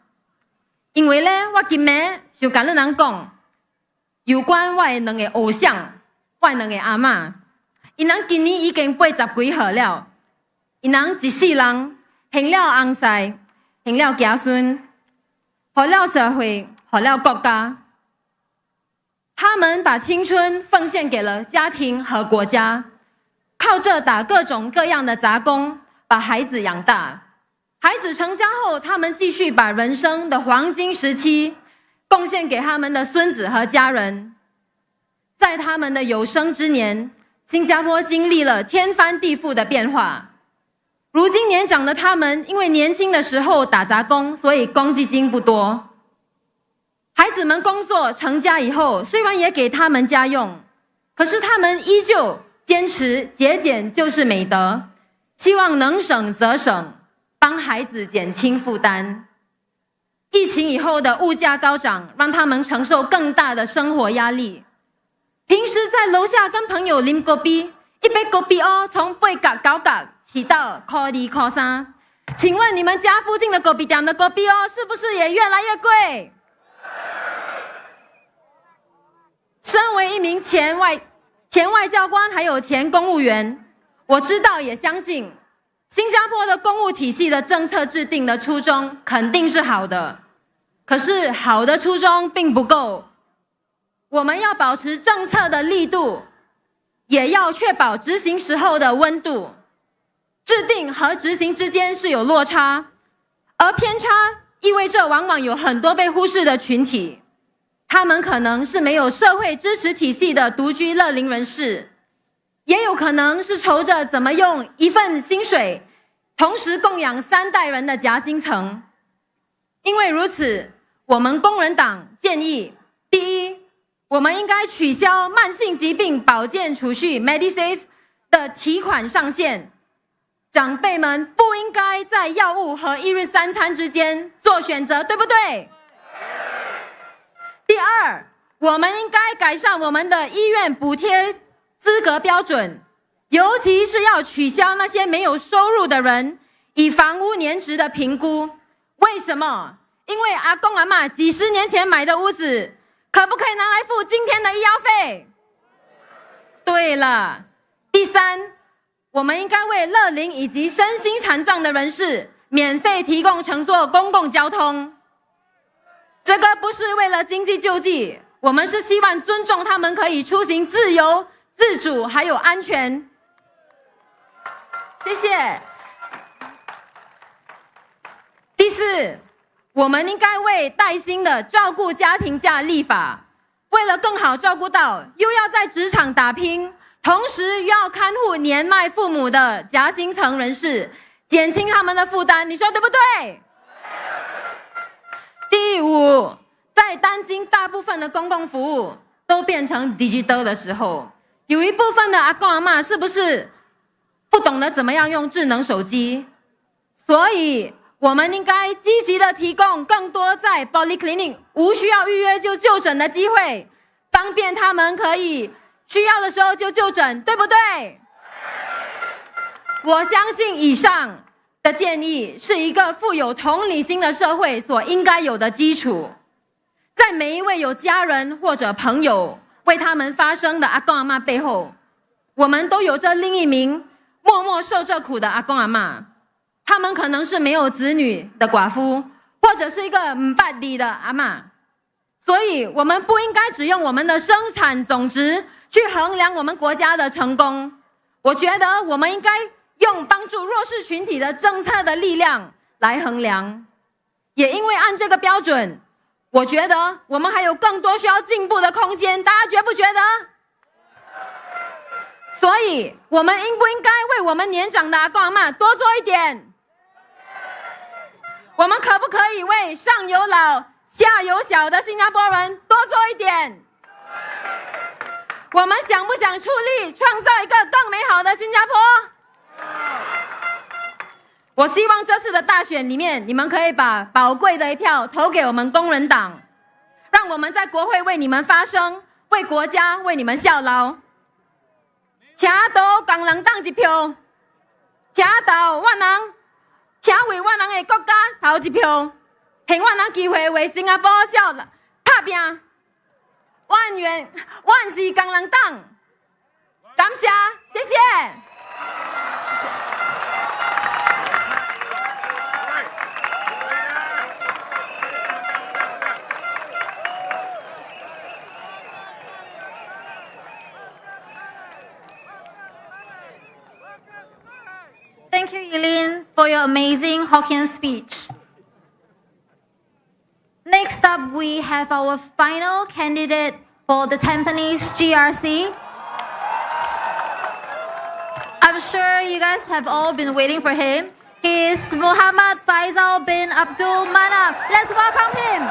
因为咧，我今日想甲你人讲，有关我的2个偶像，我的2个阿嬷，因人今年已经80几岁了，因人一世人行了翁婿。行了子孙，活了社会，活了国家。他们把青春奉献给了家庭和国家，靠着打各种各样的杂工，把孩子养大。孩子成家后，他们继续把人生的黄金时期贡献给他们的孙子和家人。在他们的有生之年，新加坡经历了天翻地覆的变化。如今年长的他们，因为年轻的时候打杂工，所以公积金不多。孩子们工作成家以后，虽然也给他们家用，可是他们依旧坚持节俭就是美德，希望能省则省，帮孩子减轻负担。疫情以后的物价高涨，让他们承受更大的生活压力。平时在楼下跟朋友啉咖啡，一杯咖啡从8角9角起到1.2、1.3，请问你们家附近的咖啡店的咖啡是不是也越来越贵？身为一名前外交官，还有前公务员，我知道也相信，新加坡的公务体系的政策制定的初衷肯定是好的，可是好的初衷并不够，我们要保持政策的力度，也要确保执行时候的温度。制定和执行之间是有落差，而偏差意味着往往有很多被忽视的群体，他们可能是没有社会支持体系的独居乐龄人士，也有可能是愁着怎么用一份薪水同时供养3代人的夹心层。因为如此，我们工人党建议，第一，我们应该取消慢性疾病保健储蓄 Medisave 的提款上限，长辈们不应该在药物和1日3餐之间做选择，对不对？第二，我们应该改善我们的医院补贴资格标准，尤其是要取消那些没有收入的人以房屋年值的评估。为什么？因为阿公阿嬷几10年前买的屋子，可不可以拿来付今天的医药费？对了，第三，我们应该为乐龄以及身心残障的人士免费提供乘坐公共交通。这个不是为了经济救济，我们是希望尊重他们可以出行自由、自主还有安全。谢谢。第四，我们应该为带薪的照顾家庭假立法，为了更好照顾到又要在职场打拼，同时又要看护年迈父母的夹心层人士，减轻他们的负担，你说对不对？第五，在当今大部分的公共服务都变成 digital 的时候，有一部分的阿公阿嬷是不是不懂得怎么样用智能手机？所以我们应该积极的提供更多在 Polyclinic 无需要预约就就诊的机会，方便他们可以需要的时候就就诊，对不对？我相信以上的建议是一个富有同理心的社会所应该有的基础。在每一位有家人或者朋友为他们发声的阿公阿嬷背后，我们都有着另一名默默受这苦的阿公阿嬷。他们可能是没有子女的寡妇，或者是一个唔捌字的阿嬷。所以我们不应该只用我们的生产总值去衡量我们国家的成功。我觉得我们应该用帮助弱势群体的政策的力量来衡量。也因为按这个标准，我觉得我们还有更多需要进步的空间，大家觉不觉得？所以我们应不应该为我们年长的阿公阿嬷多做一点？我们可不可以为上有老下有小的新加坡人多做一点？我们想不想出力创造一个更美好的新加坡？我希望这次的大选里面，你们可以把宝贵的一票投给我们工人党，让我们在国会为你们发声，为国家为你们效劳。请投工人党一票，请投我人，请为我人的国家投一票，给我人机会为新加坡效打拼。万是工人党，感谢，谢谢。Thank you, Elen, for your amazing Hokkien speech. Next up, we have our final candidate for the Tampines GRC. I'm sure you guys have all been waiting for him. He is Muhammad Faizal bin Abdul Manaf. Let's welcome him.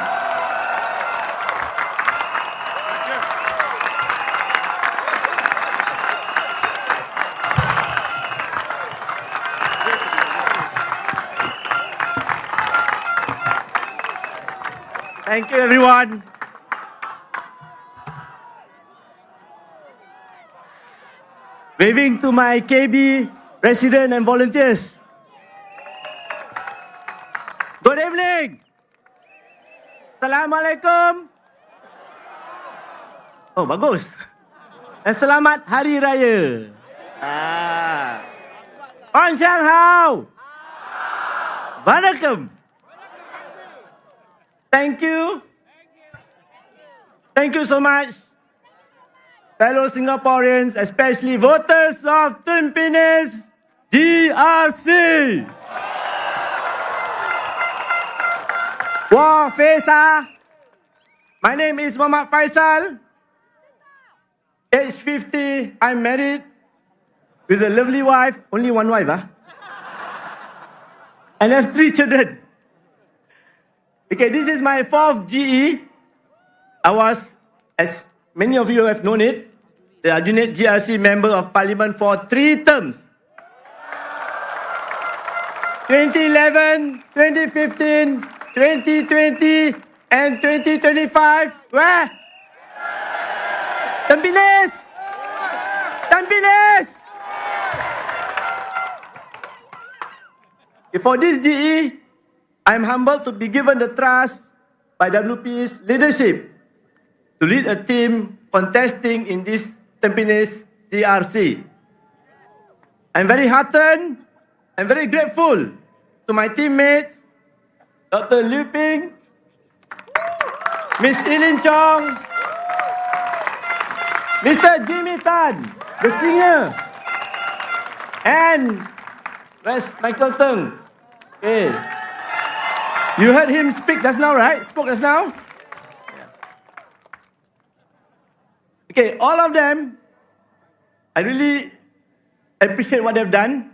Thank you, everyone. Waving to my KB resident and volunteers. Good evening. Assalamualaikum. Oh, bagus. Dan selamat Hari Raya. Pancang hao. Wanakkam. Thank you. Thank you so much, fellow Singaporeans, especially voters of Tampines GRC. Wah, Faizal. My name is Muhammad Faizal. Age 50, I'm married with a lovely wife. Only one wife, and have 3 children. Okay, this is my 4th GE. I was, as many of you have known it, the unit GRC member of Parliament for 3 terms. 2011, 2015, 2020, and 2025. Where? Tampines! Tampines! For this GE, I am humbled to be given the trust by WP's leadership to lead a team contesting in this Tampines GRC. I'm very heartened and very grateful to my teammates, Dr. Liu Ping, Miss Elen Chong, Mr. Jimmy Tan, the singer, and where's Michael Tong? Okay. You heard him speak just now, right? Spoke just now? Okay, all of them, I really appreciate what they've done.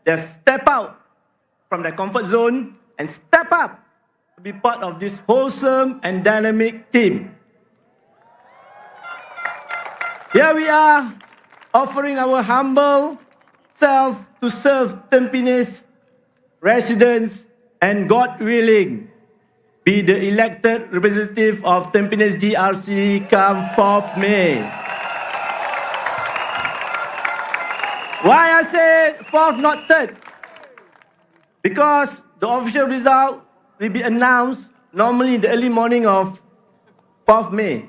They've stepped out from their comfort zone and step up to be part of this wholesome and dynamic team. Here we are, offering our humble self to serve Tampines residents and God willing, be the elected representative of Tampines GRC come 4th May. Why I say 4th, not 3rd? Because the official result will be announced normally in the early morning of 4th May.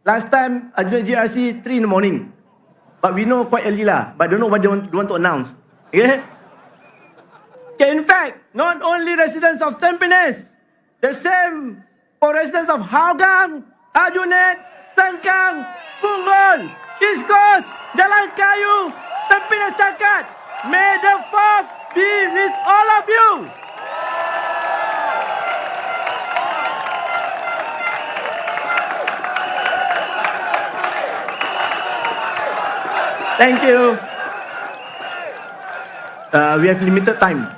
Last time, Adjunet GRC 3 in the morning. But we know quite early lah. But don't know what they want to announce. Okay? Okay, in fact, not only residents of Tampines, the same for residents of Hougang, Adjunet, Sengkang, Punggol, East Coast, Jalan Kayu, Tampines Cakat. May the 4th be with all of you. Thank you. We have limited time.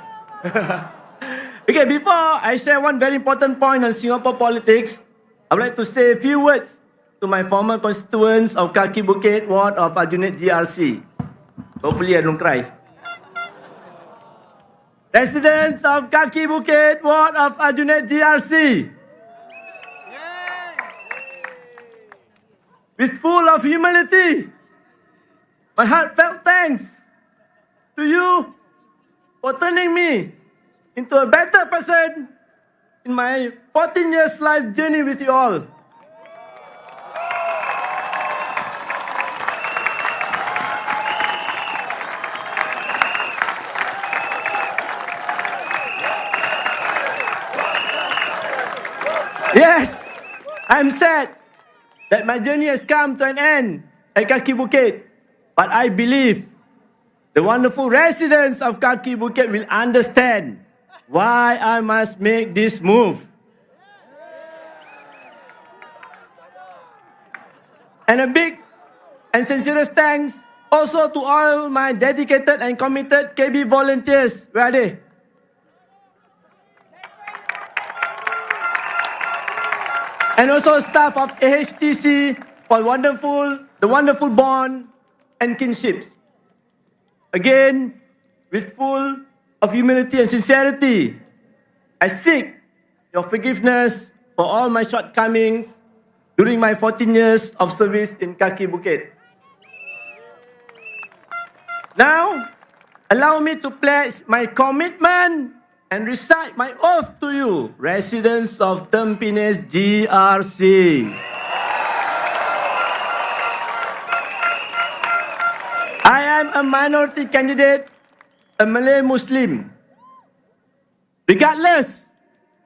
Okay, before I share one very important point on Singapore politics, I would like to say a few words to my former constituents of Kaki Bukit Ward of Adjunet GRC. Hopefully I don't cry. Residents of Kaki Bukit Ward of Adjunet GRC. With full of humility, my heartfelt thanks to you for turning me into a better person in my 14 years life journey with you all. Yes, I'm sad that my journey has come to an end at Kaki Bukit. But I believe the wonderful residents of Kaki Bukit will understand why I must make this move. And a big and sincerest thanks also to all my dedicated and committed KB volunteers. Where are they? And also staff of AHTC for the wonderful bond and kinships. Again, with full of humility and sincerity, I seek your forgiveness for all my shortcomings during my 14 years of service in Kaki Bukit. Now, allow me to pledge my commitment and recite my oath to you, residents of Tampines GRC. I am a minority candidate, a Malay Muslim. Regardless,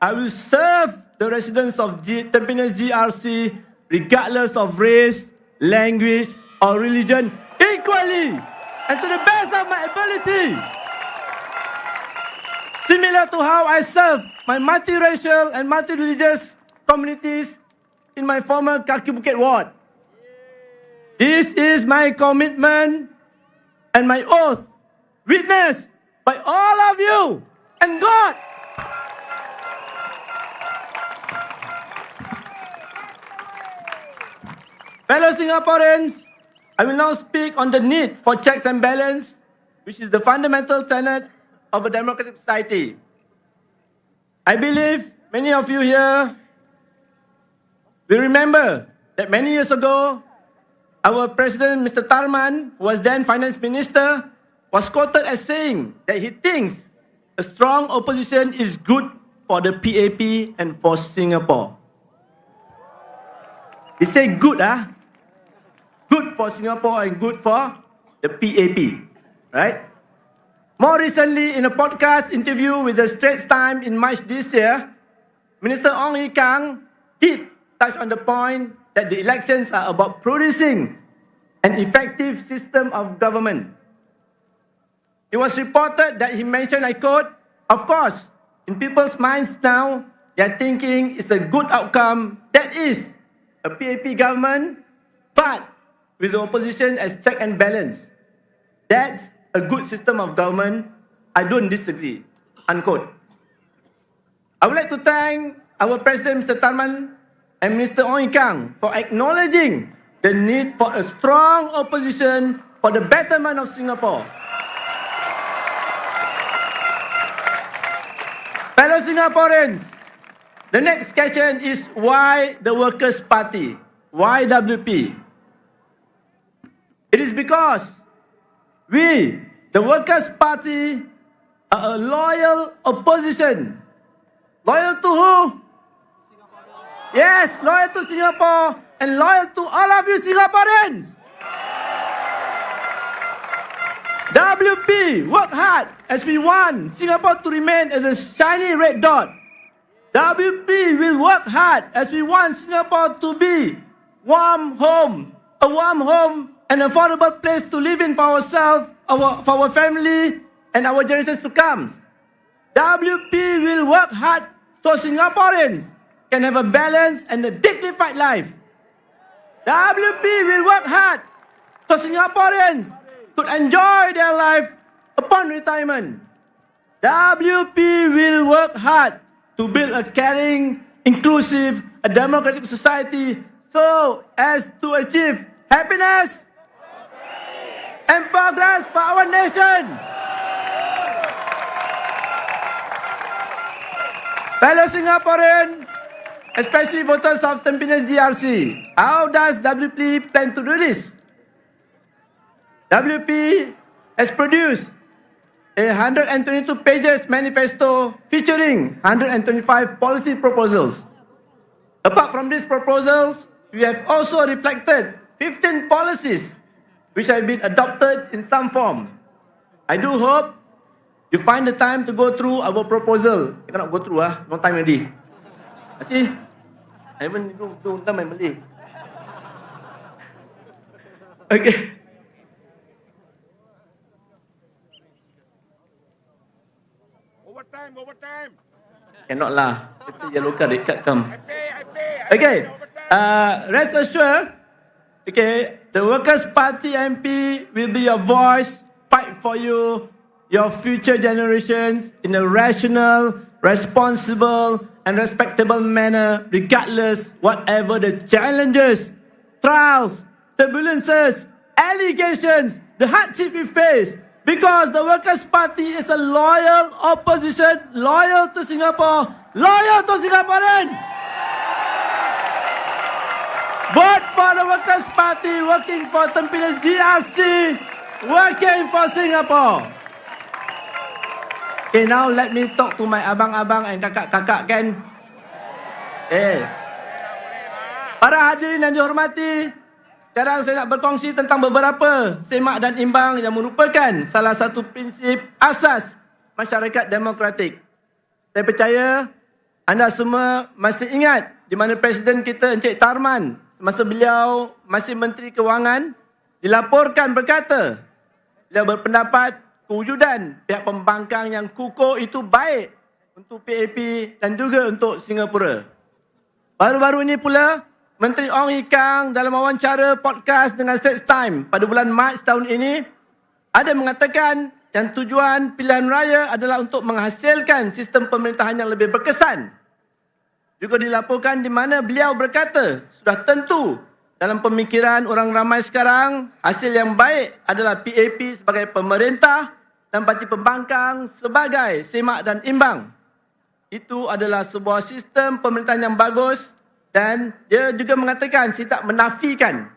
I will serve the residents of Tampines GRC regardless of race, language, or religion equally and to the best of my ability. Similar to how I serve my multiracial and multi-religious communities in my former Kaki Bukit ward. This is my commitment and my oath, witnessed by all of you and God. Fellow Singaporeans, I will now speak on the need for checks and balance, which is the fundamental tenet of a democratic society. I believe many of you here will remember that many years ago, our President, Mr. Tharman, who was then Finance Minister, was quoted as saying that he thinks a strong opposition is good for the PAP and for Singapore. He said good, Good for Singapore and good for the PAP, right? More recently, in a podcast interview with the Straits Times in March this year, Minister Ong Ye Kung did touch on the point that the elections are about producing an effective system of government. It was reported that he mentioned, I quote, "Of course, in people's minds now, they are thinking it's a good outcome, that is, a PAP government, but with the opposition as check and balance. That's a good system of government. I don't disagree," unquote. I would like to thank our President, Mr. Tharman, and Mr. Ong Ye Kung for acknowledging the need for a strong opposition for the betterment of Singapore. Fellow Singaporeans, the next question is why the Workers' Party? Why WP? It is because we, the Workers' Party, are a loyal opposition. Loyal to who? Yes, loyal to Singapore and loyal to all of you Singaporeans. WP work hard as we want Singapore to remain as a shiny red dot. WP will work hard as we want Singapore to be a warm home and affordable place to live in for ourselves, for our family and our generations to come. WP will work hard so Singaporeans can have a balanced and a dignified life. WP will work hard so Singaporeans could enjoy their life upon retirement. WP will work hard to build a caring, inclusive, a democratic society so as to achieve happiness and progress for our nation. Fellow Singaporeans, especially voters of Tampines GRC, how does WP plan to do this? WP has produced a 122 pages manifesto featuring 125 policy proposals. Apart from these proposals, we have also reflected 15 policies which have been adopted in some form. I do hope you find the time to go through our proposal. You cannot go through, no time already. See, I haven't do my Malay. Okay. Overtime. Cannot lah. Yellow card, red card come. Okay. Rest assured, okay, the Workers' Party MP will be your voice, fight for you, your future generations in a rational, responsible, and respectable manner, regardless whatever the challenges, trials, turbulences, allegations, the hardship we face. Because the Workers' Party is a loyal opposition, loyal to Singapore, loyal to Singaporeans. Vote for the Workers' Party, working for Tampines GRC, working for Singapore. Okay, now let me talk to my abang-abang and kakak-kakak kan. Para hadirin yang dihormati, sekarang saya nak berkongsi tentang beberapa semak dan imbang yang merupakan salah satu prinsip asas masyarakat demokratik. Saya percaya anda semua masih ingat di mana Presiden kita Encik Tarman semasa beliau masih Menteri Kewangan dilaporkan berkata, beliau berpendapat kewujudan pihak pembangkang yang kukuh itu baik untuk PAP dan juga untuk Singapura. Baru-baru ini pula, Menteri Ong Ikang dalam wawancara podcast dengan Straits Time pada bulan Mac tahun ini ada mengatakan yang tujuan pilihan raya adalah untuk menghasilkan sistem pemerintahan yang lebih berkesan. Juga dilaporkan di mana beliau berkata sudah tentu dalam pemikiran orang ramai sekarang hasil yang baik adalah PAP sebagai pemerintah dan parti pembangkang sebagai semak dan imbang. Itu adalah sebuah sistem pemerintahan yang bagus. Dan dia juga mengatakan, saya tak menafikan.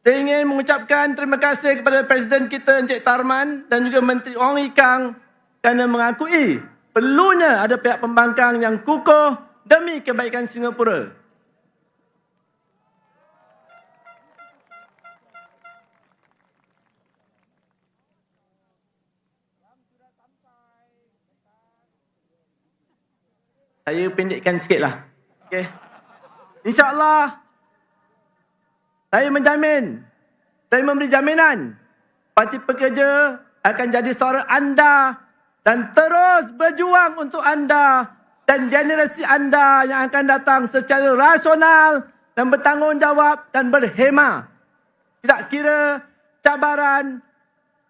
Saya ingin mengucapkan terima kasih kepada Presiden kita Encik Tarman dan juga Menteri Ong Ikang kerana mengakui perlunya ada pihak pembangkang yang kukuh demi kebaikan Singapura. Saya pendekkan sikitlah. Okay. InsyaAllah, saya menjamin, saya memberi jaminan, Parti Pekerja akan jadi suara anda dan terus berjuang untuk anda dan generasi anda yang akan datang secara rasional dan bertanggungjawab dan berhemah. Tidak kira cabaran,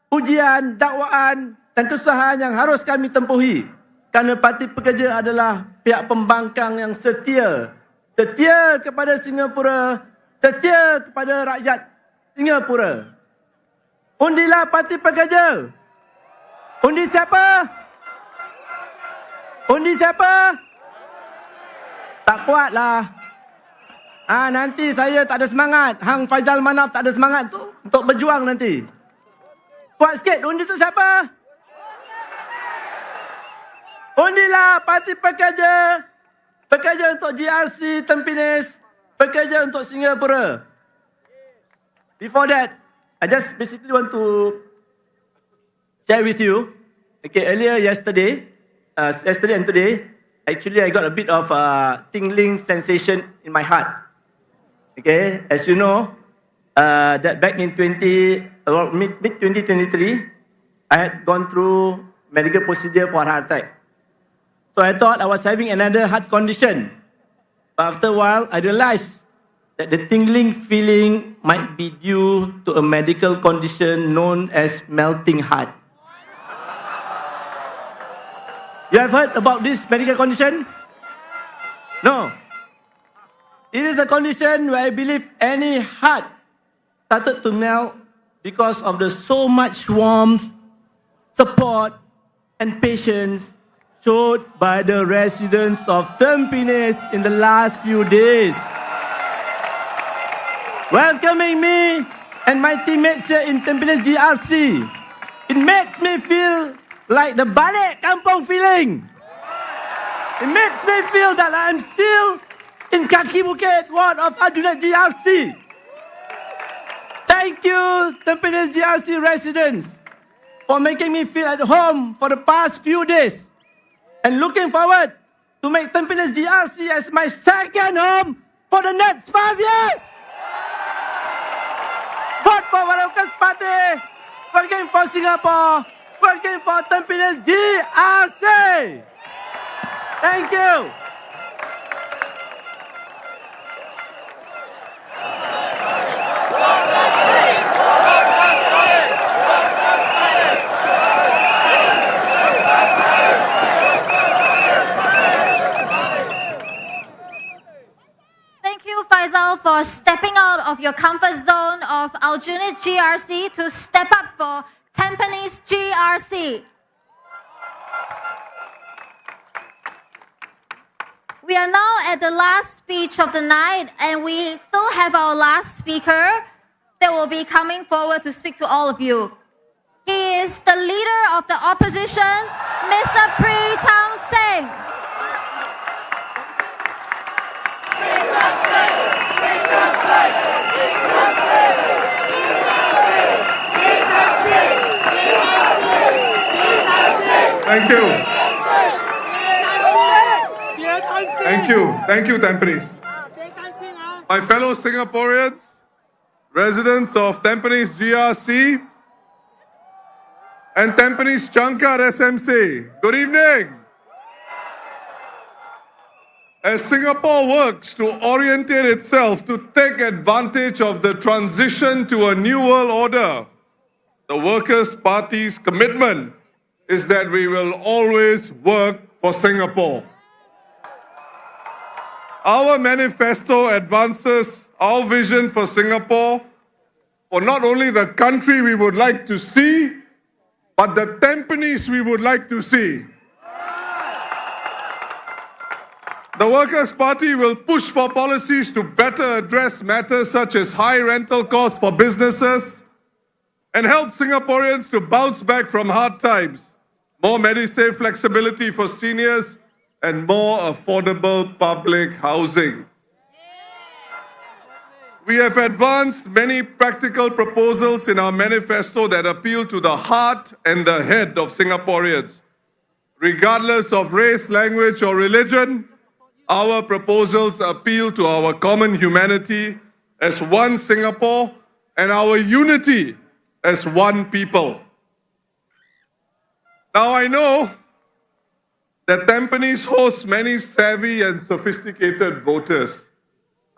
ujian, dakwaan dan kesusahan yang harus kami tempuhi. Kerana Parti Pekerja adalah pihak pembangkang yang setia. Setia kepada Singapura, setia kepada rakyat Singapura. Undilah Parti Pekerja. Undi siapa? Undi siapa? Tak kuat lah. Nanti saya tak ada semangat. Hang Faizal Manaf tak ada semangat tu untuk berjuang nanti. Kuat sikit. Undi tu siapa? Undilah parti pekerja. Pekerja untuk GRC Tampines. Pekerja untuk Singapura. Before that, I just basically want to share with you. Okay, earlier yesterday and today, actually I got a bit of a tingling sensation in my heart. Okay, as you know, that back in mid-2023, I had gone through medical procedure for heart attack. So I thought I was having another heart condition. But after a while, I realized that the tingling feeling might be due to a medical condition known as melting heart. You have heard about this medical condition? No. It is a condition where I believe any heart started to melt because of the so much warmth, support, and patience showed by the residents of Tampines in the last few days. Welcoming me and my teammates here in Tampines GRC. It makes me feel like the balik kampung feeling. It makes me feel that I'm still in Kaki Bukit ward of Arjuna GRC. Thank you, Tampines GRC residents, for making me feel at home for the past few days. And looking forward to make Tampines GRC as my second home for the next 5 years. Vote for Workers' Party, working for Singapore, working for Tampines GRC. Thank you. Thank you, Faizal, for stepping out of your comfort zone of Aljunied GRC to step up for Tampines GRC. We are now at the last speech of the night, and we still have our last speaker that will be coming forward to speak to all of you. He is the leader of the opposition, Mr. Pritam Singh. Thank you. Thank you, Tampines. My fellow Singaporeans, residents of Tampines GRC and Tampines Changkar SMC, good evening. As Singapore works to orientate itself to take advantage of the transition to a new world order, the Workers' Party's commitment is that we will always work for Singapore. Our manifesto advances our vision for Singapore, for not only the country we would like to see, but the Tampines we would like to see. The Workers' Party will push for policies to better address matters such as high rental costs for businesses and help Singaporeans to bounce back from hard times, more Medisave flexibility for seniors, and more affordable public housing. We have advanced many practical proposals in our manifesto that appeal to the heart and the head of Singaporeans. Regardless of race, language, or religion, our proposals appeal to our common humanity as one Singapore and our unity as one people. Now I know that Tampines hosts many savvy and sophisticated voters.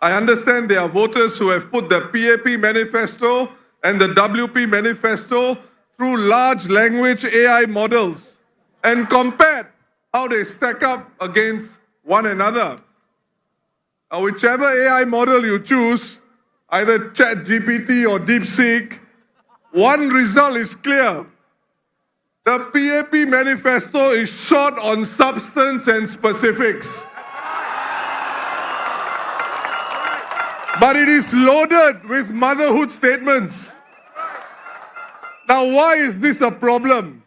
I understand there are voters who have put the PAP manifesto and the WP manifesto through large language AI models and compared how they stack up against one another. Now, whichever AI model you choose, either ChatGPT or DeepSeek, one result is clear. The PAP manifesto is short on substance and specifics. But it is loaded with motherhood statements. Now, why is this a problem?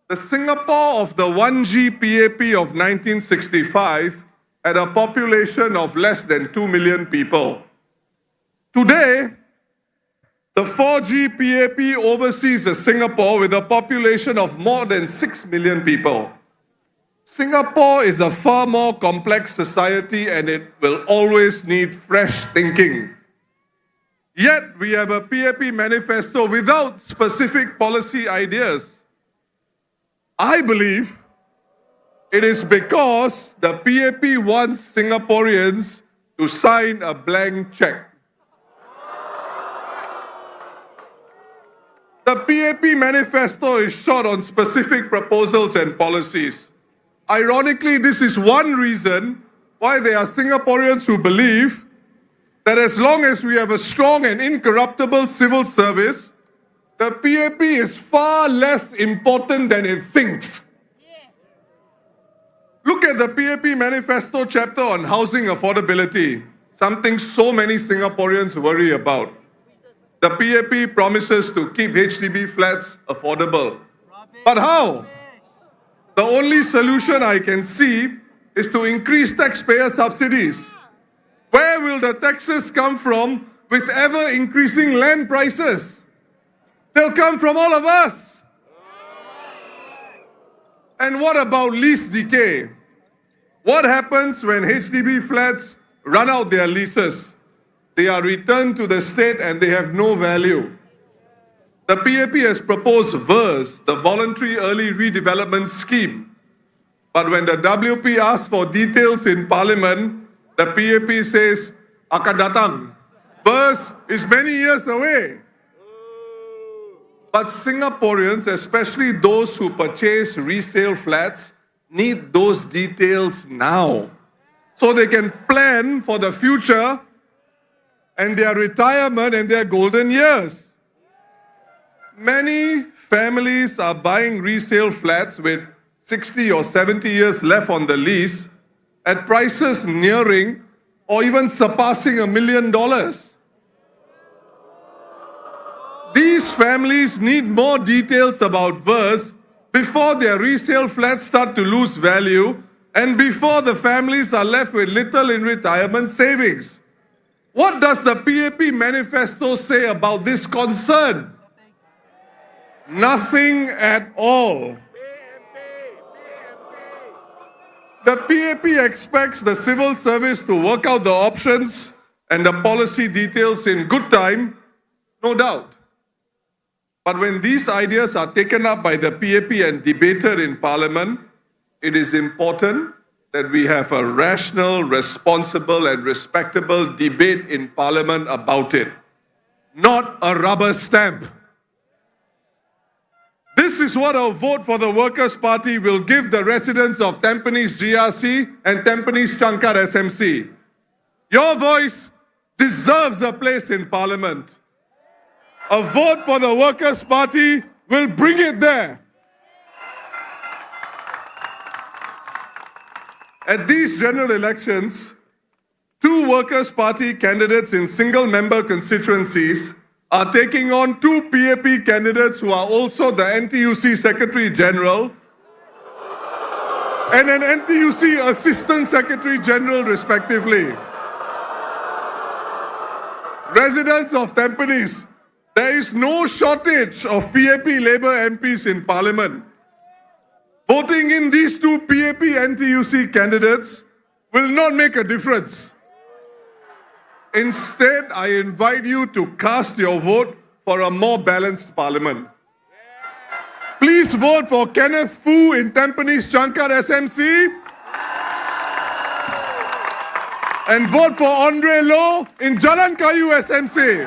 The Singapore of the 1G PAP of 1965 had a population of less than 2 million people. Today, the 4G PAP oversees a Singapore with a population of more than 6 million people. Singapore is a far more complex society and it will always need fresh thinking. Yet, we have a PAP manifesto without specific policy ideas. I believe it is because the PAP wants Singaporeans to sign a blank check. The PAP manifesto is short on specific proposals and policies. Ironically, this is one reason why there are Singaporeans who believe that as long as we have a strong and incorruptible civil service, the PAP is far less important than it thinks. Look at the PAP manifesto chapter on housing affordability, something so many Singaporeans worry about. The PAP promises to keep HDB flats affordable. But how? The only solution I can see is to increase taxpayer subsidies. Where will the taxes come from with ever-increasing land prices? They'll come from all of us. And what about lease decay? What happens when HDB flats run out their leases? They are returned to the state and they have no value. The PAP has proposed VERS, the Voluntary Early Redevelopment Scheme. But when the WP asks for details in Parliament, the PAP says, akan datang. VERS is many years away. But Singaporeans, especially those who purchase resale flats, need those details now, so they can plan for the future and their retirement and their golden years. Many families are buying resale flats with 60 or 70 years left on the lease at prices nearing or even surpassing $1 million. These families need more details about VERS before their resale flats start to lose value and before the families are left with little in retirement savings. What does the PAP manifesto say about this concern? Nothing at all. The PAP expects the civil service to work out the options and the policy details in good time, no doubt. But when these ideas are taken up by the PAP and debated in Parliament, it is important that we have a rational, responsible and respectable debate in Parliament about it, not a rubber stamp. This is what a vote for the Workers' Party will give the residents of Tampines GRC and Tampines Changkat SMC. Your voice deserves a place in Parliament. A vote for the Workers' Party will bring it there. At these general elections, 2 Workers' Party candidates in single-member constituencies are taking on 2 PAP candidates who are also the NTUC Secretary General and an NTUC Assistant Secretary General, respectively. Residents of Tampines, there is no shortage of PAP Labour MPs in Parliament. Voting in these 2 PAP NTUC candidates will not make a difference. Instead, I invite you to cast your vote for a more balanced Parliament. Please vote for Kenneth Fu in Tampines Changkat SMC and vote for Andre Loh in Jalan Kayu SMC.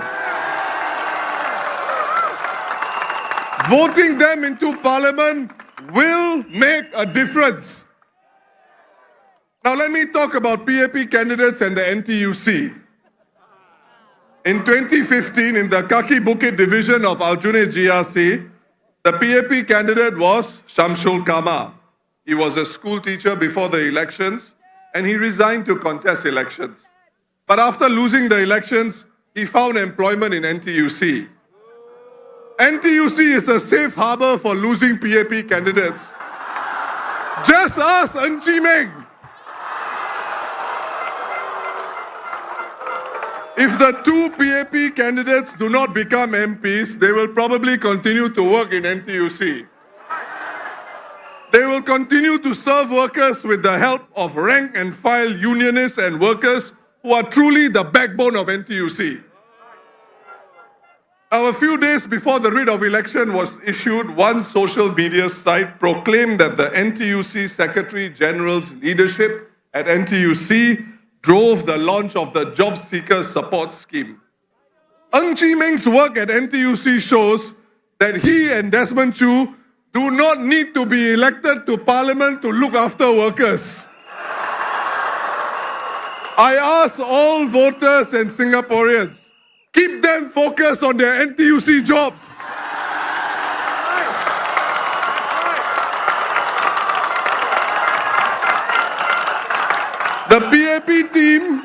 Voting them into Parliament will make a difference. Now let me talk about PAP candidates and the NTUC. In 2015, in the Kaki Bukit division of Aljunied GRC, The PAP candidate was Shamsul Kama. He was a school teacher before the elections and he resigned to contest elections. But after losing the elections, he found employment in NTUC. NTUC is a safe harbor for losing PAP candidates. Just ask Ng Chee Meng. If the two PAP candidates do not become MPs, they will probably continue to work in NTUC. They will continue to serve workers with the help of rank and file unionists and workers who are truly the backbone of NTUC. Now, a few days before the writ of election was issued, one social media site proclaimed that the NTUC Secretary General's leadership at NTUC drove the launch of the Job Seeker Support Scheme. Ng Chee Meng's work at NTUC shows that he and Desmond Chu do not need to be elected to Parliament to look after workers. I ask all voters and Singaporeans, keep them focused on their NTUC jobs. The PAP team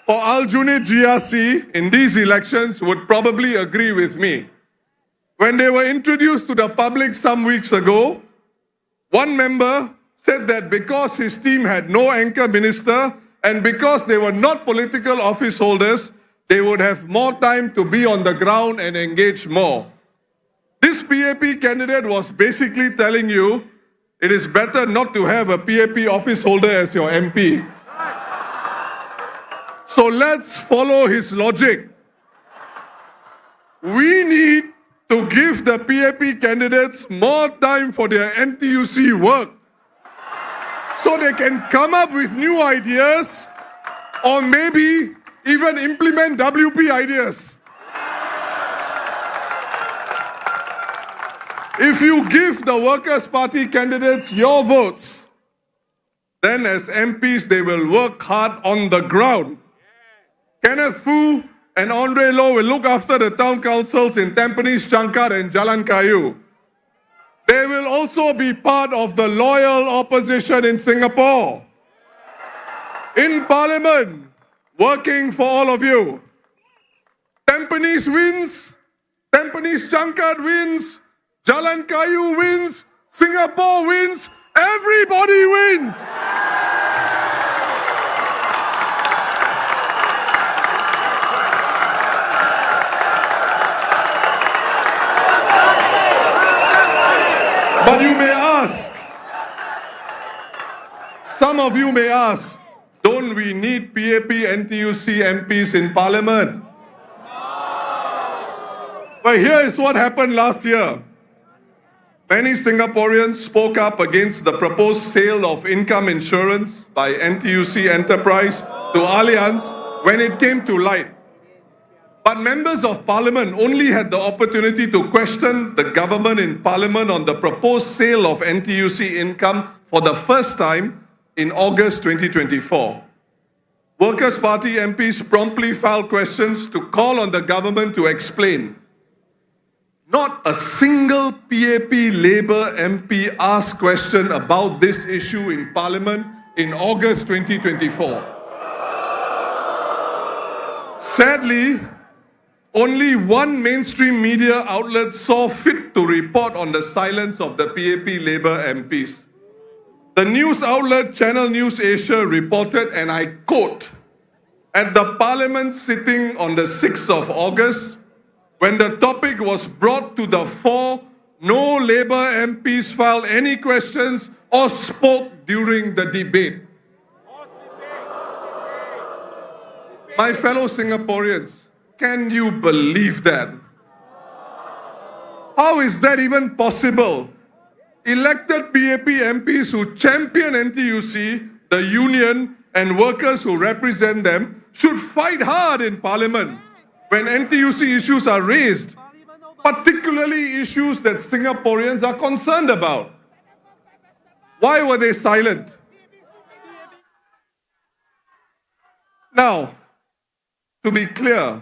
for Aljunied GRC in these elections would probably agree with me. When they were introduced to the public some weeks ago, one member said that because his team had no anchor minister and because they were not political office holders, they would have more time to be on the ground and engage more. This PAP candidate was basically telling you it is better not to have a PAP office holder as your MP. So let's follow his logic. We need to give the PAP candidates more time for their NTUC work so they can come up with new ideas or maybe even implement WP ideas. If you give the Workers' Party candidates your votes, then as MPs they will work hard on the ground. Kenneth Fu and Andre Low will look after the town councils in Tampines, Changkat and Jalan Kayu. They will also be part of the loyal opposition in Singapore. In Parliament, working for all of you. Tampines wins, Tampines Changkat wins, Jalan Kayu wins, Singapore wins, everybody wins! But you may ask, some of you may ask, don't we need PAP NTUC MPs in Parliament? But here is what happened last year. Many Singaporeans spoke up against the proposed sale of income insurance by NTUC Enterprise to Allianz when it came to light. But members of Parliament only had the opportunity to question the government in Parliament on the proposed sale of NTUC income for the first time in August 2024. Workers' Party MPs promptly filed questions to call on the government to explain. Not a single PAP Labour MP asked question about this issue in Parliament in August 2024. Sadly, only one mainstream media outlet saw fit to report on the silence of the PAP Labour MPs. The news outlet Channel News Asia reported, and I quote, at the Parliament sitting on the 6th of August, when the topic was brought to the fore, no Labour MPs filed any questions or spoke during the debate. My fellow Singaporeans, can you believe that? How is that even possible? Elected PAP MPs who champion NTUC, the union, and workers who represent them should fight hard in Parliament when NTUC issues are raised, particularly issues that Singaporeans are concerned about. Why were they silent? Now, to be clear,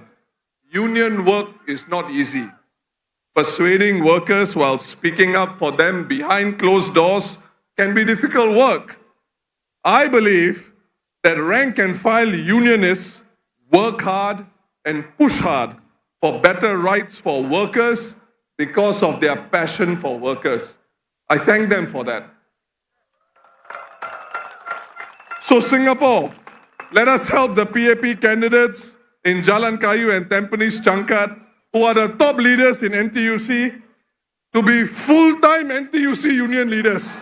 union work is not easy. Persuading workers while speaking up for them behind closed doors can be difficult work. I believe that rank and file unionists work hard and push hard for better rights for workers because of their passion for workers. I thank them for that. So Singapore, let us help the PAP candidates in Jalan Kayu and Tampines Changkat, who are the top leaders in NTUC, to be full-time NTUC union leaders.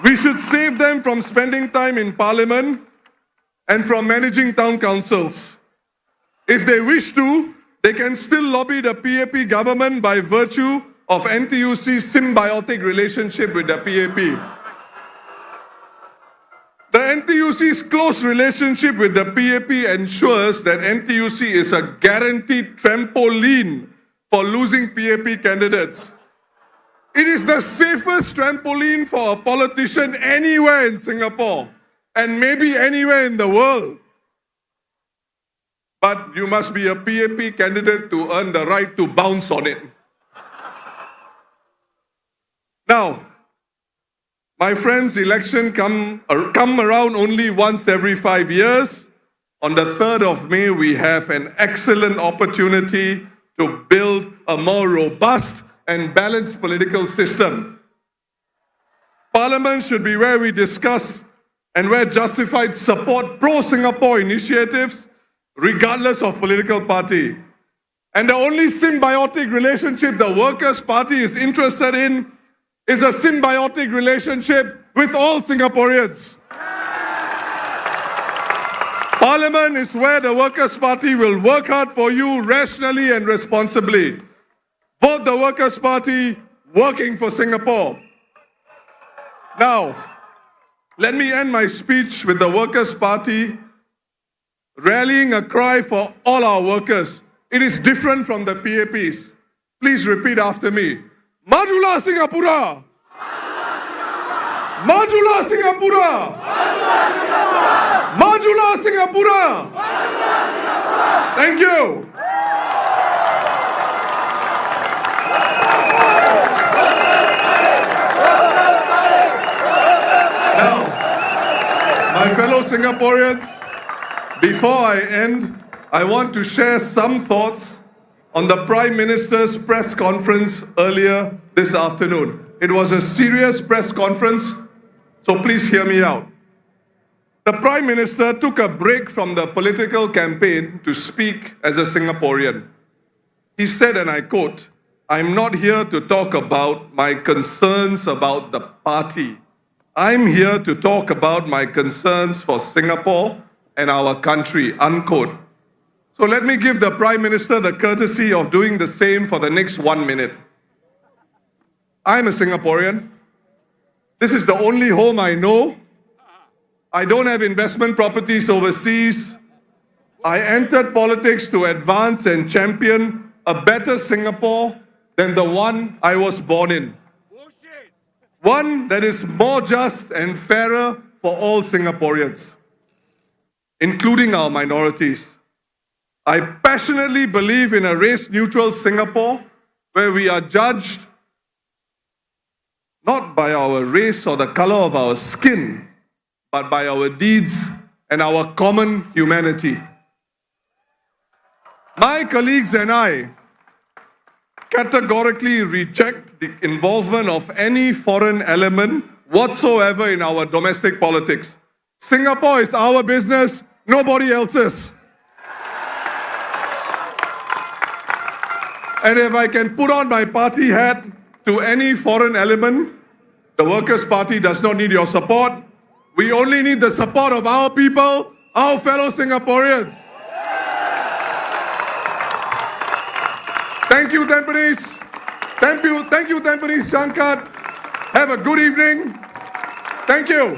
We should save them from spending time in parliament and from managing town councils. If they wish to, they can still lobby the PAP government by virtue of NTUC's symbiotic relationship with the PAP. The NTUC's close relationship with the PAP ensures that NTUC is a guaranteed trampoline for losing PAP candidates. It is the safest trampoline for a politician anywhere in Singapore and maybe anywhere in the world. But you must be a PAP candidate to earn the right to bounce on it. Now, my friends, election come around only once every 5 years. On the 3rd of May, we have an excellent opportunity to build a more robust and balanced political system. Parliament should be where we discuss and where justified support pro-Singapore initiatives, regardless of political party. And the only symbiotic relationship the Workers' Party is interested in is a symbiotic relationship with all Singaporeans. Parliament is where the Workers' Party will work hard for you rationally and responsibly. Vote the Workers' Party, working for Singapore. Now, let me end my speech with the Workers' Party rallying a cry for all our workers. It is different from the PAPs. Please repeat after me. Majulah Singapura! Majulah Singapura! Majulah Singapura! Thank you. Now, my fellow Singaporeans, before I end, I want to share some thoughts on the Prime Minister's press conference earlier this afternoon. It was a serious press conference, so please hear me out. The Prime Minister took a break from the political campaign to speak as a Singaporean. He said, and I quote, "I'm not here to talk about my concerns about the party. I'm here to talk about my concerns for Singapore and our country," unquote. So let me give the Prime Minister the courtesy of doing the same for the next 1 minute. I'm a Singaporean. This is the only home I know. I don't have investment properties overseas. I entered politics to advance and champion a better Singapore than the one I was born in. One that is more just and fairer for all Singaporeans, including our minorities. I passionately believe in a race-neutral Singapore where we are judged not by our race or the color of our skin, but by our deeds and our common humanity. My colleagues and I categorically reject the involvement of any foreign element whatsoever in our domestic politics. Singapore is our business, nobody else's. And if I can put on my party hat to any foreign element, the Workers' Party does not need your support. We only need the support of our people, our fellow Singaporeans. Thank you, Tampines. Thank you, Tampines Changkat. Have a good evening. Thank you.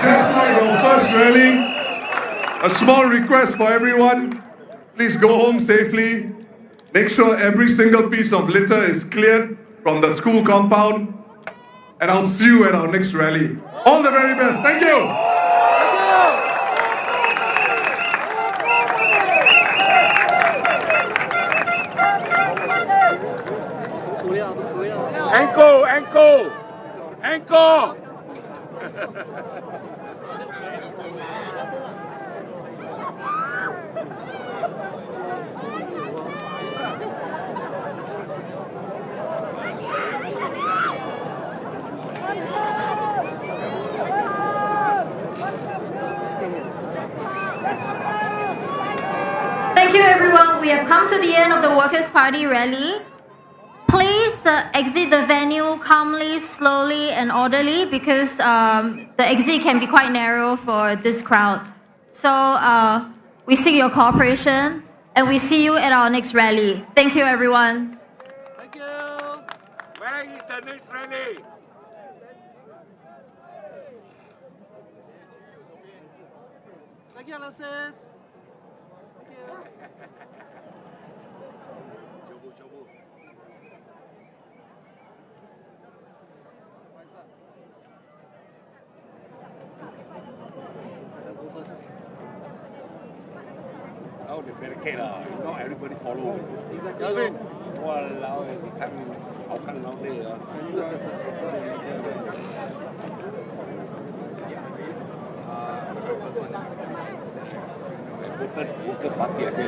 Just like our first rally, a small request for everyone. Please go home safely. Make sure every single piece of litter is cleared from the school compound. and I'll see you at our next rally. All the very best. Thank you. Ankle! Thank you, everyone. We have come to the end of the Workers' Party rally. Please exit the venue calmly, slowly, and orderly because the exit can be quite narrow for this crowd. So we seek your cooperation and we see you at our next rally. Thank you, everyone. Thank you. Where is the next rally? Thank you, Alexis. Thank you. Now the barricade, not everybody follow. Exactly. Wow, how can now there? Worker party ada.